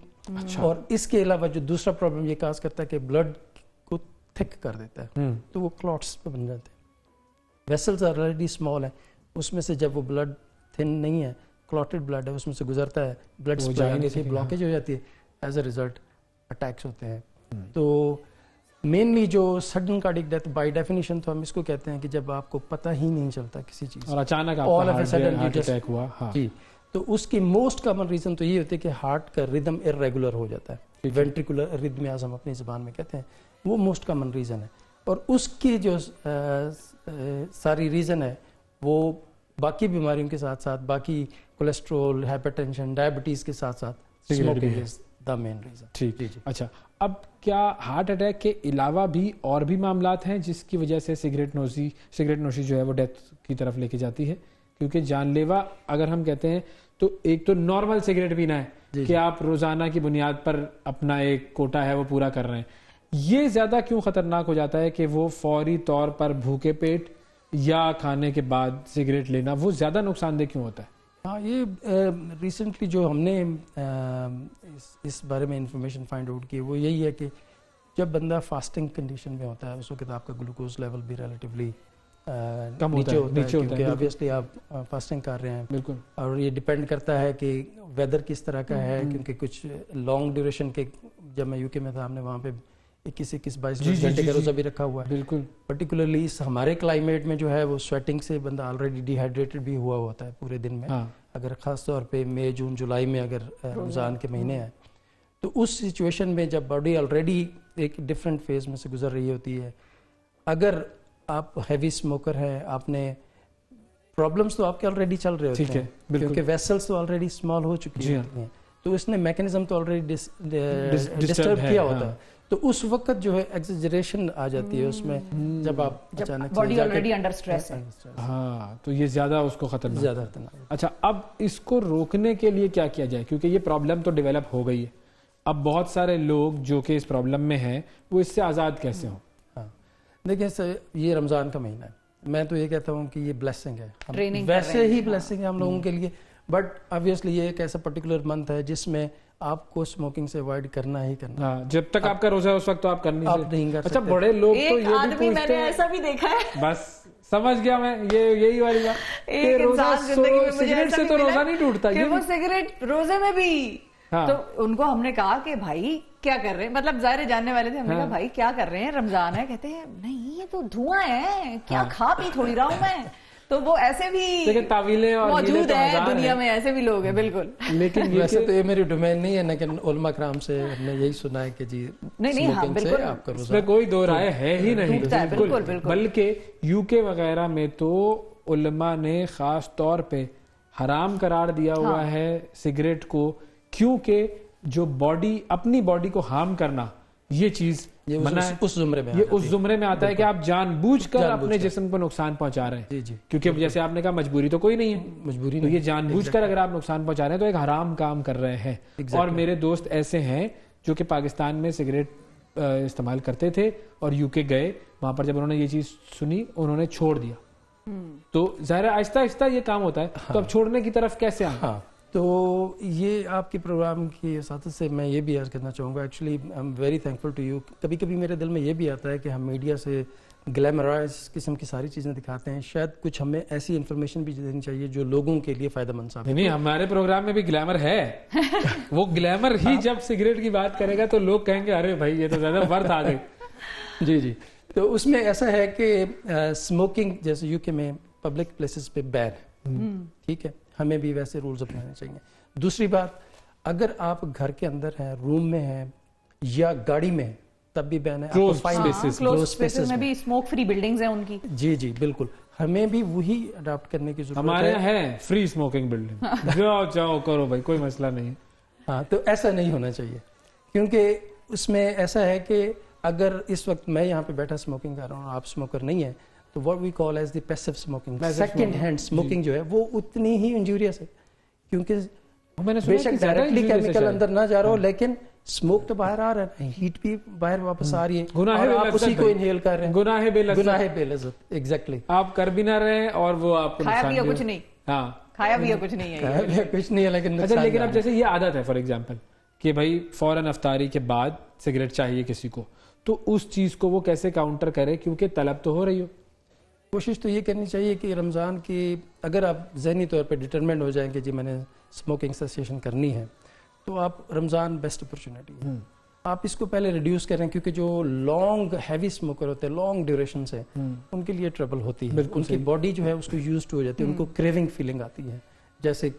I: اور اس کے علاوہ جو دوسرا پرابلم یہ کاز کرتا ہے کہ بلڈ کو تھک کر دیتا ہے، تو وہ کلاٹس پہ بن جاتے ہیں. ویسلز آلریڈی اسمال ہیں، اس میں سے جب وہ بلڈ تھن نہیں ہے، کلاٹڈ بلڈ ہے، اس میں سے گزرتا ہے، بلڈ سپلائی بلاکیج ہو جاتی ہے، ایز اے ریزلٹ اٹیکس ہوتے ہیں. تو مینلی جو sudden cardiac death by definition تو ہم اس کو کہتے ہیں کہ جب آپ کو پتہ ہی نہیں چلتا کسی چیز
B: اور اچانک ہارٹ اٹیک ہوا.
I: جی، تو اس کی موسٹ کامن ریزن تو یہ ہوتی ہے کہ ہارٹ کا ردم ارریگولر ہو جاتا ہے، وینٹریکولر ارریتھمیاز ہم اپنی زبان میں کہتے ہیں، وہ موسٹ کامن ریزن ہے. اور اس کی جو ساری ریزن ہے وہ باقی بیماریوں کے ساتھ ساتھ باقی کولیسٹرول، ہائپر ٹینشن، ڈائبٹیز کے ساتھ ساتھ smoking is the main reason.
B: ٹھیک. اچھا، اب کیا ہارٹ اٹیک کے علاوہ بھی اور بھی معاملات ہیں جس کی وجہ سے سگریٹ نوشی جو ہے وہ ڈیتھ کی طرف لے کے جاتی ہے؟ کیونکہ جان لیوا اگر ہم کہتے ہیں تو ایک تو نارمل سگریٹ پینا ہے کہ آپ روزانہ کی بنیاد پر اپنا ایک کوٹا ہے وہ پورا کر رہے ہیں، یہ زیادہ کیوں خطرناک ہو جاتا ہے کہ وہ فوری طور پر بھوکے پیٹ یا کھانے کے بعد سگریٹ لینا وہ زیادہ نقصان دہ کیوں ہوتا ہے؟
I: ہاں، یہ ریسنٹلی جو ہم نے اس بارے میں انفارمیشن فائنڈ آؤٹ کی وہ یہی ہے کہ جب بندہ فاسٹنگ کنڈیشن میں ہوتا ہے اس وقت آپ کا گلوکوز لیول بھی ریلیٹیولی نیچے ہوتا ہے، کیونکہ آبویسلی آپ فاسٹنگ کر رہے ہیں. بالکل. اور یہ ڈیپینڈ کرتا ہے کہ ویدر کس طرح کا ہے، کیونکہ کچھ لانگ ڈیوریشن کے، جب میں UK میں تھا ہم نے وہاں پہ 21-22 گھنٹے کا روزہ بھی رکھا ہوا ہے. بالکل. پرٹیکولرلی ہمارے کلائمیٹ میں جو ہے وہ سویٹنگ سے بندہ آلریڈی ڈی ہائیڈریٹڈ بھی ہوا ہوتا ہے پورے دن میں. اگر خاص طور پہ مئی، جون، جولائی میں اگر رمضان کے مہینے ہیں تو اس سچویشن میں جب باڈی آلریڈی ایک ڈفرینٹ فیز میں سے گزر رہی ہوتی ہے، اگر آپ ہیوی اسموکر ہیں، آپ نے پرابلمس تو آپ کے آلریڈی چل رہے ہوتے ہیں کیونکہ ویسلس تو آلریڈی اسمال ہو چکی ہوتی ہیں، تو اس نے میکینزم تو آلریڈی ڈسٹرب کیا ہوتا ہے. تو اس وقت جو ہے ایگزیجریشن آ جاتی ہے اس میں، جب آپ اچانک
A: باڈی آلریڈی انڈر سٹریس ہے.
B: ہاں، تو یہ زیادہ اس کو خطرناک.
I: زیادہ.
B: اچھا، اب اس کو روکنے کے لیے کیا کیا جائے؟ کیونکہ یہ پرابلم تو ڈیولپ ہو گئی ہے، اب بہت سارے لوگ جو کہ اس پرابلم میں ہیں وہ اس سے آزاد کیسے ہوں؟
I: ہاں، دیکھیں سر، یہ رمضان کا مہینہ ہے، میں تو یہ کہتا ہوں کہ یہ بلیسنگ ہے، ویسے ہی بلیسنگ ہے ہم لوگوں کے لیے، بٹ آبویسلی یہ ایک ایسا پرٹیکولر منتھ ہے جس میں آپ کو اسموکنگ سے اوائڈ کرنا ہی کرنا.
B: جب تک آپ کا روزہ ہے اس وقت تو آپ
I: نہیں کر سکتے.
B: اچھا، بڑے لوگ تو یہ بھی پوچھتے ہیں،
A: میں نے ایسا بھی دیکھا ہے،
B: بس سمجھ گیا میں، یہی والی بات، سگریٹ سے تو روزہ نہیں ٹوٹتا،
A: کہ وہ سگریٹ روزے میں بھی. تو ان کو ہم نے کہا کہ بھائی کیا کر رہے ہیں، مطلب ظاہر جاننے والے تھے، ہم نے کہا بھائی کیا کر رہے ہیں، رمضان ہے. کہتے ہیں نہیں یہ تو دھواں ہے، کیا کھا پی تھوڑی رہا ہوں میں. تو وہ ایسے بھی
B: تعویلیں
A: موجود ہیں دنیا میں، ایسے بھی لوگ ہیں. بالکل.
I: لیکن ویسے تو یہ میری ڈومین نہیں ہے، لیکن علماء کرام سے ہم نے یہی سنا ہے کہ جی
A: نہیں، ہاں بالکل،
B: اس میں کوئی دو رائے ہے ہی نہیں. بالکل. بلکہ UK وغیرہ میں تو علماء نے خاص طور پہ حرام قرار دیا ہوا ہے سگریٹ کو، کیونکہ جو باڈی، اپنی باڈی کو ہارم کرنا، یہ چیز
I: اس
B: زمرے میں آتا ہے کہ آپ جان بوجھ کر اپنے جسم کو نقصان پہنچا رہے ہیں. کیونکہ جیسے آپ نے کہا مجبوری تو کوئی نہیں ہے، مجبوری تو یہ جان بوجھ کر اگر آپ نقصان پہنچا رہے ہیں تو ایک حرام کام کر رہے ہیں. اور میرے دوست ایسے ہیں جو کہ پاکستان میں سگریٹ استعمال کرتے تھے اور UK گئے، وہاں پر جب انہوں نے یہ چیز سنی انہوں نے چھوڑ دیا. تو ظاہر آہستہ آہستہ یہ کام ہوتا ہے. تو اب چھوڑنے کی طرف کیسے آئیں؟
I: تو یہ آپ کے پروگرام کی اساتذہ سے میں یہ بھی عرض کرنا چاہوں گا، actually I am very thankful to you. کبھی کبھی میرے دل میں یہ بھی آتا ہے کہ ہم میڈیا سے گلیمرائز قسم کی ساری چیزیں دکھاتے ہیں، شاید کچھ ہمیں ایسی انفارمیشن بھی دینی چاہیے جو لوگوں کے لیے فائدہ مند ثابت.
B: نہیں، ہمارے پروگرام میں بھی گلیمر ہے. وہ گلیمر ہی جب سگریٹ کی بات کرے گا تو لوگ کہیں گے ارے بھائی یہ تو زیادہ ورد آ گئی.
I: جی. تو اس میں ایسا ہے کہ اسموکنگ جیسے UK میں پبلک پلیسز پہ بین ہے، ٹھیک ہے، ہمیں بھی ویسے رولز اپنانے چاہیے. دوسری بات، اگر آپ گھر کے اندر ہیں، روم میں ہیں یا گاڑی میں ہیں تب بھی بین ہے.
A: کلوز اسپیسز میں بھی اسموک فری بلڈنگز ہیں ان کی.
I: جی بالکل، ہمیں بھی وہی اڈاپٹ کرنے کی ضرورت ہے.
B: ہمارے یہاں ہے فری اسموکنگ بلڈنگ، جاؤ کرو بھائی، کوئی مسئلہ نہیں.
I: ہاں، تو ایسا نہیں ہونا چاہیے کیونکہ اس میں ایسا ہے کہ اگر اس وقت میں یہاں پہ بیٹھا اسموکنگ کر رہا ہوں, آپ اسموکر نہیں ہیں, تو what we call as the passive smoking, second hand smoking جو ہے وہ اتنی ہی انجوریس ہے, کیونکہ بے شک ڈائریکٹلی کیمیکل اندر نہ جا رہا ہو لیکن اسموک تو باہر آ رہا ہے, ہیٹ بھی باہر واپس آ رہی ہے, اور آپ اسی کو انہیل کر رہے ہیں.
B: گناہ بے
I: لذت, ایگزیکٹلی.
B: آپ کر بھی نہ رہے ہیں اور وہ آپ کو
A: کھایا بھی کچھ نہیں. ہاں, کھایا بھی کچھ نہیں ہے,
I: کچھ نہیں ہے, لیکن
B: لیکن اب جیسے یہ عادت ہے فار ایگزامپل کہ بھائی فوراً افطاری کے بعد سگریٹ چاہیے کسی کو, تو اس چیز کو وہ کیسے کاؤنٹر کرے, کیونکہ طلب تو ہو رہی ہو.
I: کوشش تو یہ کرنی چاہیے کہ رمضان کی اگر آپ ذہنی طور پہ ڈٹرمنڈ ہو جائیں کہ جی میں نے اسموکنگ سیسیشن کرنی ہے, تو آپ رمضان بیسٹ اپرچونیٹی ہے. آپ اس کو پہلے ریڈیوس کریں, کیونکہ جو لانگ ہیوی اسموکر ہوتے ہیں, لانگ ڈیوریشن سے, ان کے لیے ٹربل ہوتی ہے, ان کی باڈی جو ہے اس کو یوزڈ ہو جاتی ہے, ان کو کریونگ فیلنگ آتی ہے. جیسے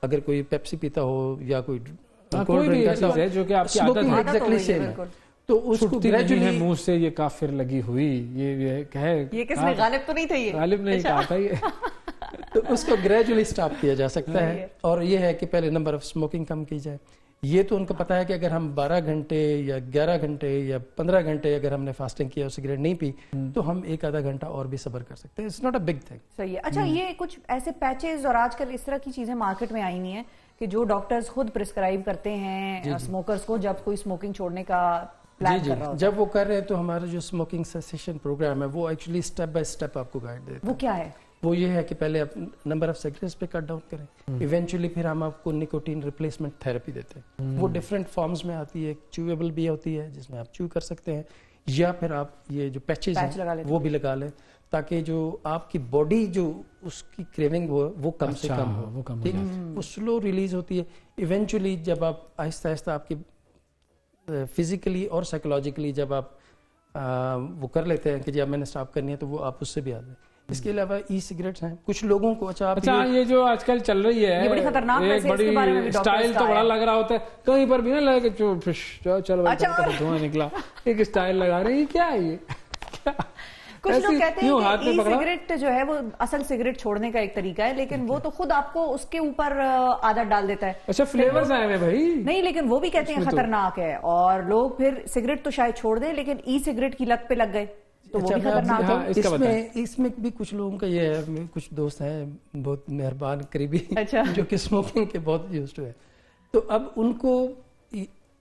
I: اگر کوئی پیپسی پیتا ہو یا کوئی
B: کولڈ ڈرنک ہے جو کہ آپ کی عادت ہے,
I: ایگزیکٹلی سیم ہے, تو اس کو
B: گریجولی منہ سے یہ کافر لگی ہوئی, یہ
A: کس نے, غالب تو نہیں تھا, یہ
B: غالب نہیں کہا تھا یہ,
I: تو اس کو گریجولی سٹاپ کیا جا سکتا ہے. اور یہ ہے کہ پہلے نمبر آف اسموکنگ کم کی جائے. یہ تو ان کو پتا ہے کہ اگر ہم 12 گھنٹے یا 11 گھنٹے یا 15 گھنٹے اگر ہم نے فاسٹنگ کیا اور سگریٹ نہیں پی, تو ہم ایک آدھا گھنٹہ اور بھی صبر کر سکتے ہیں. It's not a big thing.
A: صحیح ہے. اچھا, یہ کچھ ایسے پیچز اور آج کل اس طرح کی چیزیں مارکیٹ میں آئی نہیں ہیں کہ جو ڈاکٹرز خود پرسکرائب کرتے ہیں اسموکرز کو جب کوئی اسموکنگ چھوڑنے کا پلان کر رہا ہو.
I: جب وہ کر رہے ہیں تو ہمارا جو اسموکنگ سیسیشن پروگرام ہے وہ ایکچولی اسٹیپ بائی اسٹیپ آپ کو گائیڈ دیتا ہے.
A: وہ کیا ہے؟
I: وہ یہ ہے کہ پہلے آپ نمبر آف سگریٹس پہ کٹ ڈاؤن کریں, ایونچولی پھر ہم آپ کو نکوٹین ریپلیسمنٹ تھراپی دیتے ہیں. وہ ڈفرینٹ فارمز میں آتی ہے, چویبل بھی ہوتی ہے جس میں آپ چو کر سکتے ہیں, یا پھر آپ یہ جو پیچز ہیں وہ بھی لگا لیں, تاکہ جو آپ کی باڈی جو اس کی کریونگ وہ کم سے کم ہو. ٹھیک ہے, وہ سلو ریلیز ہوتی ہے. ایونچولی جب آپ آہستہ آہستہ آپ کی فزیکلی اور سائیکولوجیکلی جب آپ وہ کر لیتے ہیں کہ جی اب میں نے اسٹاپ کرنی ہے, تو وہ آپ اس سے بھی آ جائیں. اس کے علاوہ ای سگریٹس ہیں کچھ لوگوں کو.
B: اچھا, یہ جو آج کل چل رہی ہے
A: یہ بڑی خطرناک ہے,
B: بڑی اسٹائل تو بڑا لگ رہا ہوتا ہے, کہیں پر بھی نہ لگے کہ چلو دھواں نکلا, ایک اسٹائل لگا رہے ہیں, کیا ہے یہ؟
A: کچھ لوگ کہتے ہیں کہ ای سگریٹ جو ہے وہ اصل سگریٹ چھوڑنے کا ایک طریقہ ہے, لیکن وہ تو خود آپ کو اس کے اوپر عادت ڈال دیتا ہے.
B: اچھا, فلیورز آئے ہیں بھائی.
A: نہیں, لیکن وہ بھی کہتے ہیں خطرناک ہے, اور لوگ پھر سگریٹ تو شاید چھوڑ دیں لیکن ای سگریٹ کی لت پہ لگ گئے تو وہ بھی خطرناک ہے.
I: اس میں بھی کچھ لوگوں کا یہ ہے, کچھ دوست ہیں بہت مہربان قریبی جو کہ اسموکنگ کے بہت یوزڈ ہے, تو اب ان کو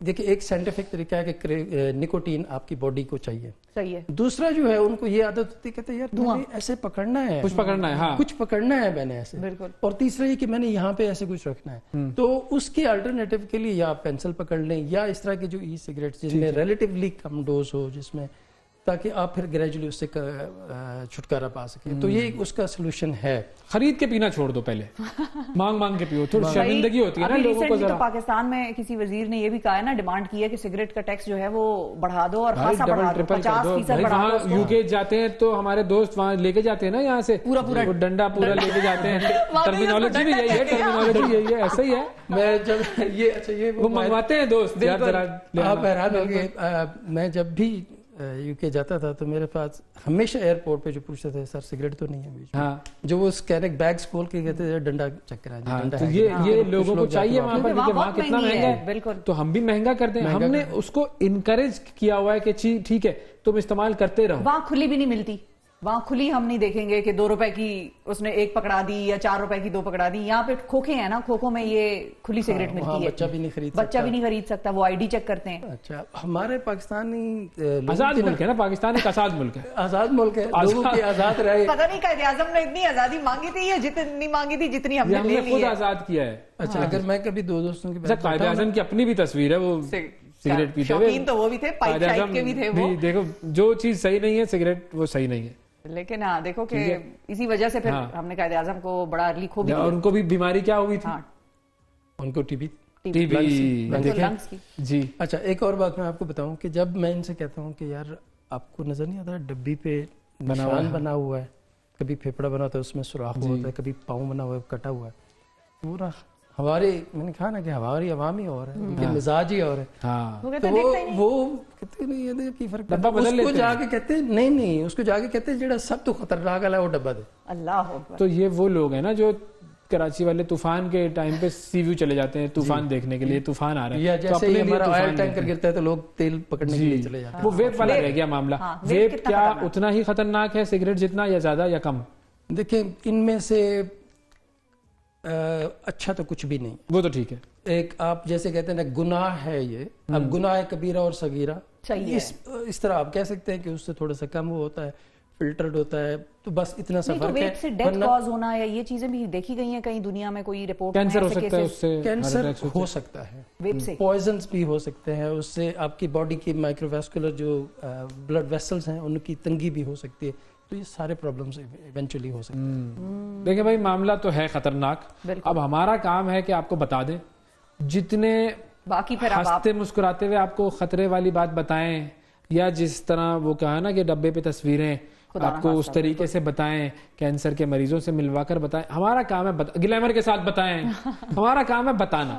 I: دیکھیں ایک سائنٹیفک طریقہ ہے کہ نکوٹین آپ کی باڈی کو چاہیے.
A: صحیح ہے.
I: دوسرا جو ہے ان کو یہ عادت ہوتی ہے, کہتے ہیں یار ایسے پکڑنا ہے,
B: کچھ پکڑنا ہے, ہاں
I: کچھ پکڑنا ہے میں نے ایسے.
A: بالکل.
I: اور تیسرا یہ کہ میں نے یہاں پہ ایسے کچھ رکھنا ہے, تو اس کے الٹرنیٹو کے لیے یا پینسل پکڑ لیں, یا اس طرح کے جو ای سگریٹ جن میں ریلیٹیولی کم ڈوز ہو, جس میں تاکہ آپ پھر گریجولی اس سے چھٹکارا پا سکیں. تو یہ اس کا سولوشن ہے.
B: خرید کے پینا چھوڑ دو, پہلے مانگ کے پیو, تھوڑی شرمندگی ہوتی ہے نا لوگوں کو.
A: تو پاکستان میں کسی وزیر نے یہ بھی کہا ہے نا, ڈیمانڈ کی ہے کہ سگریٹ کا ٹیکس جو ہے وہ بڑھا دو, اور خاصا بڑھا دو, 50% بڑھا دو.
B: یو کے جاتے ہیں تو ہمارے دوست وہاں لے کے جاتے ہیں نا, یہاں سے پورا ڈنڈا پورا لے کے جاتے ہیں. ٹرمینالوجی بھی یہی ہے, ٹرمینالوجی یہی ہے, ایسا ہی ہے.
I: میں جب یہ
B: وہ منگواتے ہیں دوست,
I: آپ حیران ہوں گے, میں جب بھی یو کے جاتا تھا تو میرے پاس ہمیشہ ایئرپورٹ پہ جو پوچھتے تھے سر سگریٹ تو نہیں ہے بیچ میں, جو وہ اسکینک بیگز کھول کے کہتے تھے ڈنڈا چیک کرا.
B: یہ لوگوں کو چاہیے وہاں پر, کیونکہ وہاں کتنا مہنگا ہے.
A: بالکل.
B: تو ہم بھی مہنگا کرتے ہیں, ہم نے اس کو انکریج کیا ہوا ہے کہ ٹھیک ہے تم استعمال کرتے رہو.
A: وہاں کھلی بھی نہیں ملتی, وہاں کھلی ہم نہیں دیکھیں گے کہ 2 روپے کی اس نے ایک پکڑا دی یا 4 روپے کی 2 پکڑا دی. یہاں پہ کھوکھے ہیں نا, کھوکھوں میں یہ کھلی سگریٹ ملتی ہے,
I: بچہ بھی نہیں خرید
A: سکتا, وہ آئی ڈی چیک کرتے ہیں.
I: اچھا, ہمارے پاکستانی
B: آزاد ملک ہے نا, پاکستان ایک آزاد ملک ہے,
I: آزاد ملک ہے, لوگوں کے آزاد رہے.
A: پتہ نہیں قائد اعظم نے اتنی آزادی مانگی تھی یا جتنی مانگی تھی جتنی ہم نے
B: خود آزاد کیا ہے.
I: اچھا, اگر میں کبھی 2 دوستوں کے
B: ساتھ, قائد اعظم کی اپنی بھی تصویر ہے, وہ سگریٹ پیتے ہوئے,
A: شوقین تو وہ بھی تھے, پائپ شائپ کے بھی تھے. وہ
B: دیکھو جو چیز صحیح نہیں ہے سگریٹ وہ صحیح نہیں ہے,
A: لیکن ہاں دیکھو کہ اسی وجہ سے پھر ہم نے قائد اعظم کو بڑا ارلی کھو بھی.
B: اور ان کو بھی بیماری کیا ہوئی تھی,
I: ان کو ٹی بی.
B: جی.
I: اچھا, ایک اور بات میں آپ کو بتاؤں کہ جب میں ان سے کہتا ہوں کہ یار آپ کو نظر نہیں آتا ڈبی پہ نشان بنا ہوا ہے, کبھی پھیپڑا بنا ہوتا ہے اس میں سوراخ ہوتا ہے, کبھی پاؤں بنا ہوا ہے کٹا ہوا ہے, پورا ہمارے, میں نے کہا نا کہ ہماری عوامی اور ہے, ان کے مزاج ہی اور ہے. تو وہ کہتے نہیں کی فرق, اس کو جا کے کہتے نہیں, اس کو جا کے کہتے جڑا سب تو خطرناک ہے وہ ڈبا دے.
A: اللہ.
B: تو یہ وہ لوگ ہیں نا جو کراچی والے طوفان کے ٹائم پہ سی ویو چلے جاتے ہیں طوفان دیکھنے کے لیے، طوفان آ رہا ہے،
I: یا جیسے ہی ہمارا آئل ٹینکر گرتا ہے تو لوگ تیل پکڑنے کے لیے چلے جاتے ہیں.
B: وہ ویپ والا رہ گیا معاملہ. ویپ کیا اتنا ہی خطرناک ہے سگریٹ جتنا، یا زیادہ یا کم؟
I: دیکھیں ان میں سے اچھا تو کچھ بھی نہیں.
B: وہ تو ٹھیک ہے.
I: ایک آپ جیسے کہتے ہیں نا گناہ ہے یہ، اب گناہ کبیرہ اور صغیرہ اس طرح آپ کہہ سکتے ہیں کہ اس سے تھوڑا سا کم وہ ہوتا ہے، فلٹرڈ ہوتا ہے، تو بس اتنا سا فرق ہے.
A: ویپ سے ڈیتھ کاز ہونا یا یہ چیزیں بھی دیکھی گئی ہیں کہیں دنیا میں، کوئی رپورٹ؟
B: کینسر ہو سکتا ہے اس سے،
I: کینسر ہو سکتا ہے
A: ویپ سے،
I: پوائزنز بھی ہو سکتے ہیں اس سے، آپ کی باڈی کی مائکرو ویسکولر جو بلڈ ویسلز ہیں ان کی تنگی بھی ہو سکتی ہے. تو یہ سارے پرابلمز ایونچولی ہو سکتے ہیں.
B: دیکھیں بھائی معاملہ تو ہے خطرناک. اب ہمارا کام ہے کہ آپ کو بتا دیں، جتنے
A: باقی پھر
B: ہنستے مسکراتے ہوئے آپ کو خطرے والی بات بتائیں، یا جس طرح وہ کہا نا کہ ڈبے پہ تصویریں آپ کو اس طریقے سے بتائیں، کینسر کے مریضوں سے ملوا کر بتائیں. ہمارا کام ہے گلیمر کے ساتھ بتائیں، ہمارا کام ہے بتانا.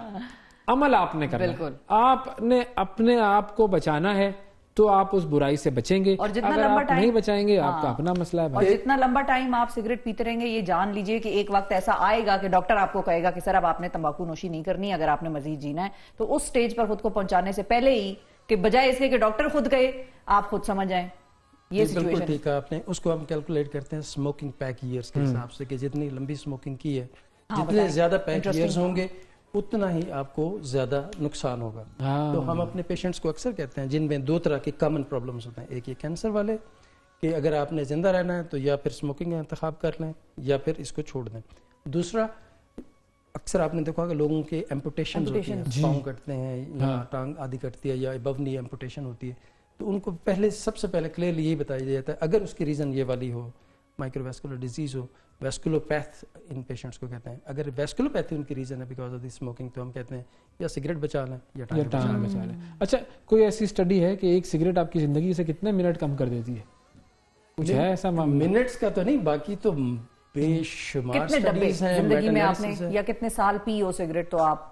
B: عمل آپ نے کرنا ہے، آپ نے اپنے آپ کو بچانا ہے تو آپ اس برائی سے بچیں گے،
A: اور جتنا
B: اگر
A: لمبا
B: آپ نہیں بچائیں گے آپ کا اپنا مسئلہ ہے.
A: اور جتنا لمبا ٹائم آپ سگریٹ پیتے رہیں گے، یہ جان لیجئے کہ ایک وقت ایسا آئے گا کہ ڈاکٹر آپ کو کہے گا کہ سر اب آپ نے تمباکو نوشی نہیں کرنی اگر آپ نے مزید جینا ہے. تو اس سٹیج پر خود کو پہنچانے سے پہلے ہی، کہ بجائے اس کے کہ ڈاکٹر خود کہے، آپ خود سمجھ جائیں. یہ
I: بالکل ٹھیک ہے آپ نے. اس کو ہم کیلکولیٹ کرتے ہیں اسموکنگ پیک ایئرز کے حساب سے، کہ جتنی لمبی اسموکنگ کی ہے، جتنے زیادہ پیک ایئرز ہوں گے اتنا ہی آپ کو زیادہ نقصان ہوگا. تو ہم اپنے پیشنٹس کو اکثر کہتے ہیں جن میں دو طرح کے کامن پرابلمس ہوتے ہیں. ایک یہ کینسر والے کہ اگر آپ نے زندہ رہنا ہے تو یا پھر اسموکنگ کا انتخاب کر لیں یا پھر اس کو چھوڑ دیں. دوسرا اکثر آپ نے دیکھا کہ لوگوں کے ایمپوٹیشن ہوتی ہیں، پاؤں کٹتے ہیں یا ٹانگ آدھی کٹتی ہے یا ابو نی ایمپوٹیشن ہوتی ہے. تو ان کو پہلے سب سے پہلے کلیئرلی یہی بتایا جاتا ہے اگر اس کی ریزن یہ والی ہو، مائکرو ویسکولر ڈیزیز ہو، ویسکولوپیتھ ان پیشنٹس کو کہتے ہیں. اگر ویسکولوپیتھی ان کی ریزن ہے بیکاز آف دی اسموکنگ، تو ہم کہتے ہیں یا سگریٹ بچا لیں یا ٹانگ بچا لیں.
B: اچھا کوئی ایسی اسٹڈی ہے کہ ایک سگریٹ آپ کی زندگی سے کتنے منٹ کم کر دیتی ہے؟ کچھ ہے ایسا؟
I: منٹس کا تو نہیں، باقی تو بے شمار اسٹڈیز ہیں
A: زندگی میں آپ نے، یا کتنے سال پی ہو سگریٹ تو آپ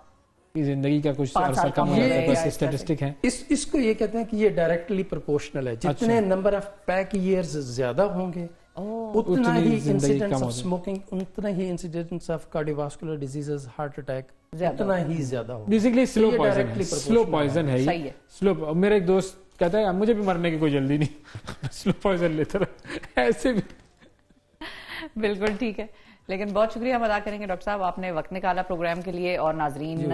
B: کی زندگی کا کچھ عرصہ کم ہو جاتا ہے. بس اسٹیٹسٹک ہے.
I: اس کو یہ کہتے ہیں کہ یہ ڈائریکٹلی پروپورشنل ہے. جتنے نمبر آف پیک ایئرز زیادہ ہوں گے اتنا ہی انسیڈنس آف اسموکنگ، اتنا ہی incidence of cardiovascular diseases, heart attack اتنا ہی زیادہ ہوگا.
B: بیسیکلی سلو پوائزن ہے یہ. سلو. میرا ایک دوست کہتا ہے مجھے بھی مرنے کی کوئی جلدی نہیں، سلو پوائزن لیتا رہا. ایسے بھی
A: بالکل ٹھیک ہے. لیکن بہت شکریہ ہم ادا کریں گے ڈاکٹر صاحب، آپ نے وقت نکالا پروگرام کے لیے، اور ناظرین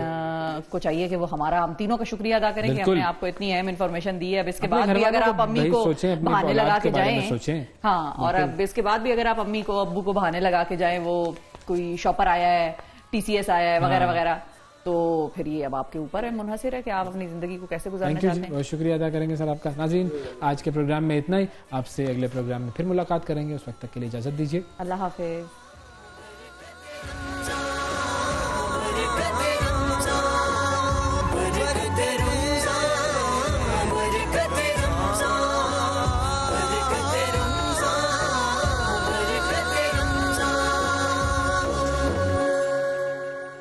A: کو چاہیے کہ وہ ہم تینوں کا شکریہ ادا کریں کہ ہم نے آپ کو اتنی اہم انفارمیشن دی ہے. اب اس کے بعد بھی اگر آپ امی کو بہانے لگا کے جائیں، ہاں، اور اب اس کے بعد بھی اگر آپ امی کو ابو کو بہانے لگا کے جائیں، وہ کوئی شاپر آیا ہے، TCS آیا ہے وغیرہ وغیرہ، تو پھر یہ اب آپ کے اوپر ہے، منحصر ہے کہ آپ اپنی زندگی کو کیسے گزارنا چاہتے ہیں.
B: بہت شکریہ ادا کریں گے سر آپ کا. ناظرین آج کے پروگرام میں اتنا ہی، آپ سے اگلے پروگرام میں پھر ملاقات کریں گے. اس وقت تک کے لیے اجازت دیجیے.
A: اللہ حافظ.